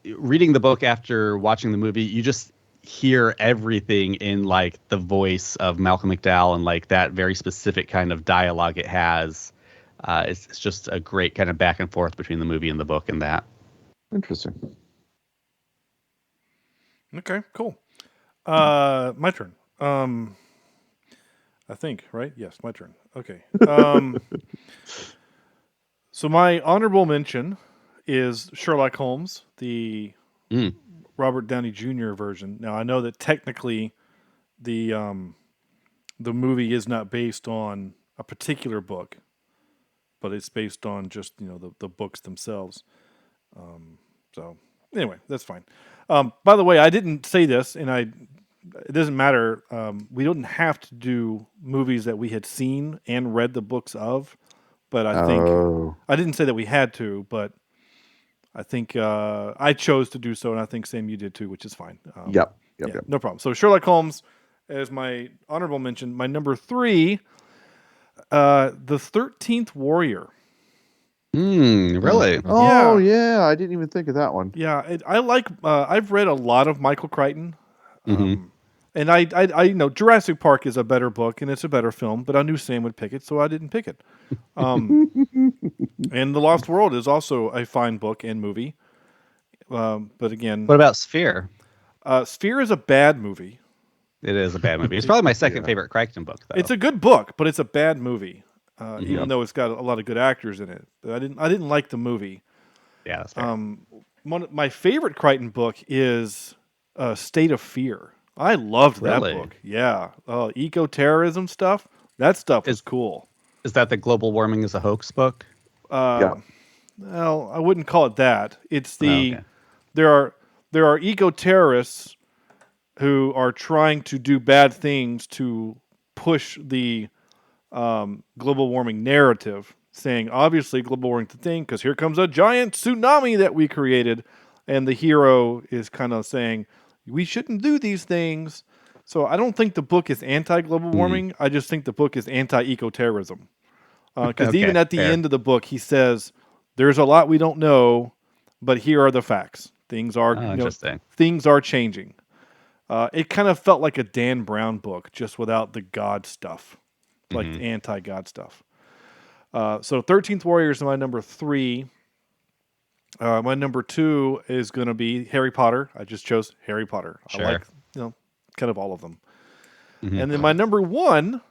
[SPEAKER 5] reading the book after watching the movie, you just hear everything in like the voice of Malcolm McDowell and like that very specific kind of dialogue it has. It's just a great kind of back and forth between the movie and the book and that.
[SPEAKER 6] Interesting.
[SPEAKER 7] Okay, cool. My turn. I think, right? Yes, my turn. Okay. So my honorable mention is Sherlock Holmes, the Robert Downey Jr. version. Now, I know that technically the movie is not based on a particular book, but it's based on just, the books themselves. So anyway, that's fine. By the way, I didn't say this, and it doesn't matter. We don't have to do movies that we had seen and read the books of, but I think I didn't say that we had to, but I think I chose to do so, and I think Sam, you did too, which is fine.
[SPEAKER 6] Yep.
[SPEAKER 7] No problem. So Sherlock Holmes as my honorable mention. My number 3, The 13th Warrior.
[SPEAKER 5] Really?
[SPEAKER 6] Oh yeah, I didn't even think of that one.
[SPEAKER 7] Yeah, I like. I've read a lot of Michael Crichton. And I know Jurassic Park is a better book and it's a better film, but I knew Sam would pick it, so I didn't pick it. And The Lost World is also a fine book and movie. But again,
[SPEAKER 5] what about Sphere?
[SPEAKER 7] Sphere is a bad movie.
[SPEAKER 5] It is a bad movie. It's probably my second favorite Crichton book, though.
[SPEAKER 7] It's a good book, but it's a bad movie. Even though it's got a lot of good actors in it. But I didn't like the movie.
[SPEAKER 5] Yeah, that's fair.
[SPEAKER 7] My favorite Crichton book is State of Fear. I loved that book. Yeah. Eco-terrorism stuff. That stuff is cool.
[SPEAKER 5] Is that the Global Warming is a Hoax book?
[SPEAKER 7] Well, I wouldn't call it that. It's the there are eco-terrorists who are trying to do bad things to push the global warming narrative, saying obviously global warming is the thing because here comes a giant tsunami that we created, and the hero is kind of saying we shouldn't do these things. So I don't think the book is anti-global warming. I just think the book is anti-eco-terrorism. Because even at the end of the book, he says, there's a lot we don't know, but here are the facts. Things are things are changing. It kind of felt like a Dan Brown book, just without the God stuff, like the anti-God stuff. So 13th Warrior is my number 3. My number 2 is going to be Harry Potter. I just chose Harry Potter.
[SPEAKER 5] Sure.
[SPEAKER 7] I like, kind of all of them. And then my number 1,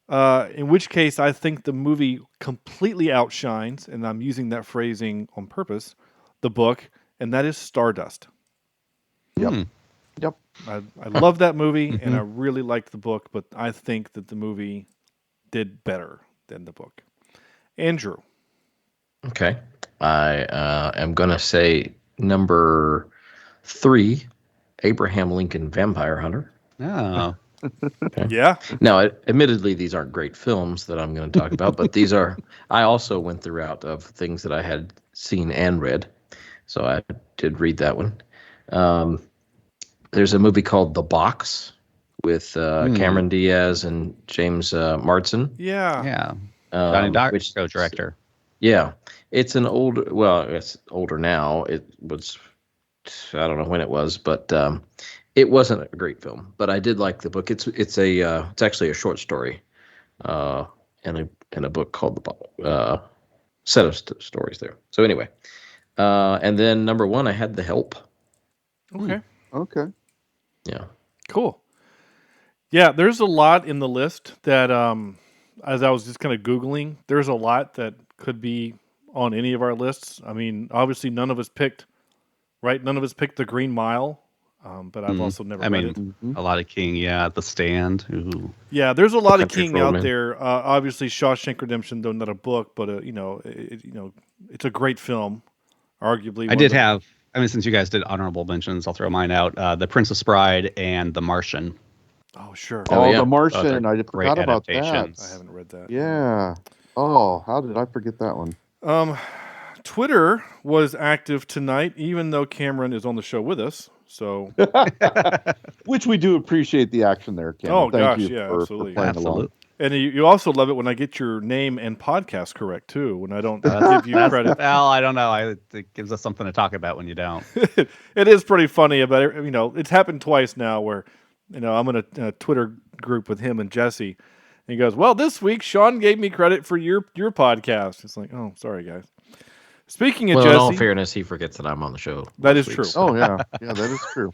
[SPEAKER 7] in which case I think the movie completely outshines, and I'm using that phrasing on purpose, the book, and that is Stardust.
[SPEAKER 6] Yep.
[SPEAKER 7] I love that movie, and I really liked the book, but I think that the movie did better than the book. Andrew.
[SPEAKER 4] Okay. I am going to say number 3, Abraham Lincoln Vampire Hunter.
[SPEAKER 5] Oh.
[SPEAKER 4] Okay.
[SPEAKER 7] Yeah.
[SPEAKER 4] Now, admittedly, these aren't great films that I'm going to talk about, but these are, I also went the route of things that I had seen and read. So I did read that one. There's a movie called The Box with Cameron Diaz and James Marsden.
[SPEAKER 7] Yeah.
[SPEAKER 5] Donnie Darko director.
[SPEAKER 4] Yeah. It's an it's older now. It was, I don't know when it was, but It wasn't a great film, but I did like the book. It's actually a short story, in a book called the set of stories there. So anyway, and then number 1, I had The Help.
[SPEAKER 7] Okay.
[SPEAKER 6] Okay.
[SPEAKER 4] Yeah.
[SPEAKER 7] Cool. Yeah, there's a lot in the list that, as I was just kind of Googling, there's a lot that could be on any of our lists. I mean, obviously none of us picked The Green Mile, but I've also never read it.
[SPEAKER 5] A lot of King, The Stand. Ooh.
[SPEAKER 7] Yeah, there's a lot of
[SPEAKER 4] Country
[SPEAKER 7] King
[SPEAKER 4] for Old
[SPEAKER 7] out
[SPEAKER 4] Men.
[SPEAKER 7] there. Obviously, Shawshank Redemption, though not a book, but it's a great film. Arguably,
[SPEAKER 5] I did have. I mean, since you guys did honorable mentions, I'll throw mine out. The Princess Bride and The Martian.
[SPEAKER 7] Oh, sure.
[SPEAKER 6] The Martian. I
[SPEAKER 5] great
[SPEAKER 6] forgot about that.
[SPEAKER 5] adaptations.
[SPEAKER 7] I haven't read that.
[SPEAKER 6] Yeah. Oh, how did I forget that one?
[SPEAKER 7] Twitter was active tonight, even though Cameron is on the show with us. So,
[SPEAKER 6] Which we do appreciate the action there, Cameron.
[SPEAKER 7] Oh,
[SPEAKER 6] Thank
[SPEAKER 7] gosh,
[SPEAKER 6] you
[SPEAKER 7] yeah,
[SPEAKER 6] for
[SPEAKER 7] absolutely.
[SPEAKER 6] playing along.
[SPEAKER 7] And you also love it when I get your name and podcast correct too. When I don't give you credit.
[SPEAKER 5] Well, I don't know. It gives us something to talk about when you don't.
[SPEAKER 7] It is pretty funny about it. It's happened twice now where, I'm in a Twitter group with him and Jesse, and he goes, "Well, this week Sean gave me credit for your podcast." It's like, oh, sorry guys. Speaking of Jesse,
[SPEAKER 4] in all fairness, he forgets that I'm on the show.
[SPEAKER 7] That is true.
[SPEAKER 6] Oh yeah, that is true.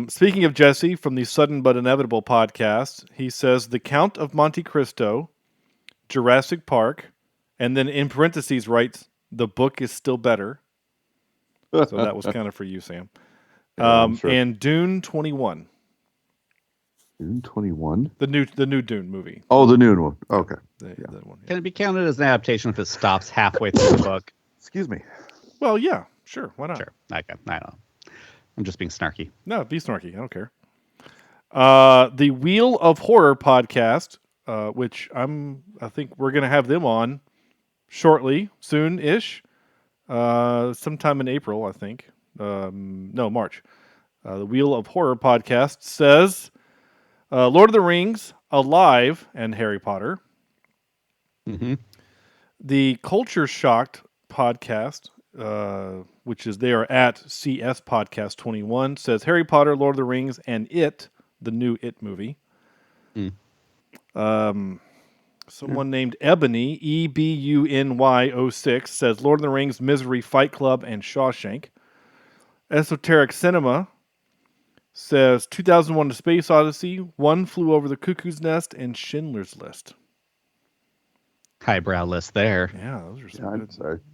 [SPEAKER 7] Speaking of Jesse from the Sudden But Inevitable podcast, he says The Count of Monte Cristo, Jurassic Park, and then in parentheses writes, "The book is still better." So that was kind of for you, Sam.
[SPEAKER 6] Sure.
[SPEAKER 7] And Dune 21.
[SPEAKER 6] Dune 21?
[SPEAKER 7] The new Dune movie.
[SPEAKER 6] Oh, the new one. Okay.
[SPEAKER 7] That one,
[SPEAKER 5] Can it be counted as an adaptation if it stops halfway through the book?
[SPEAKER 6] Excuse me.
[SPEAKER 7] Well, yeah, sure. Why not?
[SPEAKER 5] Sure. Okay. I don't know. I'm just being snarky.
[SPEAKER 7] No, be snarky. I don't care. The Wheel of Horror podcast, which I think we're going to have them on shortly, soon-ish, sometime in April, I think. No, March. The Wheel of Horror podcast says Lord of the Rings, Alive, and Harry Potter.
[SPEAKER 5] Mm-hmm.
[SPEAKER 7] The Culture Shocked podcast, which is they are at CS Podcast 21, says Harry Potter, Lord of the Rings, and It, the new It movie. Someone named Ebony, EBUNY06, says Lord of the Rings, Misery, Fight Club, and Shawshank. Esoteric Cinema says 2001: A Space Odyssey, One Flew Over the Cuckoo's Nest, and Schindler's List.
[SPEAKER 5] Highbrow list there.
[SPEAKER 7] Yeah, those are some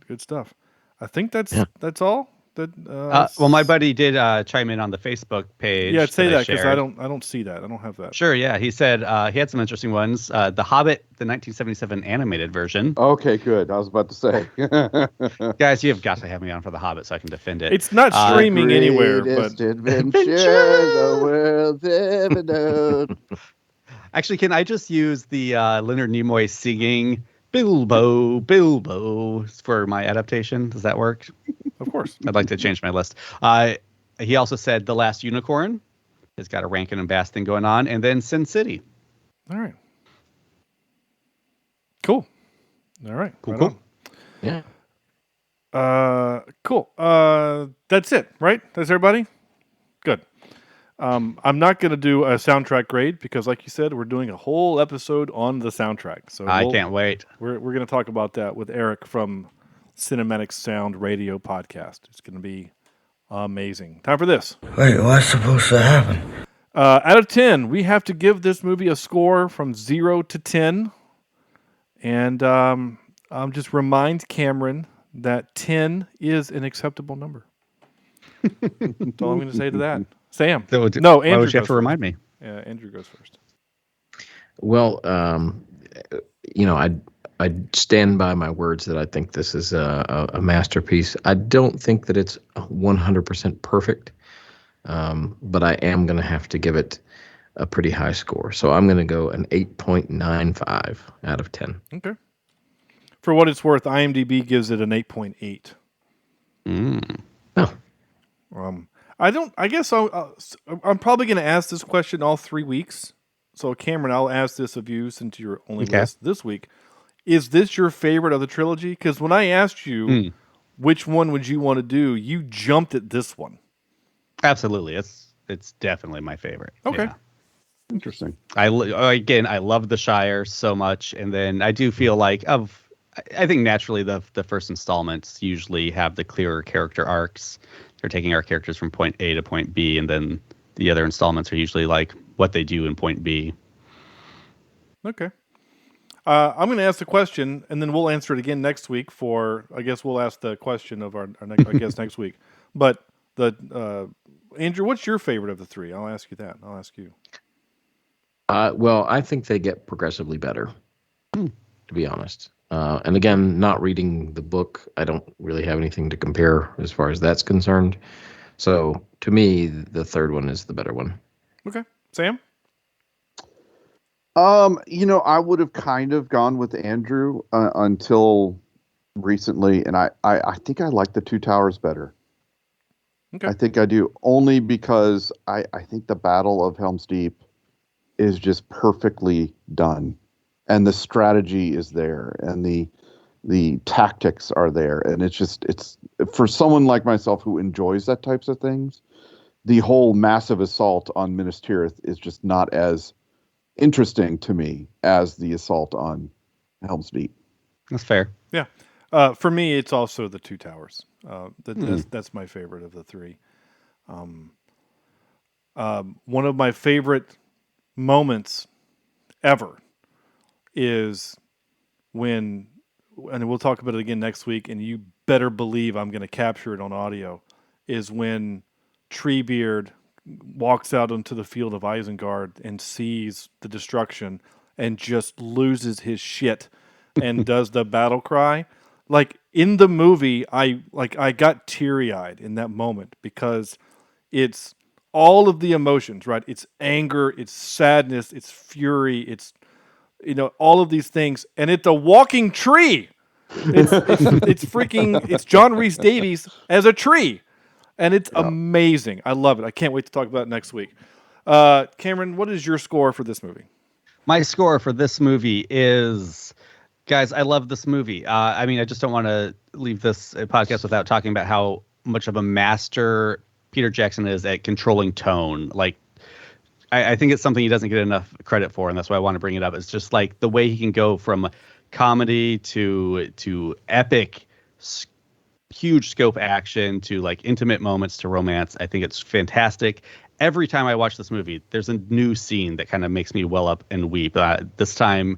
[SPEAKER 7] good stuff. I think that's all.
[SPEAKER 5] Well, my buddy did chime in on the Facebook page.
[SPEAKER 7] Yeah, say that because
[SPEAKER 5] shared.
[SPEAKER 7] I don't see that. I don't have that.
[SPEAKER 5] Sure, yeah. He said he had some interesting ones. The Hobbit, the 1977 animated version.
[SPEAKER 6] Okay, good. I was about to say.
[SPEAKER 5] Guys, you've got to have me on for The Hobbit so I can defend it.
[SPEAKER 7] It's not streaming anywhere.
[SPEAKER 6] Greatest adventure the world's ever known.
[SPEAKER 5] Actually, can I just use the Leonard Nimoy singing Bilbo for my adaptation? Does that work?
[SPEAKER 7] Of course.
[SPEAKER 5] I'd like to change my list. He also said The Last Unicorn has got a Rankin and Bass thing going on, and then Sin City.
[SPEAKER 7] All right. Cool. All right.
[SPEAKER 5] Cool.
[SPEAKER 4] Yeah.
[SPEAKER 7] Cool. That's it, right? That's everybody? Good. I'm not going to do a soundtrack grade because, like you said, we're doing a whole episode on the soundtrack. So
[SPEAKER 5] I can't wait.
[SPEAKER 7] We're going to talk about that with Eric from Cinematic Sound Radio Podcast. It's going to be amazing. Time for this.
[SPEAKER 16] Wait, what's supposed to happen?
[SPEAKER 7] Out of 10, we have to give this movie a score from 0 to 10. And just remind Cameron that 10 is an acceptable number. That's all I'm going to say to that. Sam.
[SPEAKER 5] No,
[SPEAKER 7] Andrew.
[SPEAKER 5] Why would you have to remind me?
[SPEAKER 7] Yeah, Andrew goes first.
[SPEAKER 4] Well, I'd stand by my words that I think this is a masterpiece. I don't think that it's 100% perfect, but I am going to have to give it a pretty high score. So I'm going to go an 8.95 out of 10.
[SPEAKER 7] Okay. For what it's worth, IMDb gives it an 8.8.
[SPEAKER 4] Oh.
[SPEAKER 7] I guess I'm probably going to ask this question all 3 weeks. So, Cameron, I'll ask this of you since you're only with us this week. Is this your favorite of the trilogy? Because when I asked you which one would you want to do, you jumped at this one.
[SPEAKER 5] Absolutely. it's definitely my favorite.
[SPEAKER 7] Okay.
[SPEAKER 5] Yeah.
[SPEAKER 6] Interesting.
[SPEAKER 5] I love The Shire so much, and then I do feel like I think naturally the first installments usually have the clearer character arcs. They're taking our characters from point A to point B, and then the other installments are usually like what they do in point B.
[SPEAKER 7] Okay. I'm going to ask the question, and then we'll answer it again next week. I guess we'll ask the question of our guest next week. But Andrew, what's your favorite of the three? I'll ask you that. I'll ask you.
[SPEAKER 4] Well, I think they get progressively better, to be honest. And again, not reading the book, I don't really have anything to compare as far as that's concerned. So to me, the third one is the better one.
[SPEAKER 7] Okay. Sam?
[SPEAKER 6] I would have kind of gone with Andrew until recently, and I think I like the Two Towers better.
[SPEAKER 7] Okay.
[SPEAKER 6] I think I do, only because I think the Battle of Helm's Deep is just perfectly done, and the strategy is there, and the tactics are there, and it's for someone like myself who enjoys that types of things, the whole massive assault on Minas Tirith is just not as interesting to me as the assault on Helm's Deep.
[SPEAKER 5] That's fair.
[SPEAKER 7] Yeah. For me, it's also the Two Towers. That's my favorite of the three. One of my favorite moments ever is when, and we'll talk about it again next week, and you better believe I'm going to capture it on audio, is when Treebeard walks out onto the field of Isengard and sees the destruction and just loses his shit and does the battle cry. Like in the movie, I got teary-eyed in that moment because it's all of the emotions, right? It's anger, it's sadness, it's fury, it's all of these things, and it's a walking tree. It's John Rhys Davies as a tree. And it's amazing. I love it. I can't wait to talk about it next week. Cameron, what is your score for this movie?
[SPEAKER 5] My score for this movie is, guys, I love this movie. I just don't want to leave this podcast without talking about how much of a master Peter Jackson is at controlling tone. Like, I think it's something he doesn't get enough credit for, and that's why I want to bring it up. It's just like the way he can go from comedy to epic, huge scope action to like intimate moments to romance. I think it's fantastic. Every time I watch this movie, there's a new scene that kind of makes me well up and weep. This time,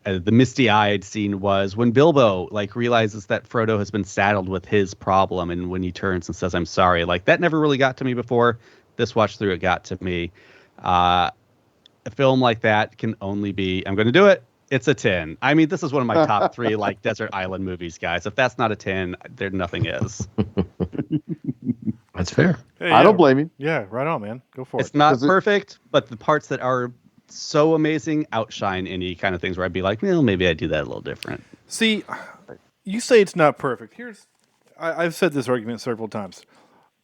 [SPEAKER 5] the misty-eyed scene was when Bilbo realizes that Frodo has been saddled with his problem, and when he turns and says, "I'm sorry," that never really got to me before. This watch through, it got to me. A film like that can only be, I'm going to do it, it's a 10. This is one of my top three desert island movies, guys. If that's not a 10, there nothing is.
[SPEAKER 4] That's fair.
[SPEAKER 7] Hey,
[SPEAKER 6] I don't blame you.
[SPEAKER 7] Yeah, right on, man. Go for it.
[SPEAKER 5] It's not perfect, but the parts that are so amazing outshine any kind of things where I'd be like, well, maybe I'd do that a little different.
[SPEAKER 7] See, you say it's not perfect. I've said this argument several times.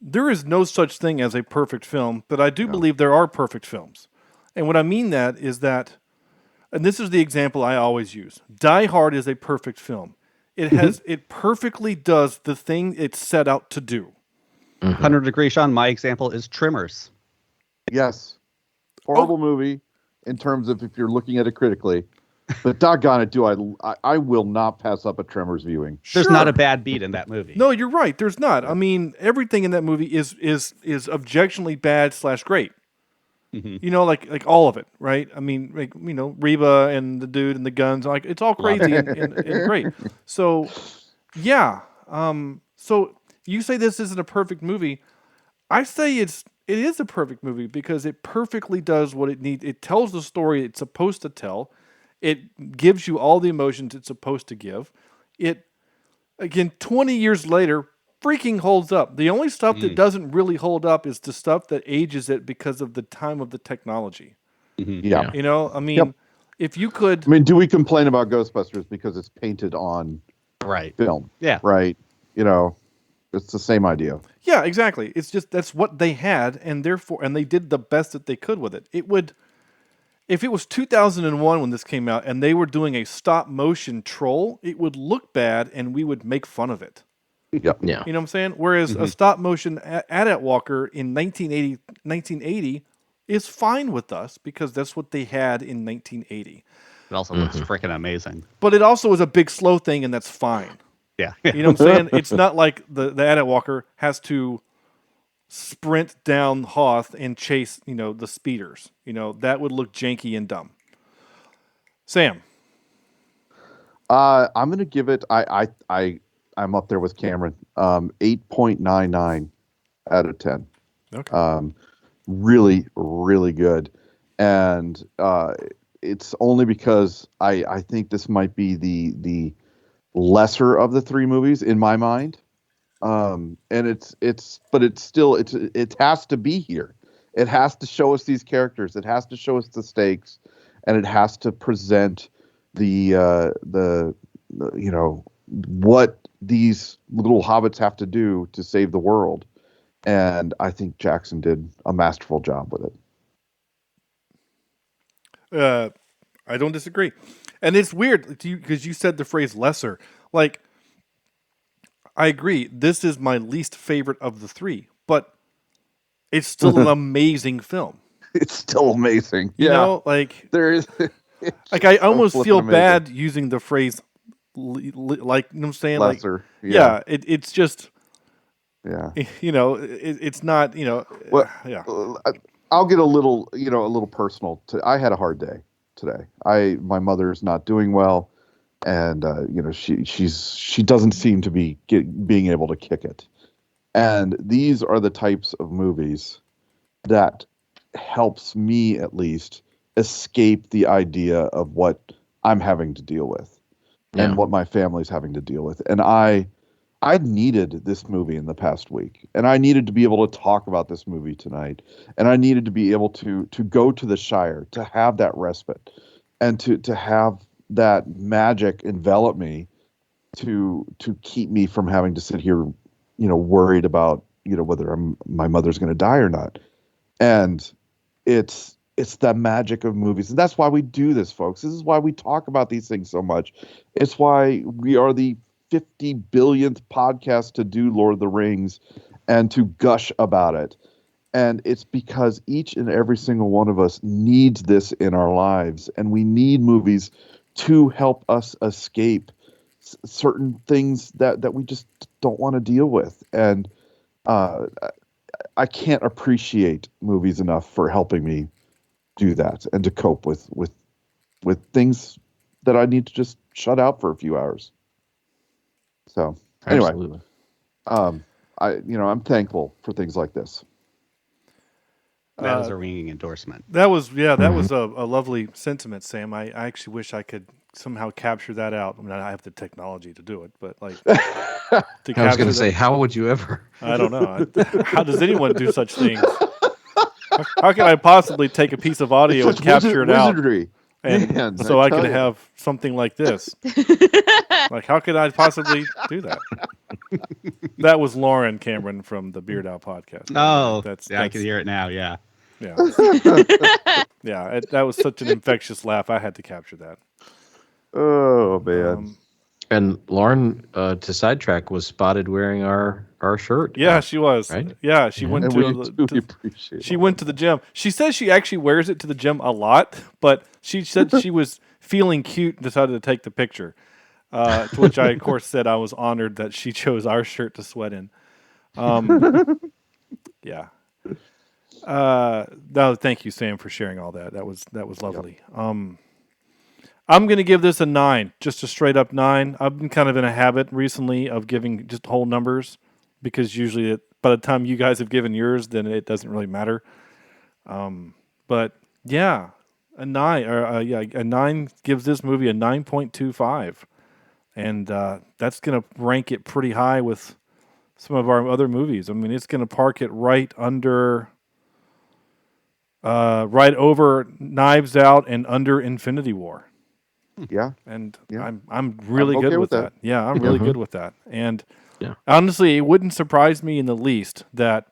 [SPEAKER 7] There is no such thing as a perfect film, but I do believe there are perfect films. And what I mean that is that, and this is the example I always use, Die Hard is a perfect film. It perfectly does the thing it's set out to do.
[SPEAKER 5] 100 Degree Sean, my example is Tremors.
[SPEAKER 6] Yes. Horrible movie in terms of if you're looking at it critically. But doggone it, I will not pass up a Tremors viewing.
[SPEAKER 5] There's not a bad beat in that movie.
[SPEAKER 7] No, you're right. There's not. Everything in that movie is objectionably bad / great.
[SPEAKER 5] Mm-hmm.
[SPEAKER 7] Like all of it, right? Reba and the dude and the guns, it's all crazy and great. So, yeah. So you say this isn't a perfect movie. I say it is a perfect movie because it perfectly does what it needs. It tells the story it's supposed to tell. It gives you all the emotions it's supposed to give. It, again, 20 years later, freaking holds up. The only stuff that doesn't really hold up is the stuff that ages it because of the time of the technology.
[SPEAKER 6] Mm-hmm. Yeah.
[SPEAKER 7] If you could...
[SPEAKER 6] do we complain about Ghostbusters because it's painted on film?
[SPEAKER 5] Yeah.
[SPEAKER 6] Right. It's the same idea.
[SPEAKER 7] Yeah, exactly. It's just that's what they had, and they did the best that they could with it. If it was 2001 when this came out and they were doing a stop motion troll, it would look bad and we would make fun of it.
[SPEAKER 6] Yep.
[SPEAKER 4] Yeah.
[SPEAKER 7] You know what I'm saying? Whereas a stop motion AT-AT Walker in 1980 is fine with us because that's what they had in 1980.
[SPEAKER 5] It also looks freaking amazing.
[SPEAKER 7] But it also is a big slow thing, and that's fine.
[SPEAKER 5] Yeah.
[SPEAKER 7] You know what I'm saying? It's not like the AT-AT Walker has to sprint down Hoth and chase, the speeders. That would look janky and dumb. Sam.
[SPEAKER 6] I'm going to give it. I'm up there with Cameron. 8.99 out of 10.
[SPEAKER 7] Okay.
[SPEAKER 6] Really, really good, and it's only because I think this might be the lesser of the three movies in my mind. And it has to be here. It has to show us these characters. It has to show us the stakes, and it has to present the what these little hobbits have to do to save the world. And I think Jackson did a masterful job with
[SPEAKER 7] it. I don't disagree. And it's weird because you said the phrase lesser. Like, I agree. This is my least favorite of the three, but it's still an amazing film.
[SPEAKER 6] It's still amazing.
[SPEAKER 7] Like
[SPEAKER 6] there is.
[SPEAKER 7] Like I almost feel bad using the phrase, like, you know what I'm saying?
[SPEAKER 6] Lesser.
[SPEAKER 7] Like, yeah. It's just.
[SPEAKER 6] Yeah.
[SPEAKER 7] It's not.
[SPEAKER 6] Well,
[SPEAKER 7] yeah.
[SPEAKER 6] I'll get a little personal. I had a hard day today. My mother's not doing well, and she doesn't seem to be being able to kick it. And these are the types of movies that helps me at least escape the idea of what I'm having to deal with and what my family's having to deal with. And I needed this movie in the past week, and I needed to be able to talk about this movie tonight, and I needed to be able to go to the Shire, to have that respite, and to have that magic envelop me to keep me from having to sit here, worried about, whether my mother's going to die or not. And it's the magic of movies. And that's why we do this, folks. This is why we talk about these things so much. It's why we are the 50 billionth podcast to do Lord of the Rings and to gush about it. And it's because each and every single one of us needs this in our lives. And we need movies to help us escape certain things that we just don't want to deal with. And I can't appreciate movies enough for helping me do that and to cope with things that I need to just shut out for a few hours. So anyway,
[SPEAKER 4] Absolutely.
[SPEAKER 6] I'm thankful for things like this.
[SPEAKER 5] That was a ringing endorsement.
[SPEAKER 7] That was a lovely sentiment, Sam. I actually wish I could somehow capture that out. I mean, I have the technology to do it, but like,
[SPEAKER 4] I was going to say, how would you ever?
[SPEAKER 7] I don't know. How does anyone do such things? How can I possibly take a piece of audio and capture it out? And so I could have something like this. Like, how could I possibly do that? That was Lauren Cameron from the Beard Out podcast.
[SPEAKER 5] Oh, I can hear it now. Yeah.
[SPEAKER 7] Yeah. Yeah. That was such an infectious laugh. I had to capture that.
[SPEAKER 6] Oh, man.
[SPEAKER 4] And Lauren, to sidetrack, was spotted wearing our shirt.
[SPEAKER 7] Yeah, she was.
[SPEAKER 4] Right?
[SPEAKER 7] Yeah, she went she went to the gym. She says she actually wears it to the gym a lot, but she said she was feeling cute and decided to take the picture. To which I, of course, said I was honored that she chose our shirt to sweat in. Yeah. No, thank you, Sam, for sharing all that. That was lovely. Yep. I'm going to give this a 9, just a straight up 9. I've been kind of in a habit recently of giving just whole numbers because usually by the time you guys have given yours, then it doesn't really matter. But yeah, a 9 a 9 gives this movie a 9.25. And that's going to rank it pretty high with some of our other movies. I mean, it's going to park it right under, right over Knives Out and under Infinity War.
[SPEAKER 6] Yeah,
[SPEAKER 7] and I'm really good with that. Yeah, I'm really good with that. And
[SPEAKER 4] yeah,
[SPEAKER 7] honestly, it wouldn't surprise me in the least that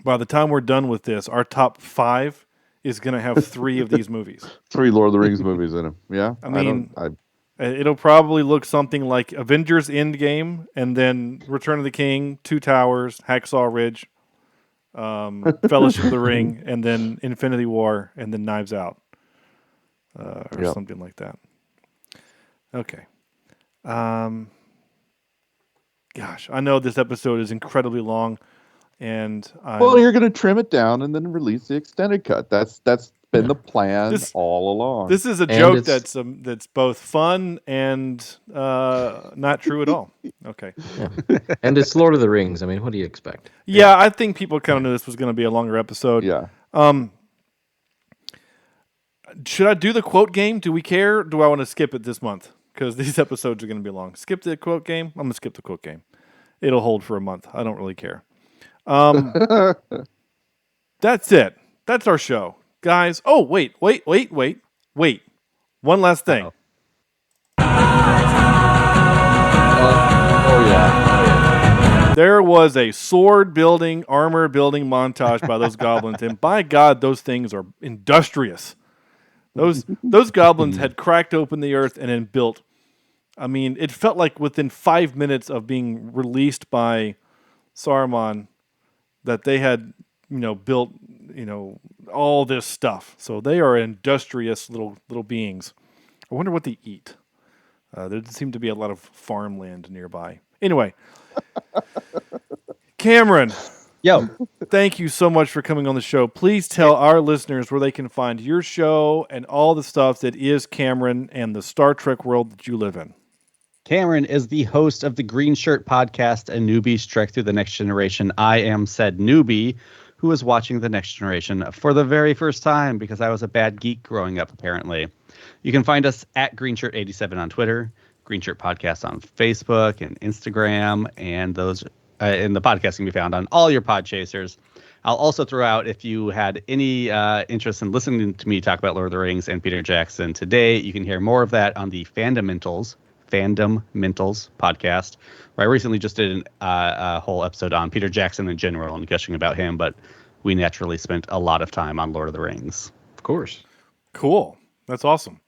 [SPEAKER 7] by the time we're done with this, our top 5 is going to have 3 of these movies.
[SPEAKER 6] 3 Lord of the Rings movies in them. Yeah,
[SPEAKER 7] I mean, It'll probably look something like Avengers Endgame, and then Return of the King, Two Towers, Hacksaw Ridge, Fellowship of the Ring, and then Infinity War, and then Knives Out, or something like that. Okay. Gosh, I know this episode is incredibly long, and
[SPEAKER 6] well, you're going to trim it down and then release the extended cut. That's been the plan all along.
[SPEAKER 7] This is a joke that's both fun and not true at all. Okay.
[SPEAKER 4] Yeah. And it's Lord of the Rings. I mean, what do you expect?
[SPEAKER 7] Yeah, I think people kind of knew this was going to be a longer episode.
[SPEAKER 6] Yeah.
[SPEAKER 7] Should I do the quote game? Do we care? Or do I want to skip it this month? Because these episodes are going to be long. Skip the quote game? I'm going to skip the quote game. It'll hold for a month. I don't really care. That's it. That's our show. Guys, wait. One last thing. There was a sword building, armor building montage by those goblins, and by God, those things are industrious. Those goblins had cracked open the earth and then built. I mean, it felt like within 5 minutes of being released by Saruman that they had, built, all this stuff. So they are industrious little beings. I wonder what they eat. There seemed to be a lot of farmland nearby. Anyway, Cameron.
[SPEAKER 5] Yo.
[SPEAKER 7] Thank you so much for coming on the show. Please tell our listeners where they can find your show and all the stuff that is Cameron and the Star Trek world that you live in.
[SPEAKER 5] Cameron is the host of the Green Shirt podcast, A Newbie's Trek Through the Next Generation. I am said newbie who is watching The Next Generation for the very first time because I was a bad geek growing up, apparently. You can find us at GreenShirt87 on Twitter, Green Shirt Podcast on Facebook and Instagram, and those and the podcast can be found on all your pod chasers. I'll also throw out, if you had any interest in listening to me talk about Lord of the Rings and Peter Jackson today, you can hear more of that on the Fandomentals podcast, where I recently just did a whole episode on Peter Jackson in general and gushing about him, but we naturally spent a lot of time on Lord of the Rings.
[SPEAKER 4] Of course.
[SPEAKER 7] Cool. That's awesome.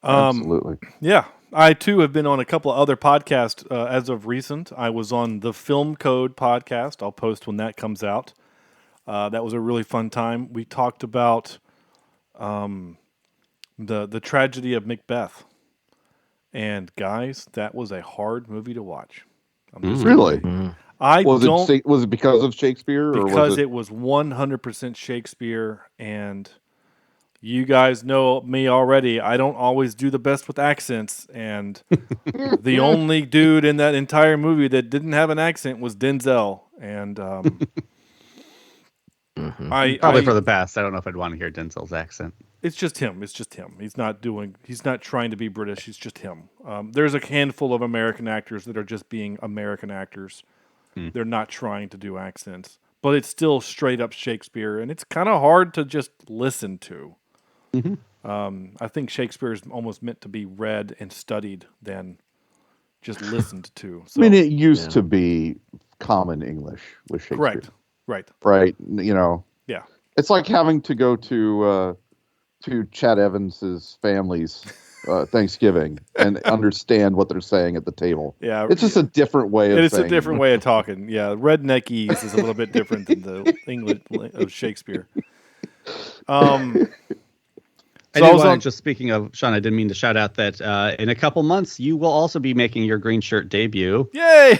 [SPEAKER 6] Absolutely.
[SPEAKER 7] Yeah. I, too, have been on a couple of other podcasts as of recent. I was on the Film Code podcast. I'll post when that comes out. That was a really fun time. We talked about the tragedy of Macbeth. And, guys, that was a hard movie to watch.
[SPEAKER 6] Really? Was it because of Shakespeare?
[SPEAKER 7] Because it was 100% Shakespeare, and you guys know me already. I don't always do the best with accents, and the only dude in that entire movie that didn't have an accent was Denzel. And
[SPEAKER 5] probably for the best. I don't know if I'd want to hear Denzel's accent.
[SPEAKER 7] It's just him. He's not trying to be British. He's just him. There's a handful of American actors that are just being American actors. They're not trying to do accents, but it's still straight up Shakespeare, and it's kind of hard to just listen to. I think Shakespeare is almost meant to be read and studied than just listened to. So,
[SPEAKER 6] I mean, it used to be common English with Shakespeare.
[SPEAKER 7] Correct.
[SPEAKER 6] Right.
[SPEAKER 7] Yeah.
[SPEAKER 6] It's like having to go to Chad Evans's family's Thanksgiving and understand what they're saying at the table.
[SPEAKER 7] Yeah.
[SPEAKER 6] It's just a different way of saying it.
[SPEAKER 7] It's a different way of talking. Yeah. Redneckese is a little bit different than the English of Shakespeare.
[SPEAKER 5] Just speaking of Sean, I didn't mean to shout out that in a couple months you will also be making your Green Shirt debut.
[SPEAKER 7] Yay!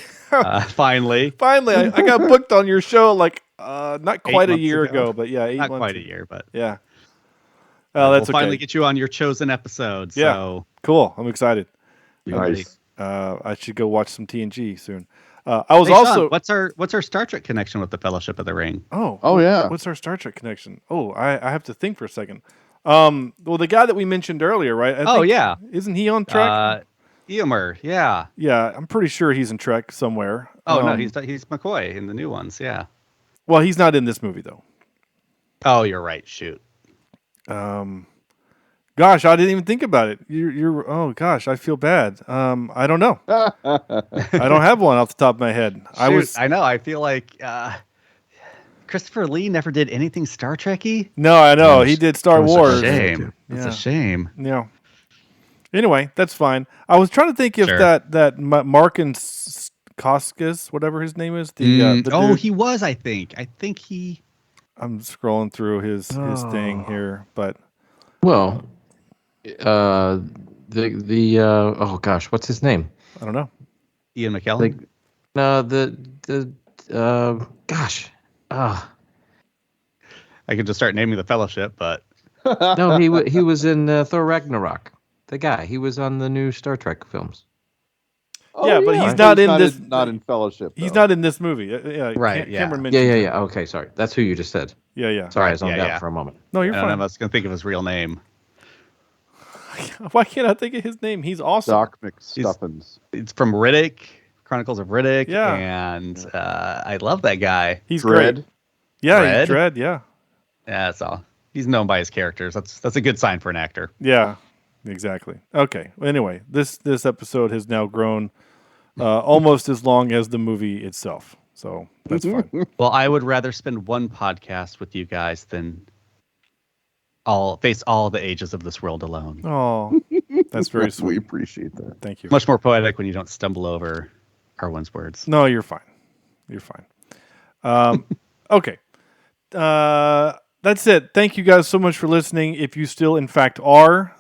[SPEAKER 5] Finally,
[SPEAKER 7] I got booked on your show not quite a year ago, but yeah, 8 months.
[SPEAKER 5] Not quite a year, but
[SPEAKER 7] yeah. We'll
[SPEAKER 5] finally get you on your chosen episode. So.
[SPEAKER 7] Yeah, cool. I'm excited.
[SPEAKER 6] Nice.
[SPEAKER 7] I should go watch some TNG soon. Sean,
[SPEAKER 5] what's our Star Trek connection with the Fellowship of the Ring?
[SPEAKER 6] Oh yeah.
[SPEAKER 7] What's our Star Trek connection? I have to think for a second. Well, the guy that we mentioned earlier, right?
[SPEAKER 5] Yeah.
[SPEAKER 7] Isn't he on Trek?
[SPEAKER 5] Eomer, yeah.
[SPEAKER 7] Yeah, I'm pretty sure he's in Trek somewhere.
[SPEAKER 5] No, he's McCoy in the new ones, yeah.
[SPEAKER 7] Well, he's not in this movie, though.
[SPEAKER 5] Oh, you're right. Shoot.
[SPEAKER 7] Gosh, I didn't even think about it. Oh gosh, I feel bad. I don't know. I don't have one off the top of my head.
[SPEAKER 5] I know. I feel like Christopher Lee never did anything Star Trek-y.
[SPEAKER 7] No, I know. He did Star Wars.
[SPEAKER 5] It's a shame. It's a shame.
[SPEAKER 7] Yeah. Anyway, that's fine. I was trying to think if that Mark and Koskis, whatever his name is, the dude.
[SPEAKER 5] He was. I think he.
[SPEAKER 7] I'm scrolling through his thing here, but
[SPEAKER 4] oh gosh, what's his name?
[SPEAKER 7] I don't know.
[SPEAKER 5] Ian McKellen. I could just start naming the Fellowship, but
[SPEAKER 4] no, he was in Thor Ragnarok. The guy, he was on the new Star Trek films.
[SPEAKER 7] But he's not in this.
[SPEAKER 6] Not in Fellowship.
[SPEAKER 7] He's not in this movie.
[SPEAKER 5] Right.
[SPEAKER 7] Cameron mentioned him.
[SPEAKER 4] Okay, sorry. That's who you just said.
[SPEAKER 7] Yeah.
[SPEAKER 4] Sorry, I was zoned out for a moment.
[SPEAKER 7] No, you're fine.
[SPEAKER 5] I was going to think of his real name.
[SPEAKER 7] Why can't I think of his name? He's awesome.
[SPEAKER 6] Doc McStuffins.
[SPEAKER 5] It's from Riddick, Chronicles of Riddick.
[SPEAKER 7] Yeah.
[SPEAKER 5] And I love that guy.
[SPEAKER 7] He's
[SPEAKER 6] Dredd.
[SPEAKER 7] great. Yeah, he's Dredd. Yeah.
[SPEAKER 5] Yeah, that's all. He's known by his characters. That's a good sign for an actor.
[SPEAKER 7] Yeah, exactly. Okay. Anyway, this episode has now grown almost as long as the movie itself. So that's fine.
[SPEAKER 5] Well, I would rather spend one podcast with you guys than face all the ages of this world alone.
[SPEAKER 7] Oh, that's very sweet.
[SPEAKER 6] We appreciate that.
[SPEAKER 7] Thank you.
[SPEAKER 5] Much more poetic when you don't stumble over Arwen's words.
[SPEAKER 7] No, you're fine. You're fine. Okay. That's it. Thank you guys so much for listening. If you still, in fact, are,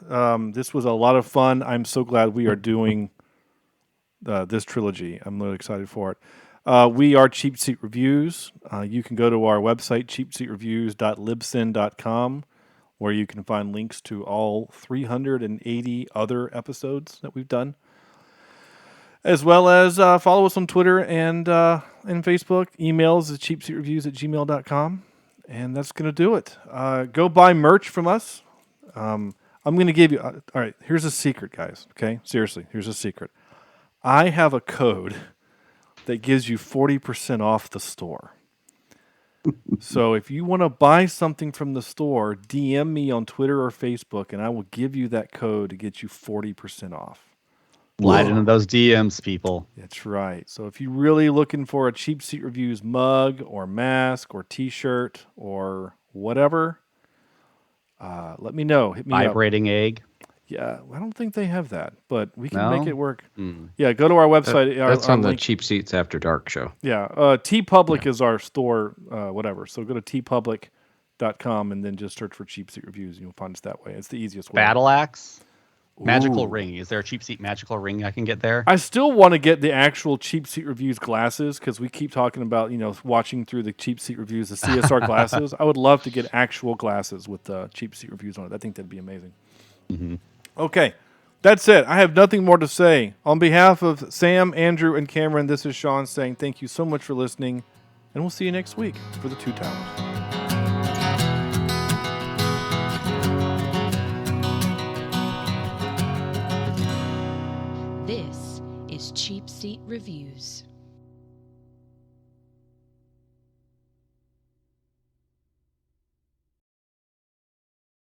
[SPEAKER 7] this was a lot of fun. I'm so glad we are doing this trilogy. I'm really excited for it. We are Cheapseat Reviews. You can go to our website, cheapseatreviews.libsyn.com, where you can find links to all 380 other episodes that we've done, as well as follow us on Twitter and Facebook. Emails at cheapseatreviews@gmail.com. And that's going to do it. Go buy merch from us. I'm going to give you... all right, here's a secret, guys. Okay? Seriously, here's a secret. I have a code that gives you 40% off the store. So if you want to buy something from the store, DM me on Twitter or Facebook, and I will give you that code to get you 40% off.
[SPEAKER 5] Slide into those DMs, people.
[SPEAKER 7] That's right. So if you're really looking for a Cheap Seat Reviews mug or mask or T-shirt or whatever, let me know. Hit me up.
[SPEAKER 5] Vibrating egg.
[SPEAKER 7] Yeah, I don't think they have that, but we can make it work. Yeah, go to our website.
[SPEAKER 4] That's
[SPEAKER 7] our
[SPEAKER 4] on the
[SPEAKER 7] link.
[SPEAKER 4] Cheap Seats After Dark show.
[SPEAKER 7] Yeah, TeePublic is our store, whatever. So go to teepublic.com and then just search for Cheap Seat Reviews, and you'll find us that way. It's the easiest way.
[SPEAKER 5] Battle Axe. Magical
[SPEAKER 7] Ooh.
[SPEAKER 5] ring. Is there a Cheap Seat magical ring I can get there?
[SPEAKER 7] I still want to get the actual Cheap Seat Reviews glasses because we keep talking about, watching through the Cheap Seat Reviews, the CSR glasses. I would love to get actual glasses with the Cheap Seat Reviews on it. I think that'd be amazing.
[SPEAKER 5] Mm-hmm.
[SPEAKER 7] Okay, that's it. I have nothing more to say. On behalf of Sam, Andrew, and Cameron, this is Sean saying thank you so much for listening, and we'll see you next week for the Two Towers.
[SPEAKER 3] This is Cheap Seat Reviews.